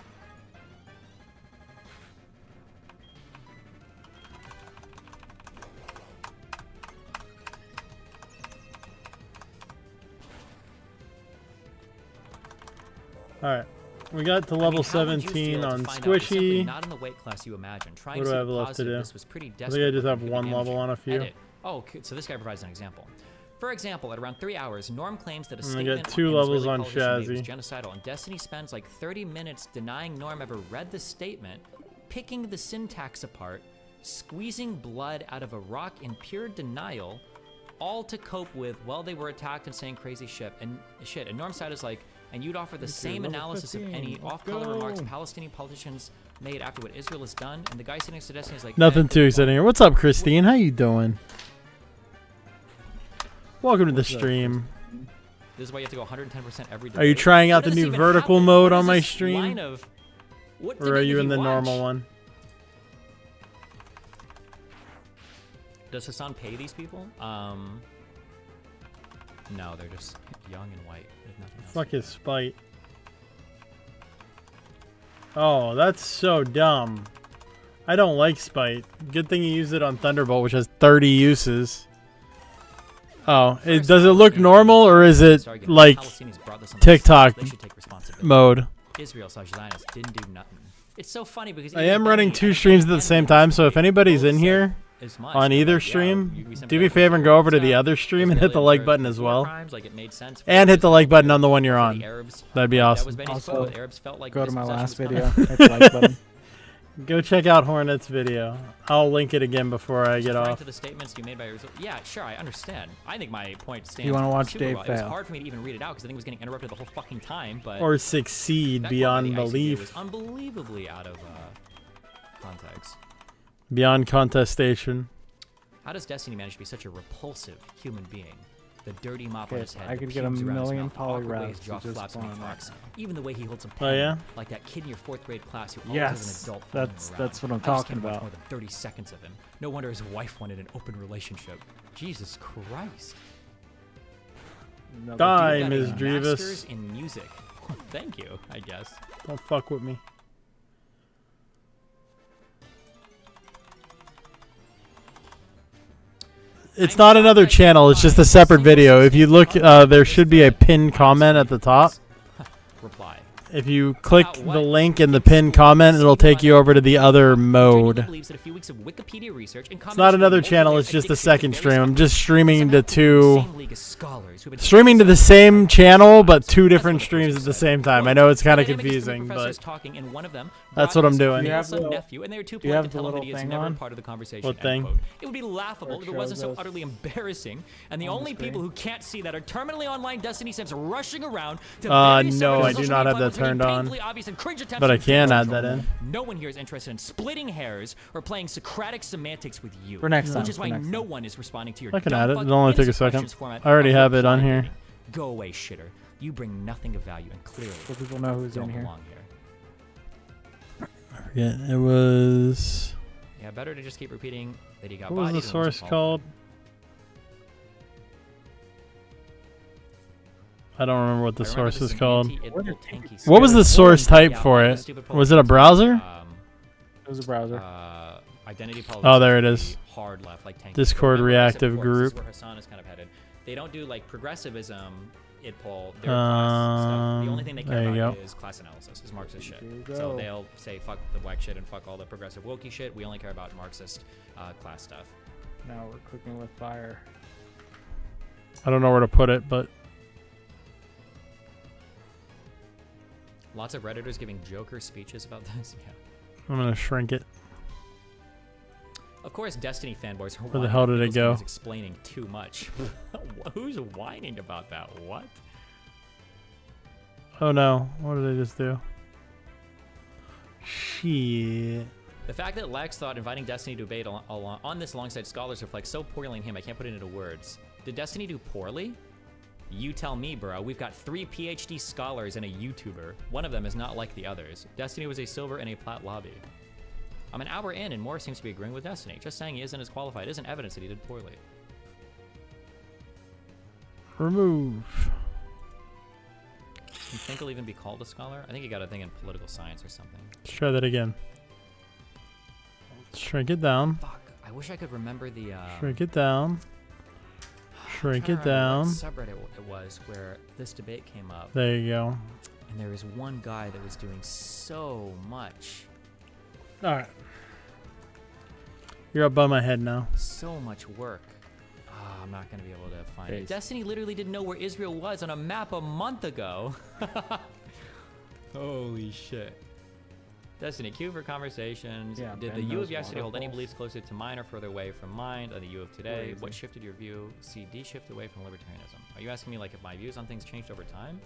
Alright. We got to I level mean, how would you 17 feel to on find out you're simply Squishy. not in the weight class you imagine. Trying What do to I have be left to positive, do? This was pretty I think desperate I just have looking one to level damage on a few. Edit. Oh, okay, so this guy provides an example. For example, at around 3 hours, Norm claims that a And I statement got 2 in levels Israeli on television made was Shazzy. genocidal, and Destiny spends like 30 minutes denying Norm ever read the statement, picking the syntax apart, squeezing blood out of a rock in pure denial, all to cope with, well, they were attacked and saying crazy shit. And Norm's side is like, and you'd offer the same level analysis 15, of any let's off-color go. remarks Palestinian politicians made after what Israel has done, and the guy sitting next to Destiny is like, Nothing "Eh, too exciting here. What's up, Christine? How you doing? Welcome to the stream. This is why you have to go 110% every day. Are you trying out When the does new this even vertical happen? mode What on is my this stream? line of- what Or are debate you did in the watch? normal one? Does Hassan pay these people? No, they're just young and white. There's nothing else. Fuck his spite. Oh, that's so dumb. I don't like spite. Good thing you use it on Thunderbolt, which has 30 uses. Oh, does it look normal or is it like TikTok mode? Israel/Zionists didn't do nothing. It's so funny because I am running 2 streams at the same time, so if anybody's in here on either stream, do me a favor and go over to the other stream and hit the like button as well. And hit the like button on the one you're on. That'd be awesome. Also, go to my last video. Hit the like button. Go check out Hornet's video. I'll link it again before I get Referring off. to the statements you made by Israel. Yeah, sure, I understand. I think my point stands. You wanna watch super Dave well. It was fail. hard for me to even read it out because I think it was getting interrupted the whole fucking time. But Or succeed that beyond quote by the ICU belief. was unbelievably out of context. Beyond contestation. How does Destiny manage to be such a repulsive human being? The dirty mop on Okay, his head. I the could get a pubes around his million mouth, the awkward way polygraphs his jaw to just flaps when he spawn talks. Even the way he holds a pen. Oh, yeah? Like that kid in your 4th grade class who always Yes, has an adult following him around. that's what I'm I just talking can't watch about. more than 30 seconds of him. No wonder his wife wanted an open relationship. Jesus Christ. Another Die, Dude got a Ms. master's Drevis. in music. Thank you, I guess. Don't fuck with me. It's not another channel. It's just a separate video. If you look, there should be a pinned comment at the top. Reply. If you click the link in the pinned comment, it'll take you over to the other mode. Believes that a few weeks of Wikipedia research in It's not another channel. It's just a second stream. I'm just streaming to streaming to the same channel, but 2 different streams at the same time. I know it's kind of confusing, but that's what I'm doing. Do you have the little thing on? Part of the conversation. What thing? It would be laughable if it wasn't so utterly embarrassing, and the only people who can't see that are terminally online Destiny simps rushing around to no, I do not have that turned on, but I can add that in. No one here is interested in splitting hairs or playing Socratic semantics with you. For next time. Which is why no one is responding to your I can dumb add it. fucking It'll only take a innocent second. questions format I already of have it on reply here. dating. Go away, shitter. You bring nothing of value and clearly So people know who's don't in here. belong here. I forget. It was. Yeah, better to just keep repeating that he got What was bodied the and source wasn't called? I don't remember what the source is called. What was the source type for it? Was it a browser? It was a browser. Identity Oh, there it is. Hard left, like tanky. Discord Remember I said reactive before, this is group. where Hassan is kind of headed. They don't do like progressivism. It pull their class stuff. The only thing they care there you about go. is class analysis, is Marxist shit. you So go. they'll say fuck the black shit and fuck all the progressive wokey shit. We only care about Marxist class stuff. Now we're cooking with fire. I don't know where to put it, but Lots of Redditors giving Joker speeches about this. Yeah. I'm gonna shrink it. Of course, Destiny fanboys are Where the hell did it go? explaining too much. Who's whining about that? What? Oh no! What did I just do? Shit. The fact that Lex thought inviting Destiny to debate on this alongside scholars reflects so poorly on him, I can't put it into words. Did Destiny do poorly? You tell me, bro. We've got 3 PhD scholars and a YouTuber. One of them is not like the others. Destiny was a silver and a plat lobby. I'm an hour in and Moore seems to be agreeing with Destiny. Just saying he isn't as qualified isn't evidence that he did poorly. Remove. You think he'll even be called a scholar? I think he got a thing in political science or something. Let's try that again. Shrink it down. Fuck. I wish I could remember the Shrink it down. Shrink it What down. subreddit it was where this debate came up. There you go. And there was one guy that was doing so much. Alright. You're up by my head now. So much work. I'm not going to be able to find it. Destiny literally didn't know where Israel was on a map a month ago. Holy shit. Destiny, queue for conversations. Yeah, Did Ben the you knows of yesterday hold any waterfalls. beliefs closer to mine or further away from mine than the you of today? Crazy. What shifted your view? See, D shift away from libertarianism. Are you asking me like if my views on things changed over time?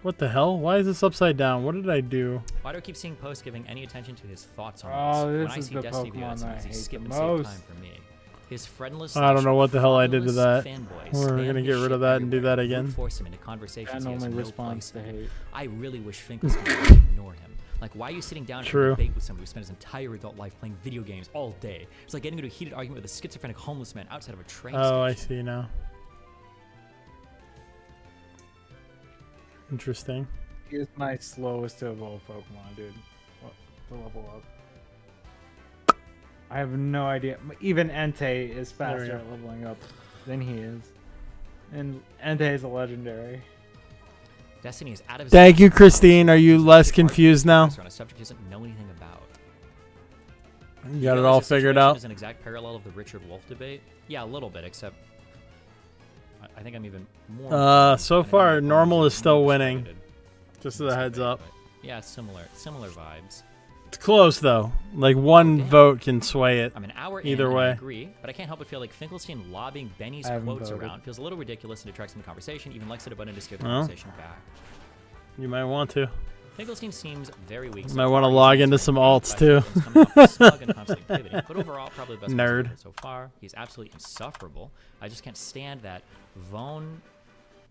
What the hell? Why is this upside down? What did I do? Why do I keep seeing posts giving any attention to his thoughts on Oh, this? this When I is see the Destiny view, Pokemon it's that I an easy hate skip the and save most. time for me. His friendless I don't know what the hell I did to fatherless that. fanboys We're spam gonna his get rid shit of that and do everywhere, that again. brute force him into conversations Ben he has only no responds place to in. hate. I really wish Finkel's could ignore him. Like, why are you sitting down True. and debate with somebody who spent his entire adult life playing video games all day? It's like getting into a heated argument with a schizophrenic homeless man outside of a train Oh, I station. see now. Interesting. He is my slowest to evolve Pokemon, dude. What, to level up. I have no idea. Even Entei is There we faster go. at leveling up than he is. And Entei is a legendary. Destiny is out of his Thank mind. you, Christine. Are you less confused now? On a subject he doesn't know anything about. You got it all This figured situation out? is an exact parallel of the Richard Wolff debate. Yeah, a little bit, except I think I'm even more. So far, normal is still winning. Just as a heads up. Yeah, similar vibes. It's close though. Like one vote can sway it. I'm an hour either in, and I way. agree, but I can't help but feel like Finkelstein lobbying Benny's I haven't quotes voted. around feels a little ridiculous and detracts from the conversation. Even Lex at a button to steer the Well. conversation back. You might want to. Finkelstein seems very weak. Might want to log into some alts too. But overall, probably the best Nerd. so far. He's absolutely insufferable. I just can't stand that Von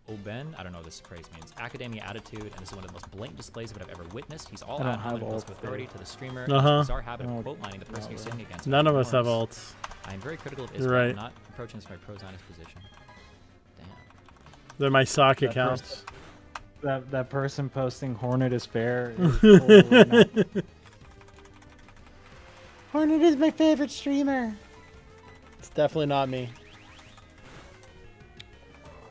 Oben, I don't know what this phrase means, academia attitude, and this is one of the most blatant displays of it I've ever witnessed. He's all out and with authority to the streamer. His bizarre habit of quote mining the person you're sitting against. None of us have alts. I am very critical of You're Israel, right. not approaching this from a pro-Zionist position. Damn. They're my sock accounts. That person posting Hornet is fair. Is Hornet is my favorite streamer. It's definitely not me.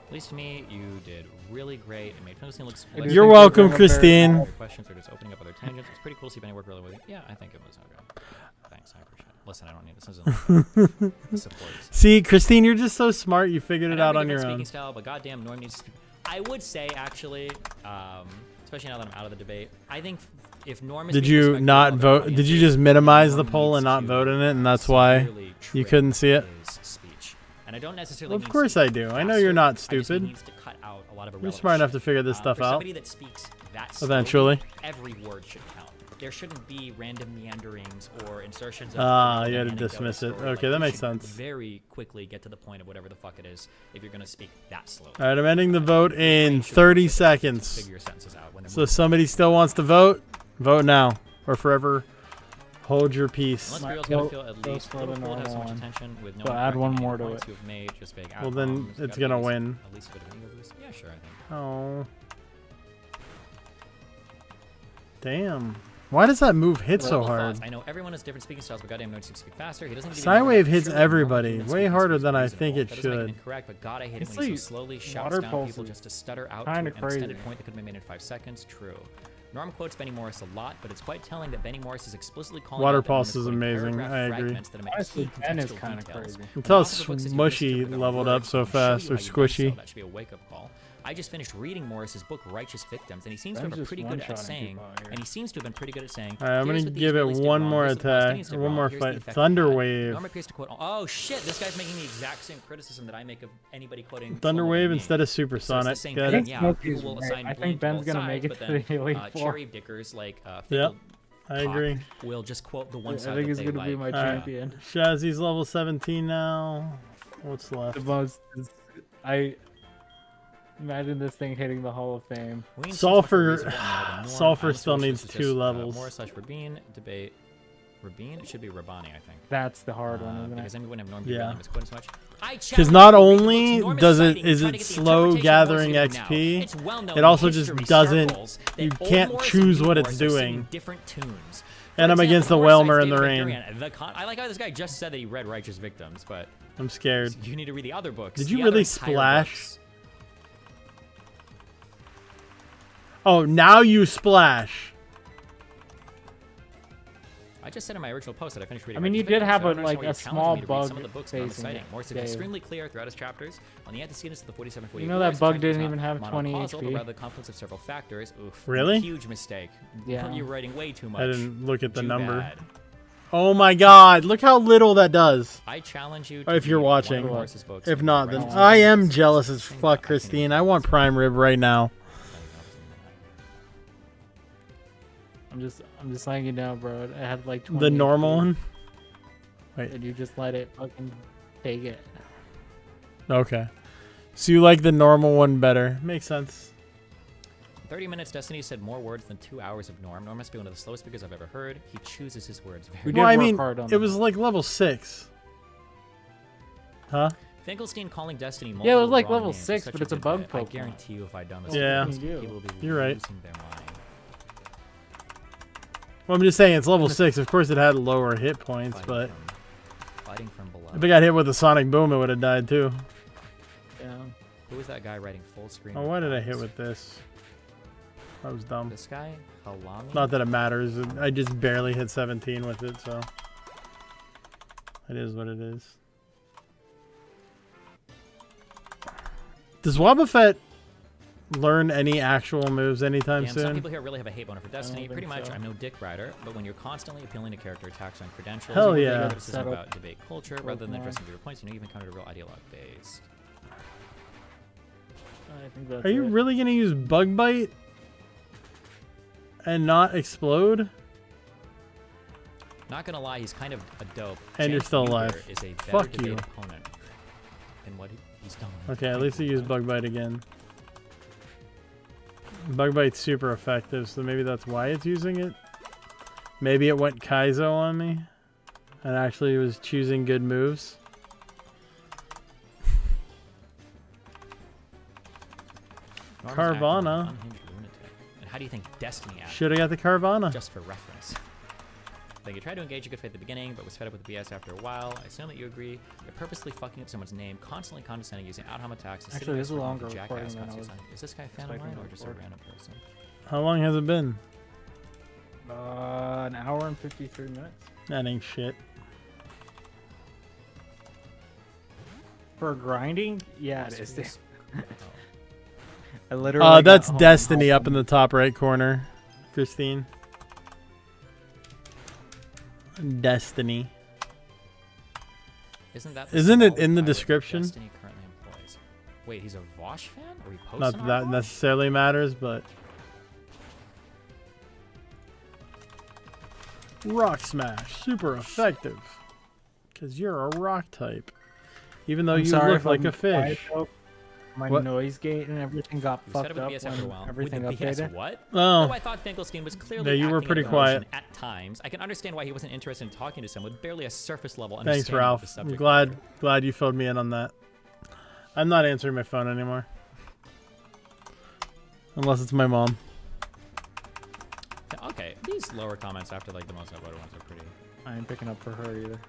At least to me, you did really great. It made Finkelstein look. You're welcome, Christine. Questions or just opening up other tangents. It's pretty cool to see Benny work really with it. Yeah, I think it was okay. Thanks, I appreciate it. Listen, I don't need this. Isn't support. See, Christine, you're just so smart. You figured it out on your own. Speaking style, but goddamn, Norm needs to speak. I would say actually, especially now that I'm out of the debate, I think if Norm is did you not vote? Did you just minimize the poll and not vote in it, and that's why you couldn't see it? And I don't necessarily. Well, of course I do. I know you're not stupid. Needs to cut out a lot of you're smart enough to figure this stuff out. That speaks that eventually. Every word should count. There shouldn't be random meanderings or insertions. You had to dismiss it. Okay, that makes sense. Very quickly get to the point of whatever the fuck it is if you're going to speak that slowly. All right, I'm ending the vote in 30 seconds. Figure your sentences out So if somebody still wants to vote, vote now or forever hold your peace. Unless Burial's gonna feel at least a little cool to have so much attention with no so add one more to it. Made, just big well, then it's gonna win. At least a bit of an ego boost. Yeah, sure, I think. Oh. Damn. Why does that move hit so hard? I know everyone has different speaking styles, but goddamn notice to speak faster. He doesn't. Sidewave hits everybody way harder than I think it should. Incorrect, but God, I hate it when he so slowly shouts down people just to stutter out to an extended point that could be made in 5 seconds. True. Norm quotes Benny Morris a lot, but it's quite telling that Benny Morris is explicitly calling Water Pulse is amazing. I agree. Honestly, Ben is kind of crazy. Until Smushy leveled up so fast, or Squishy. That should be a wake-up call. I just finished reading Morris's book, Righteous Victims, and he seems to have been pretty good at saying. And he seems to have been pretty good at saying. All right, I'm gonna give it one more attack, or one more fight. Thunderwave. Norm appears to quote. Oh shit! This guy's making the exact same criticism that I make of anybody quoting. Thunderwave instead of Supersonic. So Get it? Yeah, people will assign I think Ben's gonna make it to the Elite Four. Cherry dickers like yep, I agree. Will just quote the one side I think he's gonna like. be my champion. Shazzy's level 17 now. What's left? The most. I imagine this thing hitting the Hall of Fame. Sulfur still needs 2 levels. Morris / Rabin debate. Rabin? It should be Rabani, I think. That's the hard one, isn't because it? then we wouldn't have Norm really misquoted so much. Because not only is it slow gathering XP, it also just doesn't. You can't choose what it's doing. And I'm against the Whelmer in the rain. I like how this guy just said that he read Righteous Victims, but I'm scared. You need to read the other books. Did you really splash? Oh, now you splash. I just said in my original post that I finished reading. I mean, you did have a small bug. Some of the books facing Morris is extremely clear throughout his chapters on the antecedents of the 47-48. You know that bug didn't even have 20 HP. But rather the confluence of several factors. Oof. Really? Huge mistake. Yeah. You're writing way too much. I didn't look at the number. Oh my God! Look how little that does. I challenge you. If you're watching, if not, then I am jealous as fuck, Christine. I want prime rib right now. I'm just letting you know, bro. It had like 20 the normal one. Wait. And you just let it fucking take it. Okay. So you like the normal one better? Makes sense. 30 minutes, Destiny said more words than 2 hours of Norm. Norm must be one of the slowest speakers I've ever heard. He chooses his words very well. I mean, it was like level 6. Huh? Finkelstein calling Destiny. Yeah, it was like level 6, but it's a bug Pokemon. I guarantee you, if I'd done this, yeah, people will be you're right. losing their mind. Well, I'm just saying it's level 6. Of course, it had lower hit points, but fighting from below. If it got hit with a sonic boom, it would have died too. Yeah. Who was that guy writing full screen? Oh, why did I hit with this? That was dumb. This guy, Halami? Not that it matters. I just barely hit 17 with it, so it is what it is. Does Wobbuffet learn any actual moves anytime soon? Some people here really have a hate boner for Destiny. Pretty much, I'm no dick rider, but when you're constantly appealing to character attacks on credentials, hell yeah, this is about debate culture rather than addressing your points. You know, even counted a real ideologue based. I think that's Are you really gonna use Bug Bite and not explode? Not gonna lie, he's kind of a dope. And you're James still Uger alive. Is a better Fuck debate you. opponent than what he's done. Okay, at least he used Bug Bite again. Bug Bite's super effective, so maybe that's why it's using it. Maybe it went Kaizo on me and actually was choosing good moves. Carvana. And how do you think Destiny acted? Should have got the Carvana. Just for reference. Like, you tried to engage in good faith at the beginning, but was fed up with the BS after a while. I assume that you agree. You're purposely fucking up someone's name, constantly condescending, using ad hom attacks. Actually, this is a longer recording than I was Is this guy a fan of mine or just a random person? How long has it been? An hour and 53 minutes. That ain't shit. For grinding? Yeah, it is. I literally. That's Destiny up in the top right corner, Christine. Destiny. Isn't it in the description? Destiny currently employs. Wait, he's a Vosh fan? Or he posts Not that that necessarily matters, but Rock Smash, super effective. Cause you're a rock type, even though you look like a fish. My What? noise gate and everything got fucked up when everything updated. What? Oh. Though I thought Finkelstein was clearly Yeah, you were acting pretty out of emotion quiet. at times. I can understand why he wasn't interested in talking to someone with barely a surface level Thanks, understanding of the Ralph. I'm subject glad you filled me in on that. I'm not answering my phone anymore, unless it's my mom. Okay, these lower comments after like the most upvoted ones are pretty. I ain't picking up for her either.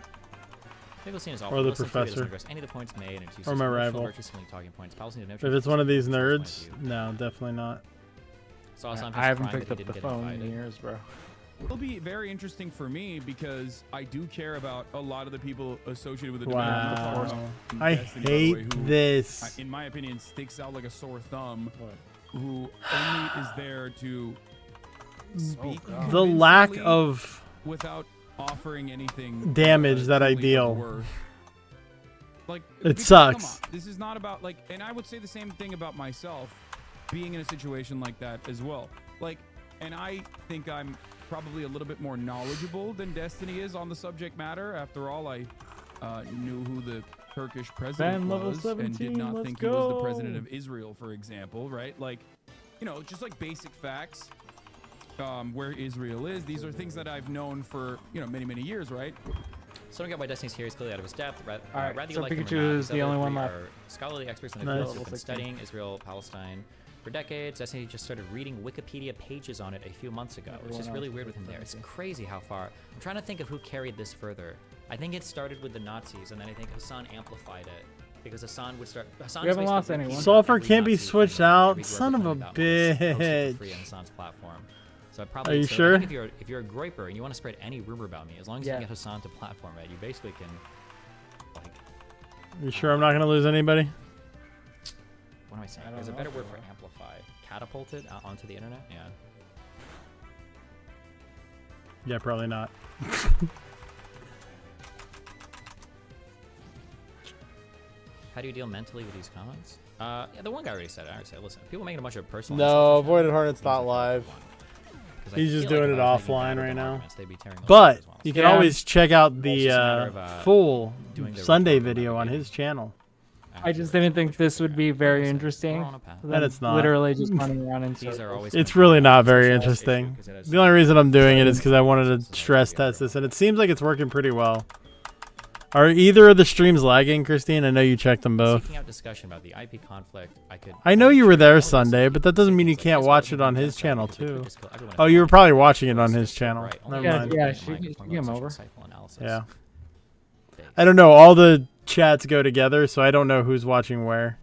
Finkelstein is Or awful. the Listen to it, professor. doesn't address any of the points made, and it's Or my rival. talking points. Palestine If it's one of these nerds, no, definitely not. I haven't picked up the phone in years, bro. It'll be very interesting for me because I do care about a lot of the people associated with the Wow. Destiny, I Destiny, by the way, hate who, this. in my opinion, sticks out like a sore thumb. Who only is there to speak The lack convincingly of without offering anything damage that I truly of deal. worth. Like, It because, sucks. come on, this is not about like, and I would say the same thing about myself, being in a situation like that as well. Like, and I think I'm probably a little bit more knowledgeable than Destiny is on the subject matter. After all, I knew who the Turkish president Fan level was and did 17, not let's think he was the go. president of Israel, for example, right? Like, you know, just like basic facts. Where Israel is. These are things that I've known for, you know, many, many years, right? So don't get why Destiny's here is clearly out of his depth. Alright, Rather so you like him or Pikachu not, is these the other only one three left. are scholarly experts in the Nice. field who've been studying Israel, Palestine for decades. Destiny just started reading Wikipedia pages on it a few months ago. It's just really weird with him there. It's crazy how far. I'm trying to think of who carried this further. I think it started with the Nazis, and then I think Hassan amplified it. Because Hassan would start. Hassan We haven't lost anyone. Sulfur can't be switched out. Son of a bitch. Free on Hassan's platform. So I'd probably Are you so sure? I think if you're a groiper and you want to spread any rumor about me, as long as you can get Hassan to platform it, you basically can. Like, You sure I'm not gonna lose anybody? what am I saying? There's a better word for amplified. Catapulted out onto the internet. Yeah. Yeah, probably not. How do you deal mentally with these comments? Yeah, the one guy already said it. I already said, listen, people making a bunch of personal. No, Avoided Hornet's not live. 'Cause I He's just feel like doing if it I was making offline bad right now. arguments, they'd be tearing those But down as well. you can Yeah. always check out It's the just a matter of, full doing the Sunday recording video from on the his channel. I just didn't think this would be very interesting. And it's not. Literally just running around in These are circles. always It's really not very interesting. The only reason I'm doing it is because I wanted to stress test this, and it seems like it's working pretty well. Are either of the streams lagging, Christine? I know you checked them both. Seeking out discussion about the IP conflict, I know you were there Sunday, but that doesn't mean you can't watch it on his channel too. Oh, you were probably watching it on his channel. Never mind. Yeah, she came over. Yeah. I don't know. All the chats go together, so I don't know who's watching where.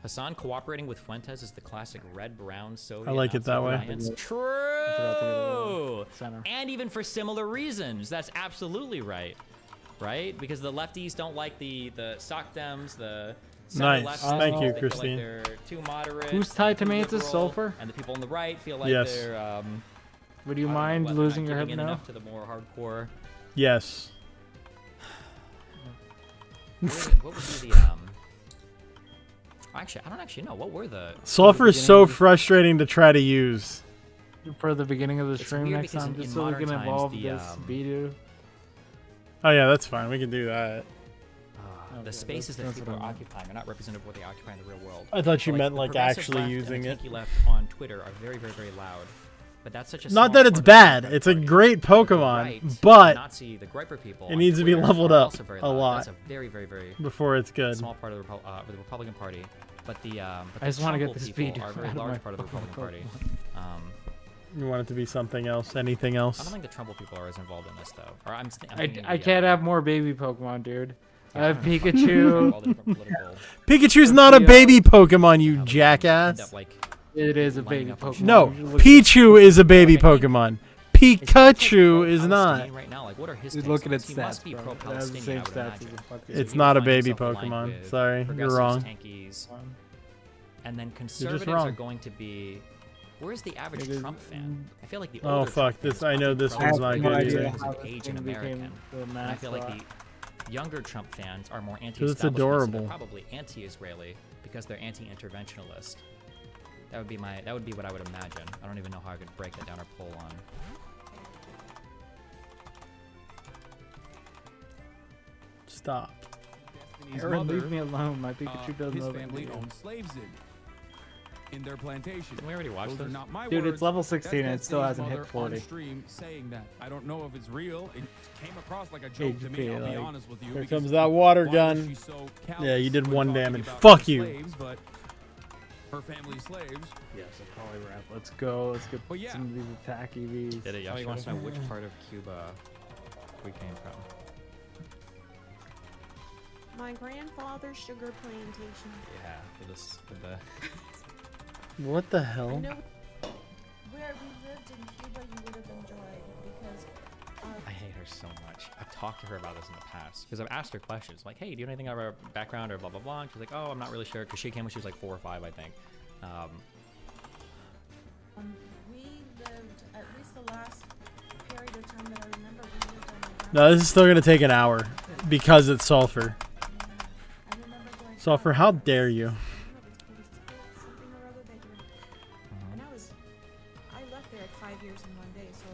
Hassan cooperating with Fuentes is the classic red-brown Soviet. I like it that way. alliance. True. And even for similar reasons. That's absolutely right. Right? Because the lefties don't like the sock dems, the center Nice. leftists, Thank you, they Christine. Feel like they're too moderate. Who's tied to too Mantis? liberal, Sulfur? And the people on the right feel like Yes. they're Would you I don't know mind whether or losing not your head giving in now? enough to the more hardcore. Yes. What would be the Actually, I don't actually know. What were the... Sulfur is so frustrating to try to use. For the beginning of the It's stream weird next because time, in just so we modern can times, evolve the, this Bidu. Oh yeah, that's fine. We can do that. The spaces that people are occupying are not representative of what they occupy in the real world. I thought you But, meant, the like, progressive actually left using and it. the tanky left on Twitter are very, very, very loud. But that's such a Not small that it's part of the bad. Democratic It's a Party. great The Pokemon, right, but the Nazi, the Griper people it on needs to be Twitter leveled are up also very a loud. lot That's a very, very, very before it's good. small part of the Republican Party. But the I just want to get this people Bidu are a very out of large my part of the Republican Party. You want it to be something else? Anything I else? don't think the Trumbull people are as involved in this though. Or I'm I can't have more baby Pokemon, dude. I have all the Pikachu. different political Pikachu's not a baby Pokemon, you jackass. It is a baby Pokemon. No, You should look Pichu is a baby Pokemon. Pikachu is not. Palestinian right now. Like, what are his Dude, takes looking on at this? He must stats, be bro. It has the pro-Palestinian, same I would stats as imagine. a fucking- So It's you not a find baby yourself aligned Pokemon. with Sorry, you're progressives, wrong. tankies, and then conservatives wrong. are going to be. Where's the average It is- Trump fan? I feel like the Oh, older fuck, Trump this- fans I know probably this pro- one's not pro- good because either. of How this age thing and became American. the And I feel like mascot. the younger Trump fans are more it's anti-establishment, so adorable. they're probably anti-Israeli because they're anti-interventionalist. That would be what I would imagine. I don't even know how I could break that down or pull on. Stop. His Aaron, leave mother, me alone. My Pikachu doesn't his know family anything. owned slaves in their plantation. Didn't we already watch Those are this? not my Dude, words. it's level 16 and it That's still Destiny's hasn't hit mother 40. On stream saying that. I don't know if it's real. It came across like a joke to me. HP, I'll be like, honest with you. Here because comes that water why gun. was she so Yeah, you callous did when 1 talking damage. about Fuck her you. slaves, but her family's slaves. Yes, a Poliwrath. Let's go. Let's get But yeah. some of these attack EVs. Did it? He wants to know which part of Cuba we came from. My grandfather's sugar plantation. Yeah, with the. What the I hell? know where we lived in Cuba you would have enjoyed because I hate her so much. I've talked to her about this in the past because I've asked her questions like, "Hey, do you know anything about our background or blah blah blah?" And she's like, "Oh, I'm not really sure," because she came when she was like 4 or 5, I think. we lived at least the last period of time that I remember we lived on the No, this is still gonna take an hour because it's sulfur. I remember going Sulfur, how dare you? something or other that you and I left there at 5 years and 1 day, so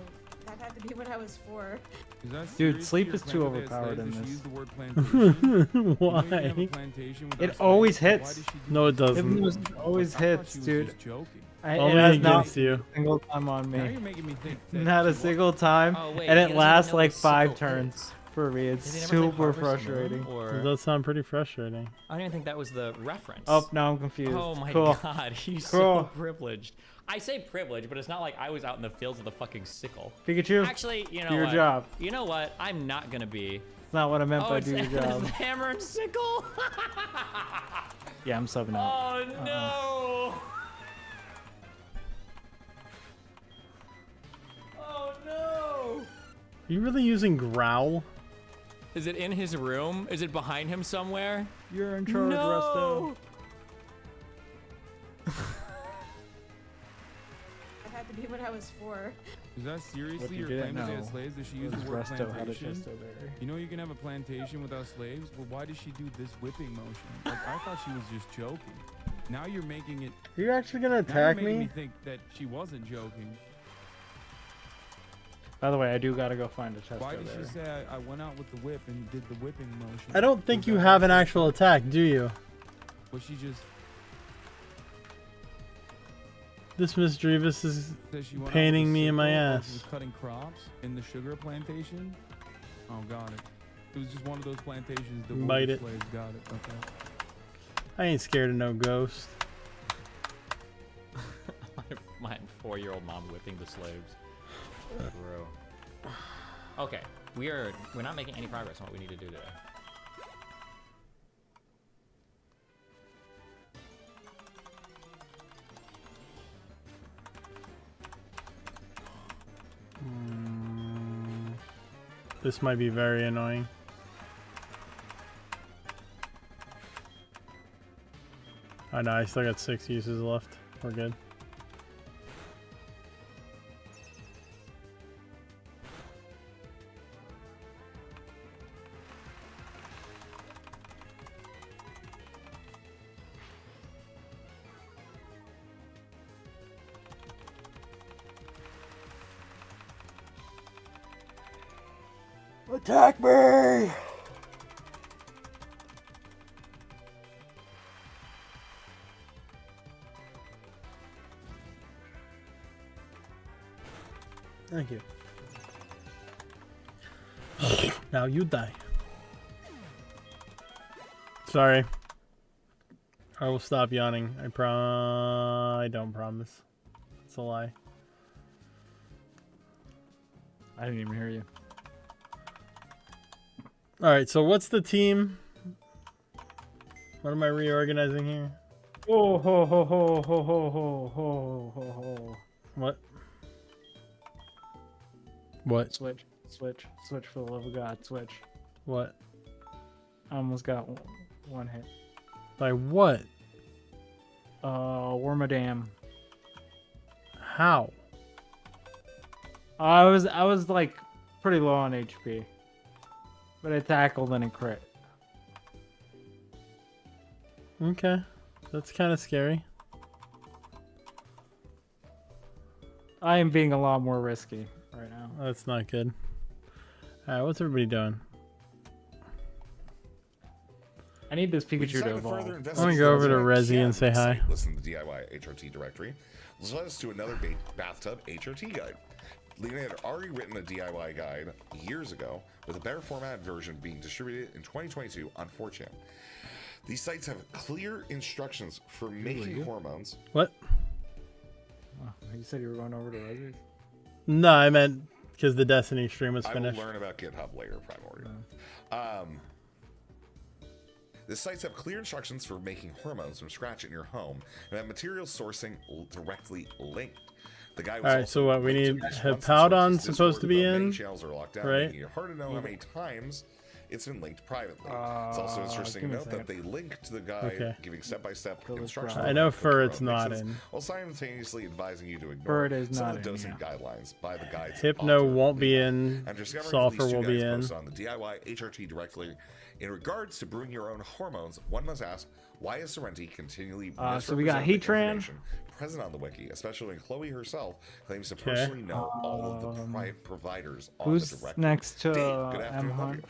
that had to be when I was 4. Is that Dude, seriously sleep your is too grandmother had overpowered slaves in that she this. used the word plantation? Why? You know you can have a plantation without It always slaves, but why hits. did she do No, it that? doesn't. It was always I thought hits, she was dude. just joking. It Only has not against you. a single time on Now me. you're making me think that Not she a was. single time. Oh, wait, And he it doesn't lasts know like what 5 sickle turns is. for me. It's Has he never played super Harvest Moon, frustrating. or- It does sound pretty frustrating. I don't even think that was the reference. Oh, now I'm confused. Oh my Cool. god, he's Cool. so privileged. I say privileged, but it's not like I was out in the fields with a fucking sickle. Pikachu, Actually, you know do your what? job. You know what? I'm not gonna be. It's not what I meant Oh, by it's, do your it's job. hammer and sickle. Yeah, I'm subbing out. Oh no. Oh no. Are you really using growl? Is it in his room? Is it behind him somewhere? You're in charge, Resto. That had to be when I was 4. Is that seriously you your didn't claim that they had know slaves? Did she use was the word Resto had a plantation? Chesto berry. You know you can have a plantation without slaves? Well, why did she do this whipping motion? Like, I thought she was just joking. Now you're making it. Are you actually gonna Now you're attack making me? me think that she wasn't joking. By the way, I do gotta go find a Chesto Why did berry. she say I went out with the whip and did the whipping motion? I don't think Was you that have an racist? actual attack, do you? Was she just This Miss Drevis is said she went out with paining a me in my sickle while she ass. was cutting crops in the sugar plantation? Oh, got it. It was just one of those plantations that Bite it. slaves got it. Okay. I ain't scared of no ghost. My 4-year-old mom whipping the slaves. Bro. Okay, we're not making any progress on what we need to do today. This might be very annoying. Oh no, I still got 6 uses left. We're good. Attack me! Thank you. Now you die. Sorry. I will stop yawning. I don't promise. It's a lie. I didn't even hear you. Alright, so what's the team? What am I reorganizing here? Oh ho ho ho ho ho ho ho ho ho. What? What? Switch for the love of God, switch. What? I almost got one hit. By what? Wormadam. How? I was like pretty low on HP. But I tackled and a crit. Okay. That's kind of scary. I am being a lot more risky right now. That's not good. Alright, what's everybody doing? I need this Pikachu to evolve. I'm gonna go over to Resi and say hi. Listen to the DIY HRT directory. Let's let us do another bathtub HRT guide. Lena had already written a DIY guide years ago, with a better format version being distributed in 2022 on 4chan. These sites have clear instructions for making hormones. What? Oh, you said you were going over to Resi's? No, I meant because the Destiny stream was finished. I will learn about GitHub later, Primordial. The sites have clear instructions for making hormones from scratch in your home and have material sourcing directly linked. The guy was Alright, so what? We need Hippowdon supposed to be in, channels are locked down, right? making it hard to know how many times it's been linked privately. It's also interesting to note that they link to the guide giving step-by-step instructions. I know it's not in. While simultaneously advising you to ignore Fur is some not of the in, dosing guidelines by the guides. Hypno won't be in. I'm discovering Sulfur these two will be guys in. posted on the DIY HRT directly. In regards to brewing your own hormones, one must ask, why is Sorrenti continually so we got Heatran present on the wiki, especially when Chloe herself claims to personally know all of the providers on who's the directory. next to Dave, good afternoon, M-Hunt?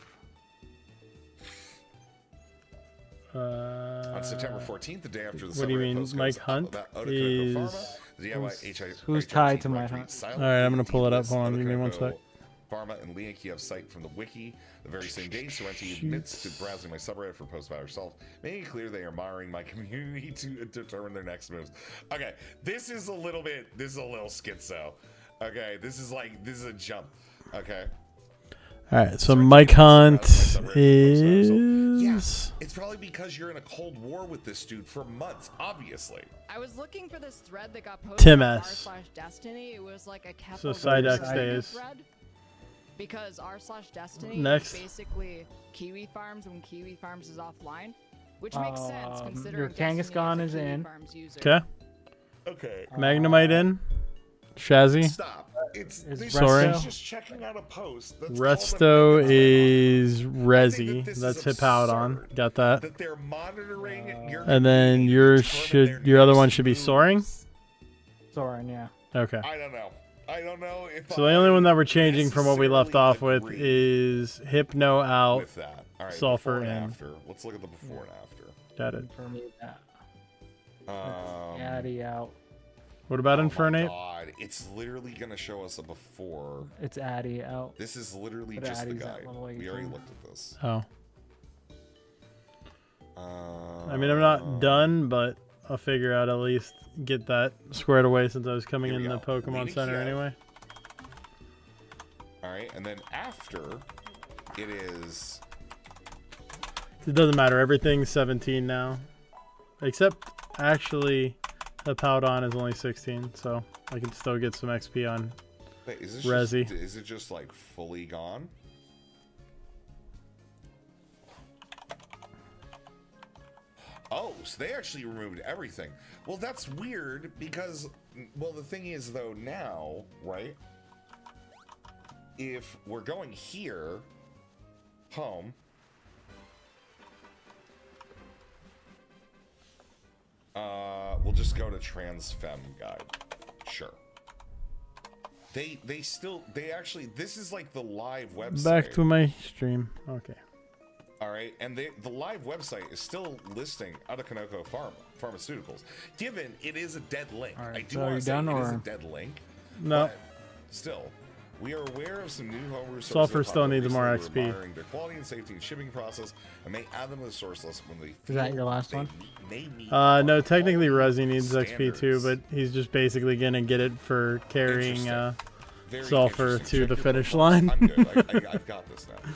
On September 14th, the day after the what do you summary mean, post Mike goes Hunt up about is... Pharma, the DIY Who's tied to Mike Hunt? Alright, I'm gonna pull it up. Hold on, give me 1 sec. Pharma and Leak have site from the wiki. The very same day, Sorrenti admits to browsing my subreddit for posts about herself, making it clear they are monitoring my community to determine their next moves. Okay, this is a little schizo. Okay, this is a jump. Okay. Alright, so Mike Hunt is... Yeah, it's probably because you're in a cold war with this dude for months, obviously. I was looking for this thread that got posted Tim on S. r/Destiny. It was like a So Psyduck stays. thread. Because r/Destiny Next. is basically Kiwi Farms when Kiwi Farms is offline, which makes sense considering your Destiny Kangaskhan is a is Kiwi in. Farms user. Okay. Okay. Magnemite in. Shazzy. Stop. It's Soaring. just checking out a post. That's Resto is Resi. That's Hippowdon. Got that. That they're monitoring your And then your other one should be Soaring. Soaring, yeah. Okay. I don't know if So the only one that we're changing from what we left off with is Hypno out, with that. All right, Sulfur before and in. after. Let's look at the before and after. Got it. For me, that. Addy out. What about Oh Infernape? my God, it's literally gonna show us a before. It's Addy out. This is literally But just the Addy's guide. at level We already 18. looked at this. Oh. I mean, I'm not done, but I'll figure out at least get that squared away since I was coming Here we in the go. Pokemon Leading Center Kiev. anyway. All right, and then after, it is. It doesn't matter. Everything's 17 now. Except, actually, the Powdon is only 16, so I can still get some XP on Wait, is this Resi. is it just like fully gone? Oh, so they actually removed everything. Well, that's weird because, well, the thing is though now, right? If we're going here, home, we'll just go to Transfem guide. Sure. They actually, this is like the live website. Back to my stream. Okay. All right, and the live website is still listing Adakanoko Pharmaceuticals. Given it is a dead link, All right, I do so want you to say done, it is or- a dead link. No. But still, we are aware of some new home resources. Sulfur still needs more recently XP. admiring their quality and safety and shipping process, and may add them to the source list when they. Is that your last they one? may meet No, technically Resi needs XP too, standards. but he's just basically gonna get it for carrying Very sulfur interesting. to Check the your finish profiles. line. I'm good. I've got this now.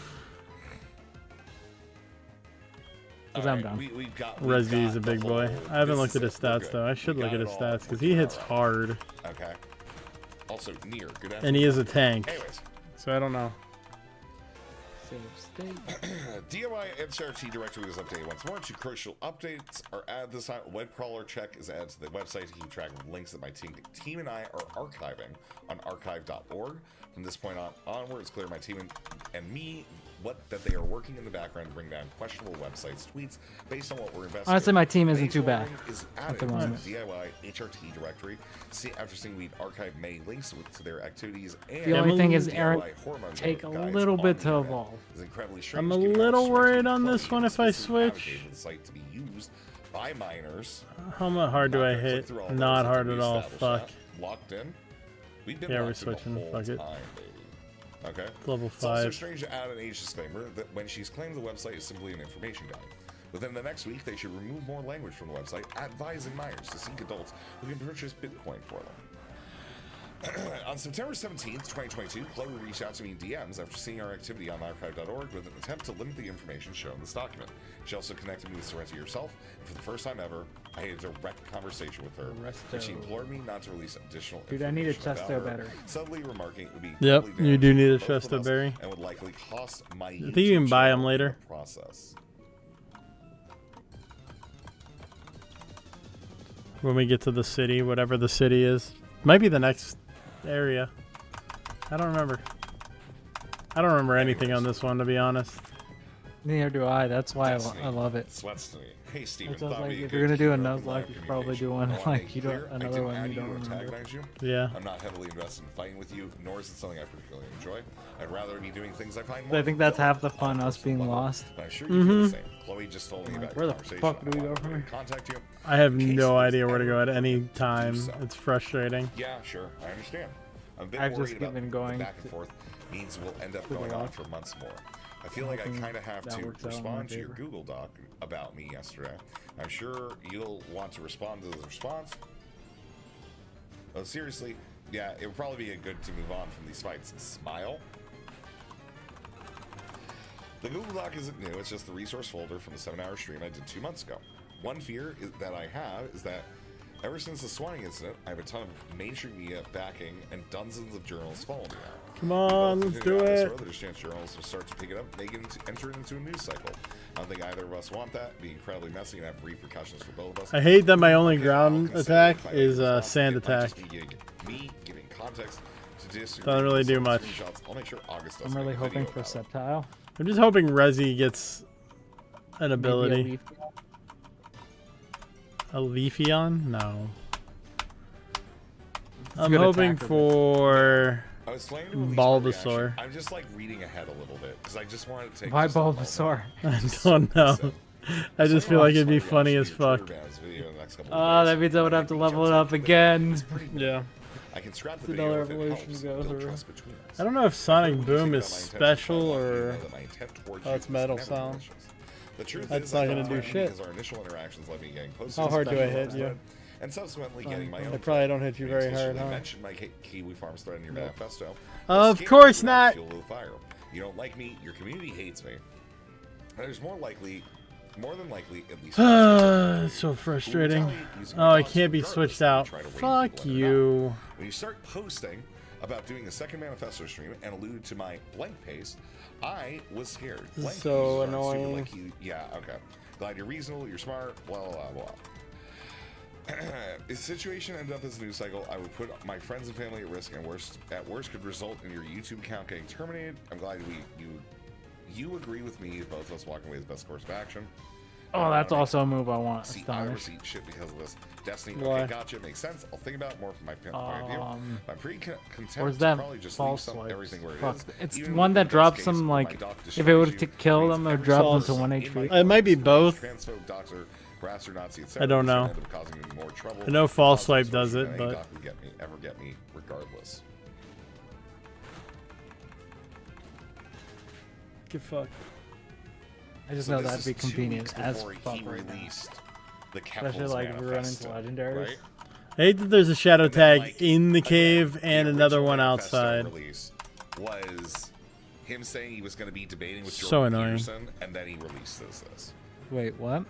Cause All I'm right, done. we've got Resi's the a big whole- boy. I haven't this looked at is his it. We're stats good. though. I should We look got at it his all. stats because he hits hard, Okay. Also, near. Good and he is a tank. Anyways. So I don't know. Save state. DIY HRT directory was updated once more. Two crucial updates are added this time. A web crawler check is added to the website to keep track of links that my team and I are archiving on archive.org. From this point onward, it's clear my team and me that they are working in the background to bring down questionable websites, tweets based on what we're investigating. Honestly, my team isn't too bad Is at added the to moment. the DIY HRT directory. After seeing we archive many links to their activities and The only thing is, DIY Aaron, hormone take a guides little on bit the to internet evolve. is incredibly strange, I'm a given how little strange worried and on this clunky one it if I is to navigate switch. for the site to be used by minors. How much hard do I Not gonna click hit? through all Not those hard until at we all. establish Fuck. that. Locked in. We've been Yeah, we're locked in the switching. whole Fuck it. time, baby. Okay. Level It's also 5. strange to add an age disclaimer that when she's claimed the website is simply an information guide. Within the next week, they should remove more language from the website, advising minors to seek adults who can purchase Bitcoin for them. On September 17th, 2022, Chloe reached out to me in DMs after seeing our activity on archive.org with an attempt to limit the information shown in this document. She also connected me with Sorrenti herself, and for the first time ever, I had a direct conversation with her, and she implored me not to release additional Dude, I need a information about Chesto her, battery. subtly remarking it would be Yep, incredibly you do need a damaging to both of Chesto us berry. and would likely cost my I think you can YouTube buy 'em channel in later. the process. When we get to the city, whatever the city is. Might be the next area. I don't remember. I don't remember anything on this one, to be honest. Neither do I. That's why Destiny. I love it. Sweats to me. Hey, Steven. It sounds thought like we'd if get you're gonna do a keep up with Nuzlocke, live you should probably do communication. one I wanna like make you don't clear, I another didn't one add you don't or remember. antagonize you. Yeah. I'm not heavily invested in fighting with you, nor is it something I particularly enjoy. I'd rather be doing things I find more I think that's fulfilling half the on a fun, us personal being level, lost. but I'm sure you feel the Mhm. same. Chloe just told me about Where your the conversation. fuck do we I go wanted from to here? contact you. I have In case no there's idea where to go at ever any need to do time. so. It's frustrating. Yeah, sure. I understand. I'm a bit I've worried just about been the going back and forth means we'll end up to the going on left. for months more. I feel like I Hoping kind of have that to works out in my respond to your favor. Google Doc about me yesterday. I'm sure you'll want to respond to the response. But seriously, yeah, it would probably be good to move on from these fights. Smile. The Google Doc isn't new, it's just the resource folder from the 7-hour stream I did 2 months ago. One fear that I have is that ever since the swatting incident, I have a ton of mainstream media backing and dozens of journalists follow me now. Come on, let's do it. There's a chance journalists will start to pick it up, enter it into a news cycle. I don't think either of us want that. Be incredibly messy and have repercussions for both of us. I hate that my only Okay, ground I'll consider attack if I is respond. sand It might attack. just be me giving context to disagree Doesn't really with do some much. screenshots. I'll make sure August does I'm really make a hoping video for about it. Septile. I'm just hoping Resi gets an Maybe a ability. leaf. A Leafeon? No. It's a I'm good hoping attacker, for I was planning to release my Bulbasaur. reaction. I'm just like reading ahead a little bit because I just wanted to take. Why just a moment Bulbasaur? I to don't know. sit. I just feel like it'd be Somebody funny else as should do a fuck. Twitter bands video in the next couple Oh, of that days. means I would have to Maybe level it jump up into again. It's pretty good. Yeah. I can scrap the It's video another if it evolution helps to go build through. trust between us. I don't know if Sonic When you Boom think is about my intentions, special I want you to or know that my intent towards how you its is metal never sound. malicious. The truth That's is, not I gonna thought do it was shit. because our initial interactions led me getting close How to hard do I special hit instead, you? and subsequently getting my own. I probably don't hit you very explicitly hard, huh? mentioned my Kiwi Farms thread in your manifesto. Of Escape course is not not. fuel to the fire. You don't like me. Your community hates me. And there's more than likely, at least. It's so frustrating. Oh, I can't be switched out. Fuck you. When you start posting about doing a second manifesto stream and alluded to my blank paste, I was scared. This is Blank so pages aren't annoying. stupid like you. Yeah, okay. Glad you're reasonable, you're smart, blah, blah, blah. If the situation ended up as a news cycle, I would put my friends and family at risk, and at worst could result in your YouTube account getting terminated. I'm glad you agree with me. Both of us walking away is the best course of action. Oh, that's also a move I want. See, I Astonish. receive shit because of this. Destiny, Why? okay, gotcha, makes sense. I'll think about it more from my point of view. I'm pretty content Or is to that probably just false leave swipes? everything where it Fuck. is. It's Even one in that the drops best them case, like my doc if it destroys would you, to kill them, it would drop them to False. 1 in HP. my It might be both. transphobe, doxer, harasser, Nazi, etc. I don't know. End up causing me more trouble. I know false Causing swipe does misfortune it, than any but doc would ever get me, regardless. get fucked. I just So know this that'd be is 2 convenient weeks as before fuck he right now. released the Especially Keffel's like if we run into manifesto, legendaries. right? I hate that there's a shadow And then, tag like, in the again, cave the and another original one manifesto outside. Release was him saying he was going to be debating with So Jordan annoying. Peterson, and then he released this. Wait, what?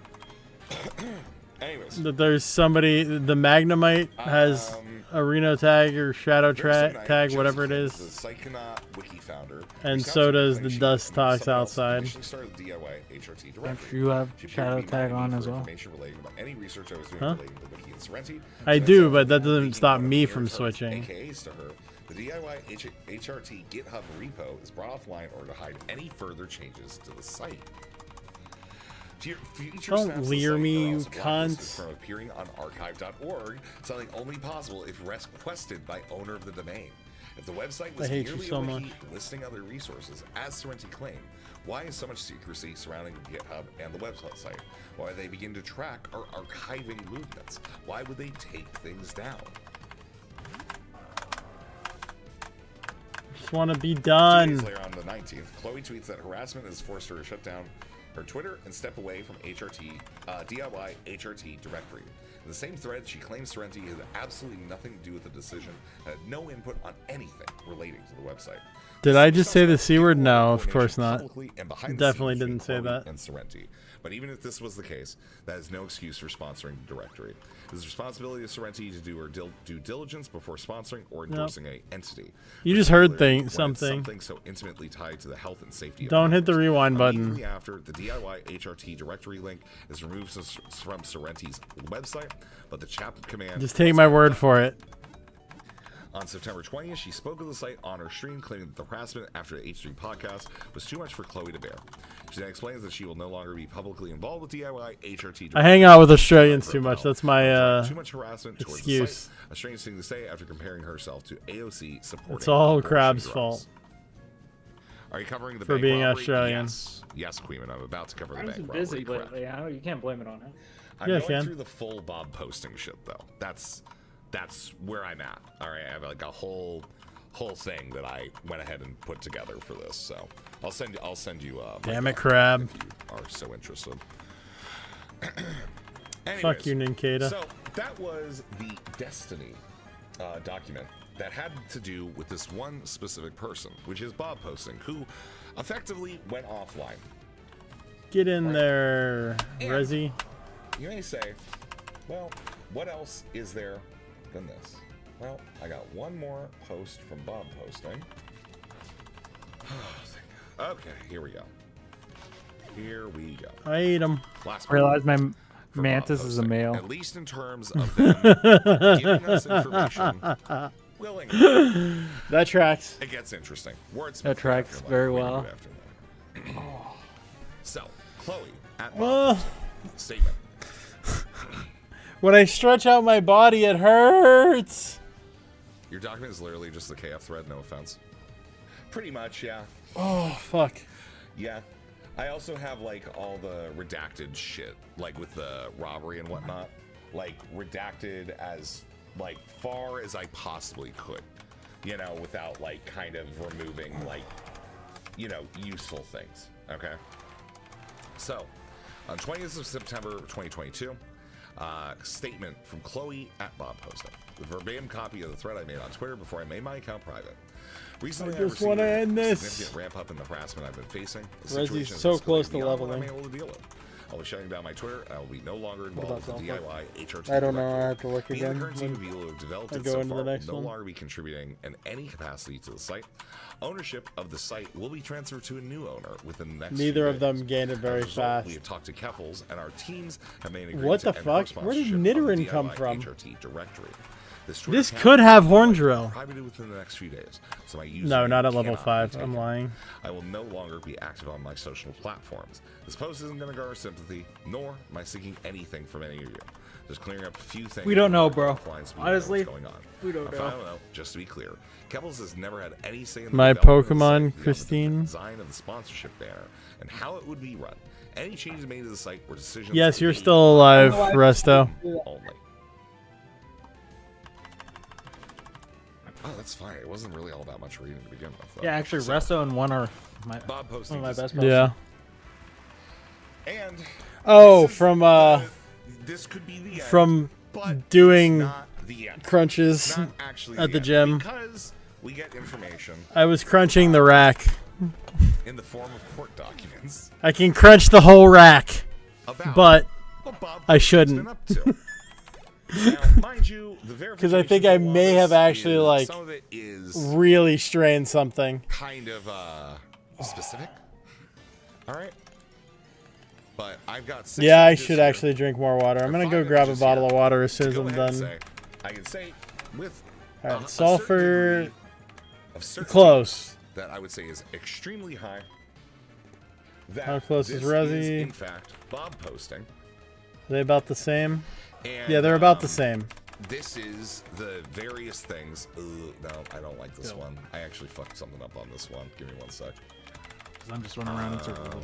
Anyways, That there's somebody, the Magnemite has a Reno tag or shadow tag, whatever it The is. Psychonaut wiki founder, And reached out so to me does claiming the she Dust and Talks someone else outside. initially started the DIY HRT Don't directory. you have She shadow previously tag reminded on me as for well? information relating about any research I was doing Huh? relating to Wiki and Sorrenti. I So do, I but that started doesn't making stop one me of from Mirror's switching. AKAs to her. The DIY HRT GitHub repo is brought offline in order to hide any further changes to the site. Future Don't snaps of the leer site me, are you also blacklisted cunts. from appearing on archive.org, something only possible if requested by owner of the domain. If the website was I hate you merely so a much. wiki listing other resources, as Sorrenti claimed, why is so much secrecy surrounding GitHub and the website site? Why they begin to track our archiving movements? Why would they take things down? Just want to be 2 days done. later, on the 19th, Chloe tweets that harassment has forced her to shut down her Twitter and step away from DIY HRT directory. In the same thread, she claims Sorrenti had absolutely nothing to do with the decision and had no input on anything relating to the website. Did I just say the C word? No, of Coordination course not. publicly and behind the Definitely scenes didn't between say Chloe that. and Sorrenti. But even if this was the case, that is no excuse for sponsoring the directory. It is the responsibility of Sorrenti to do her due diligence before sponsoring or endorsing a entity. You just heard Particularly when it's something. something so intimately tied to the health and safety of Don't hit the members. rewind button. Immediately after, the DIY HRT directory link is removed from Sorrenti's website, but the chaplain command Just take my word for it. on September 20th, she spoke of the site on her stream, claiming that the harassment after the H3 podcast was too much for Chloe to bear. She then explains that she will no longer be publicly involved with DIY HRT. I hang out with Australians too much. That's my too much harassment towards the excuse. site. A strange thing to say after comparing herself to AOC supporting. It's all abortion Crab's drugs. fault. Are you covering the For bank being robbery? Australian. Yes, Queeman. I'm about to cover the I was bank busy, robbery. but Correct. yeah, you can't blame it on him. I'm Yeah, I going can. through the full Bob posting shit though. That's where I'm at. All right, I have like a whole thing that I went ahead and put together for this. So I'll send you. my Damn it, copy Crab. If you are so interested. Fuck you, Anyways, Ninkata. So that was the Destiny document that had to do with this one specific person, which is Bob posting, who effectively went offline. Get in there, And Resi. You may say, well, what else is there than this? Well, I got one more post from Bob posting. Okay, here we go. Here we go. I ate him. Last I realized my for Bob mantis is a posting, male. At least in terms of them giving us information willingly. That tracks. It gets interesting. Wordsmith That tracks after very we well. do after that. So, Chloe at Oh. Bob statement. When I stretch out my body, it hurts. Your document is literally just the KF thread, no offense. Pretty much, yeah. Oh, fuck. Yeah. I also have like all the redacted shit, like with the robbery and whatnot, like redacted as like far as I possibly could, you know, without like kind of removing like, you know, useful things. Okay. So on 20th of September 2022, statement from Chloe at Bob posting. The verbatim copy of the thread I made on Twitter before I made my account private. Recently, I just received wanna a end this. significant ramp up in the harassment I've been facing. The Resi's situation has so escalated close to beyond what leveling. I'm able to deal with. I'll be shutting down my Twitter, and I will be no longer involved with the about DIY HRT. I don't know. I directory. have to look Me and again the current team when of people who have developed I it go so into far the next will no one. longer be contributing in any capacity to the site. Ownership of the site will be transferred to a new owner within the next Neither few of them days. gained it As a very result, fast. We have talked to Keffels, and our teams have made an agreement What to the end fuck? Where did sponsorship of the Nidoran come DIY from? HRT directory. This could have horn drill. Privated within the next few days, so my No, username not at level cannot 5. be taken. I'm lying. I will no longer be active on my social platforms. This post isn't going to garner sympathy, nor am I seeking anything from any of you. Just clearing up a few things. We don't know, bro. Offline so we Honestly, know what's going on. we don't If know. I don't know. Just to be clear, Kebbles has never had any say in the My development of the Pokemon, site beyond the Christine. design of the sponsorship banner and how it would be run. Any changes made to the site were decisions. Yes, you're made still alive, Resto. only. Oh, that's fine. It wasn't really all that much reading to begin with. Though. Yeah, actually, So, Resto and one are my, Bob one posting of my this- best posts. Yeah. And Oh, from this could be the end, from but doing it's not the end. crunches It's not actually at the end, gym. because we get information I was crunching the rack. in the form of court documents. I can crunch the whole rack, About but what Bob I has shouldn't. been up to. Now, mind you, the Because I think I may have actually like some of it is really strained something. kind of specific. All right, but I've got 6 Yeah, I pages should here. actually drink more water. I'm There are gonna go 5 grab a images bottle here of water as to soon as go I'm ahead and done. say, I can say with All a right, certain sulfur degree of certainty close. that I would say is extremely high. That How close is this Resi? in fact, Bob posting. Are they about the same? And, Yeah, they're about the same. This is the various things. No, I don't like this one. I actually fucked something up on this one. Give me 1 sec. I'm just running around in circles.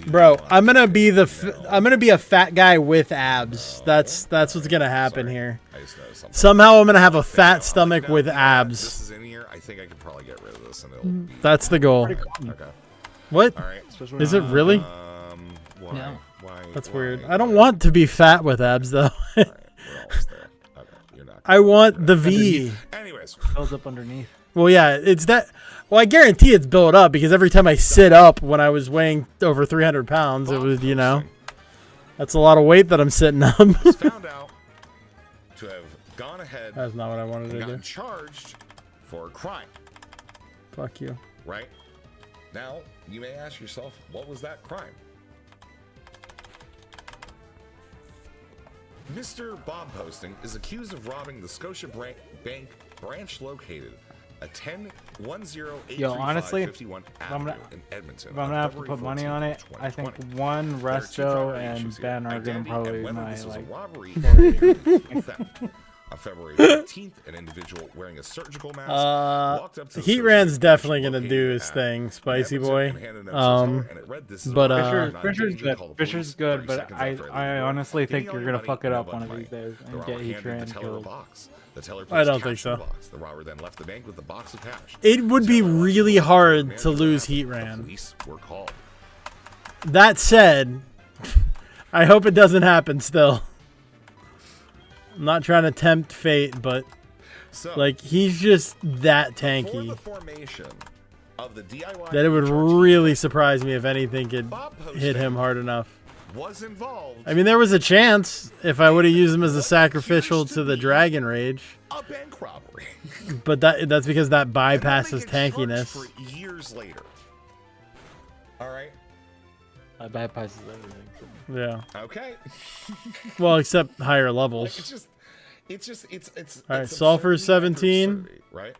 Bro, I'm gonna be I'm gonna be a fat guy with abs. That's what's gonna happen here. I just noticed something. Somehow I'm gonna have a fat stomach with This abs. is in here. I think I could probably get rid of this, and it'll be That's the goal. okay. What? All right. Is it really? Why? No. Why? That's weird. why- I don't want to be fat with abs though. We're almost there. Okay, you're not. I want the V. Anyways, Builds up underneath. Well, yeah, it's that. Well, I guarantee it's built up because every time I sit up when I was weighing over 300 pounds, it was, you know, that's a lot of weight that I'm sitting up. found out to have gone ahead. That's not what I wanted and to gotten do. charged for a crime. Fuck you. Right? Now, you may ask yourself, what was that crime? Mr. Bob Posting is accused of robbing the Scotia Bank branch located at 10-10835 Yo, honestly, 51 if I'm Avenue gonna, in Edmonton. if I'm gonna have to put money on it, I think one Resto and Ben are gonna probably be my like. On February 15th, an individual wearing a surgical mask walked up to the Heat Scotia Ran's Bank definitely gonna located do his at thing, Spicy Edmonton boy. and handed them to Scotia, and it read, "This is But Fisher's good. Fisher's good, but I honestly think you're gonna fuck it up one of these days and get Heat Ran killed. I don't think so. The robber then left the bank with a box of cash. It would be really hard to lose Heat Ran. Police were called. That said, I hope it doesn't happen still. I'm not trying to tempt fate, but like he's just that tanky that it would really surprise me if anything could hit him hard enough. Was involved. I mean, there was a chance if I would have used him as a sacrificial to the Dragon Rage. A bank robbery. But that's because that bypasses tankiness. For years later. All right. That bypasses everything. Yeah. Okay. Well, except higher levels. It's all right. Sulfur 17. Right.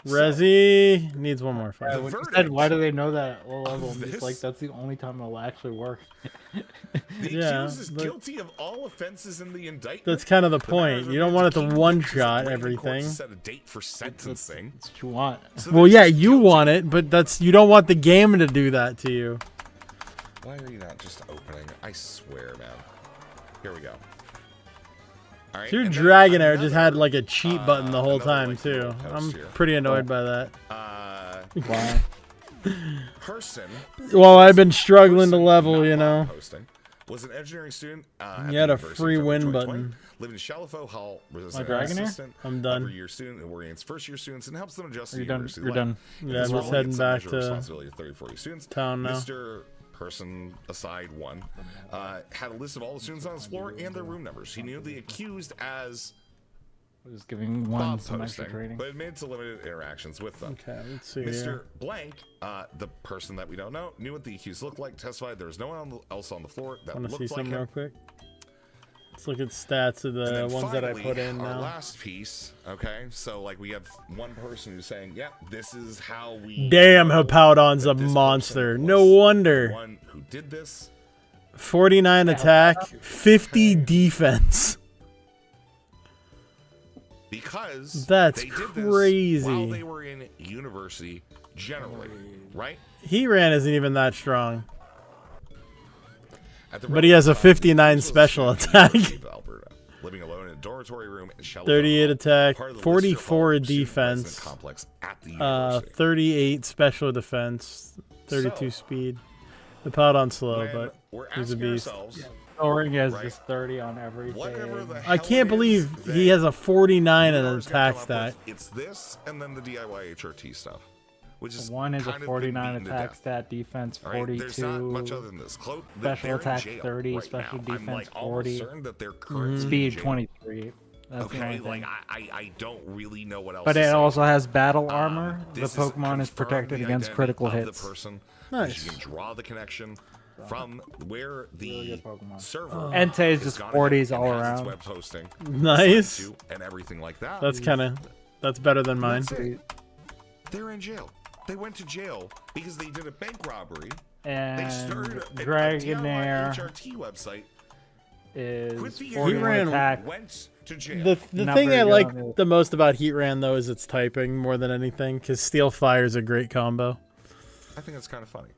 Resi needs one more fight. When you said, why do they know that at low level? I'm just like, that's the only time it'll actually work. The Yeah, accused is guilty of all offenses in the indictment. That's kind of the point. You don't want it to one-shot Court everything. set a date for sentencing. That's what you want. Well, yeah, you want it, but you don't want the game to do that to you. Why are you not just opening? I swear, man. Here we go. All right, Your and then Dragonair just another, had like a cheat button the whole another, time like, too. little post I'm here. pretty annoyed by that. Why? Person. Well, I've been struggling to level, you know. Posting was an engineering student. You had a free win button. Living in Shallow Hall, was My an Dragonair? assistant. I'm done. Every year student who orients first-year students and helps them adjust to You're the done. university You're life. done. In Yeah, his I'm just role, he heading had back some to responsibility of 30 or 40 students. town now. Mr. Person aside one had a list of all the students on his floor and their room numbers. He knew the accused as Just giving one Bob some extra posting, training. but admitted to limited interactions with them. Okay, let's see Mr. here. Blank, the person that we don't know, knew what the accused looked like, testified there was no one else on the floor that Want to looked see like something him. real quick? Let's look at stats of And the then ones that I finally, put in our now. last piece, okay? So, like, we have one person who's saying, yeah, this is how we... Damn, know Hippowdon's a that this monster. person No was the wonder. one who did this. 49 attack, 50 defense. Because That's they did crazy. this while they were in university, generally, right? Heatran isn't even that strong. At the But he has a relevant time, 59 this was special in the attack. University of Alberta, living alone in a dormitory room in Shelburne 38 Hall, attack, part of the 44 Lister Hall student defense, resident complex at the university. 38 special defense, 32 speed. The Hippowdon's slow, When but we're he's a asking beast. ourselves, Soaring has right, just 30 on everything. whatever the I hell can't it believe is he that has a 49 and an Uber's gonna attack come up stat. with, it's this and then the DIY HRT stuff, which is One is a kind of been 49 beaten to attack death. stat, defense All right, 42. there's not much other than this. Special they're in attack jail 30, right special now. defense I'm like 40. almost certain that they're currently in Speed jail. 23. That's the Okay, only like thing. I don't really know what else. But to it say. also has battle armor. The This Pokemon is confirmed protected the against identity critical of hits. The person, Nice. You can draw the connection from where the server Entei is just gone 40s ahead all and has its around. web hosting Nice. set to and everything like that. That's that's better than mine. That's it. They're in jail. They went to jail because they did a bank robbery. And they started a Dragonair HRT website. Is Quit the 41 Heatran attack. Went to jail. The Not thing very I good like on the- the most about Heatran, though, is its typing more than anything, because Steel Fire is a great combo. I think that's kind of funny.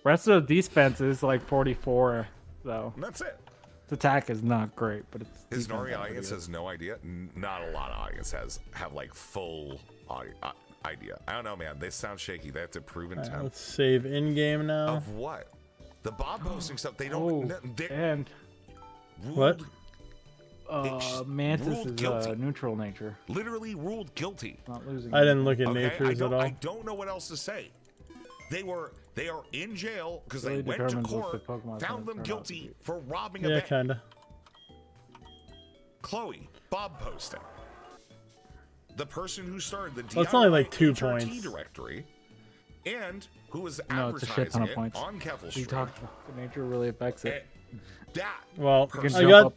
Rest of the defense is like 44, though. And that's it. Its attack is not great, but it's His defense Nori is audience pretty has no idea. Not a lot of audience have like full idea. I don't know, man. They sound shaky. They have to prove Alright, intent. let's save in game now. Of what? The Bob posting stuff. They don't. good. And What? Mantis ruled is guilty. neutral nature. Literally ruled guilty. Not losing. I didn't look at Okay, natures at all. I don't know what else to say. They are in jail because Really they went to determines what the court, Pokemon's found gonna them turn out to guilty for robbing a Yeah, bank. kinda. Chloe, Bob posting. The person who started the Well, it's only like 2 HRT points. directory, and who was No, it's a shit ton advertising of it points. on Kettle You Street. talked about the nature really affects it. That Well, can I jump got. up,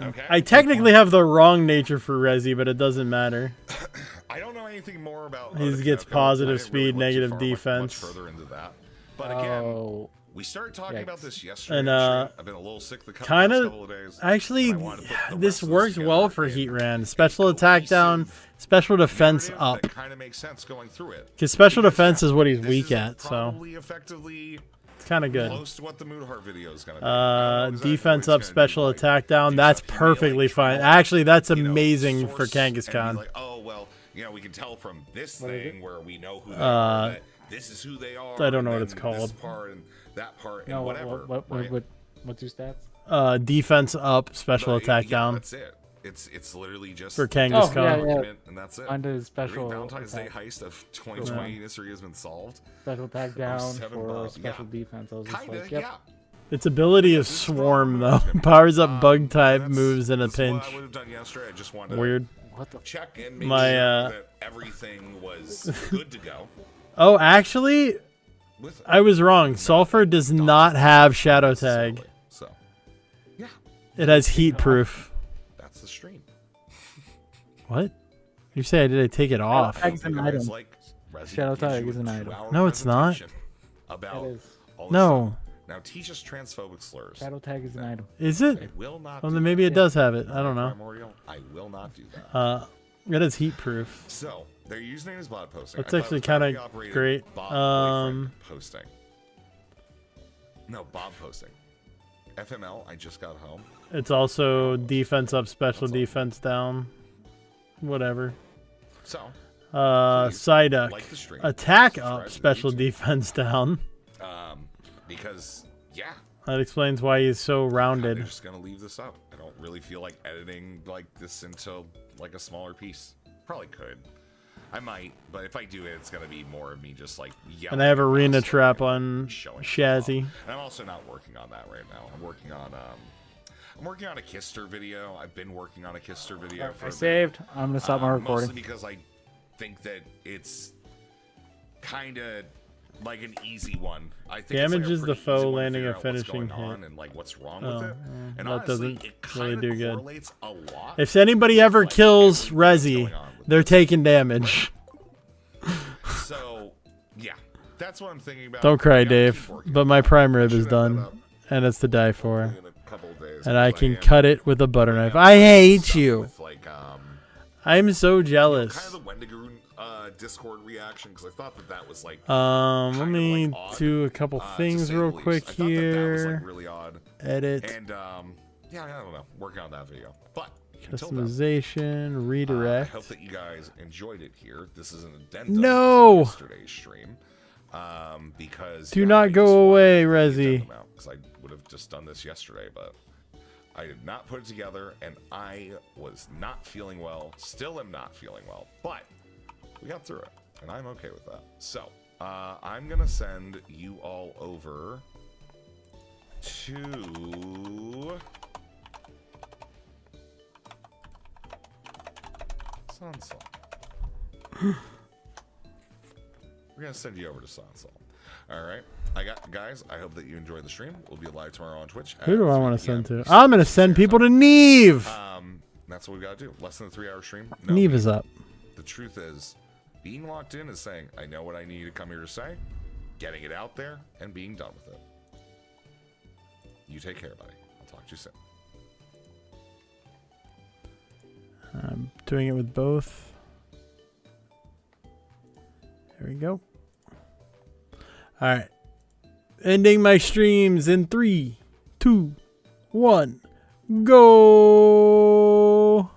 Okay. I technically have the wrong nature for Resi, but it doesn't matter. I don't know anything more about. He the gets Capcom. positive I didn't really speed, look too negative far, defense. Much further into that, but again, Oh, we started talking yikes. about this yesterday. And I've been a little sick the kind last of. couple of days. Actually, I wanted to put the this rest of works together well for in Heatran. Special attack down, special defense narrative up. That kind of makes sense going through it. Because special defense is what he's This weak is at, so probably effectively it's kind of good. close to what the Moonheart video is going to be. I don't know exactly Defense what up, it's gonna do, special like, attack down. That's perfectly fine. Actually, that's amazing for source and be Kangaskhan. like, oh well, we can tell from this What is thing where we know who they Uh, are. That this is who they are. I don't know and what it's then called. This part and that part and no, whatever. right? what's your stats? Defense up, special But, attack yeah, down. That's it. It's literally just For Kangaskhan. Oh, yeah, yeah. document, and that's it. Under special Valentine's Day attack. heist of 2020 history has been solved. Special attack down 07 for Bob. special Yeah. defense. I was just Kinda, like, yep. yeah. Its ability is Swarm, though. Powers up bug type moves in a pinch. What I would have done yesterday. I just wanted Weird. What the check and make My, sure that everything was good to go. Oh, actually, With I was wrong. Sulfur does not have Shadow Tag. So, yeah, It has Heat Proof. that's the stream. What? You say did I take it off? Tag's an item. Like, Shadow Resident gives Tag you is a an item. 2-hour No, it's not. presentation About It is. all this No. stuff. Now teach us transphobic slurs. Shadow tag is an item. Is it? I will not. Well, do then maybe that. it does have it. I don't know. Primordial, I will not do that. It is Heat Proof. So their username is bot posting. That's I thought it actually was kinda battery operated great. bot boyfriend posting. No, Bob posting. FML, I just got home. It's also defense up, special defense down. Whatever. So, Psyduck. like the stream, Attack subscribe up, to the special YouTube. defense down. Because yeah, That explains why he's so I'm rounded. just gonna leave this up. I don't really feel like editing like this into like a smaller piece. Probably could. I might, but if I do it, it's gonna be more of me just like yelling. And I have across, Arena like, Trap on showing Shazzy. stuff off. And I'm also not working on that right now. I'm working on a Kister video. I've been working on a Kister video for I a bit. saved. I'm gonna stop my recording. Mostly because I think that it's kind of like an easy one. I think Damage is it's like the foe easy one to landing figure a out what's finishing going on hit. and like what's wrong Oh, with it. And that honestly, doesn't it really kinda do good. correlates a lot. If anybody ever kills Rezi, they're taking damage. So, yeah, that's what I'm thinking about. Don't cry, I gotta keep Dave. working But on my it. prime I rib should is have that done, up and it's to die for. in a couple of days And I because can am cut it with a butter knife. bringing up I some hate stuff you. with, like, I'm so jealous. kind of the Wendigoon Discord reaction because I thought that was like Let me do a couple to things say the real least. quick I thought that was here. like really odd. Edit. And yeah, I don't know, working on that video. But until then, Customization, redirect. I hope that you guys enjoyed it here. This is an addendum No! to yesterday's stream. Because Do not go away, Rezi. because I would have just done this yesterday, but I did not put it together, and I was not feeling well. Still am not feeling well, but we got through it, and I'm okay with that. So I'm gonna send you all over to Sansal. We're gonna send you over to Sansal. All right, guys. I hope that you enjoyed the stream. We'll be live tomorrow on Twitch. Who do I want to 3 send p.m. to? I'm going to send people to Neve. That's what we gotta do. Less than a 3-hour stream. Neve is up. The truth is, being locked in is saying, I know what I need to come here to say, getting it out there, and being done with it. You take care, buddy. I'll talk to you soon. I'm doing it with both. There we go. All right. Ending my streams in 3, 2, 1, go.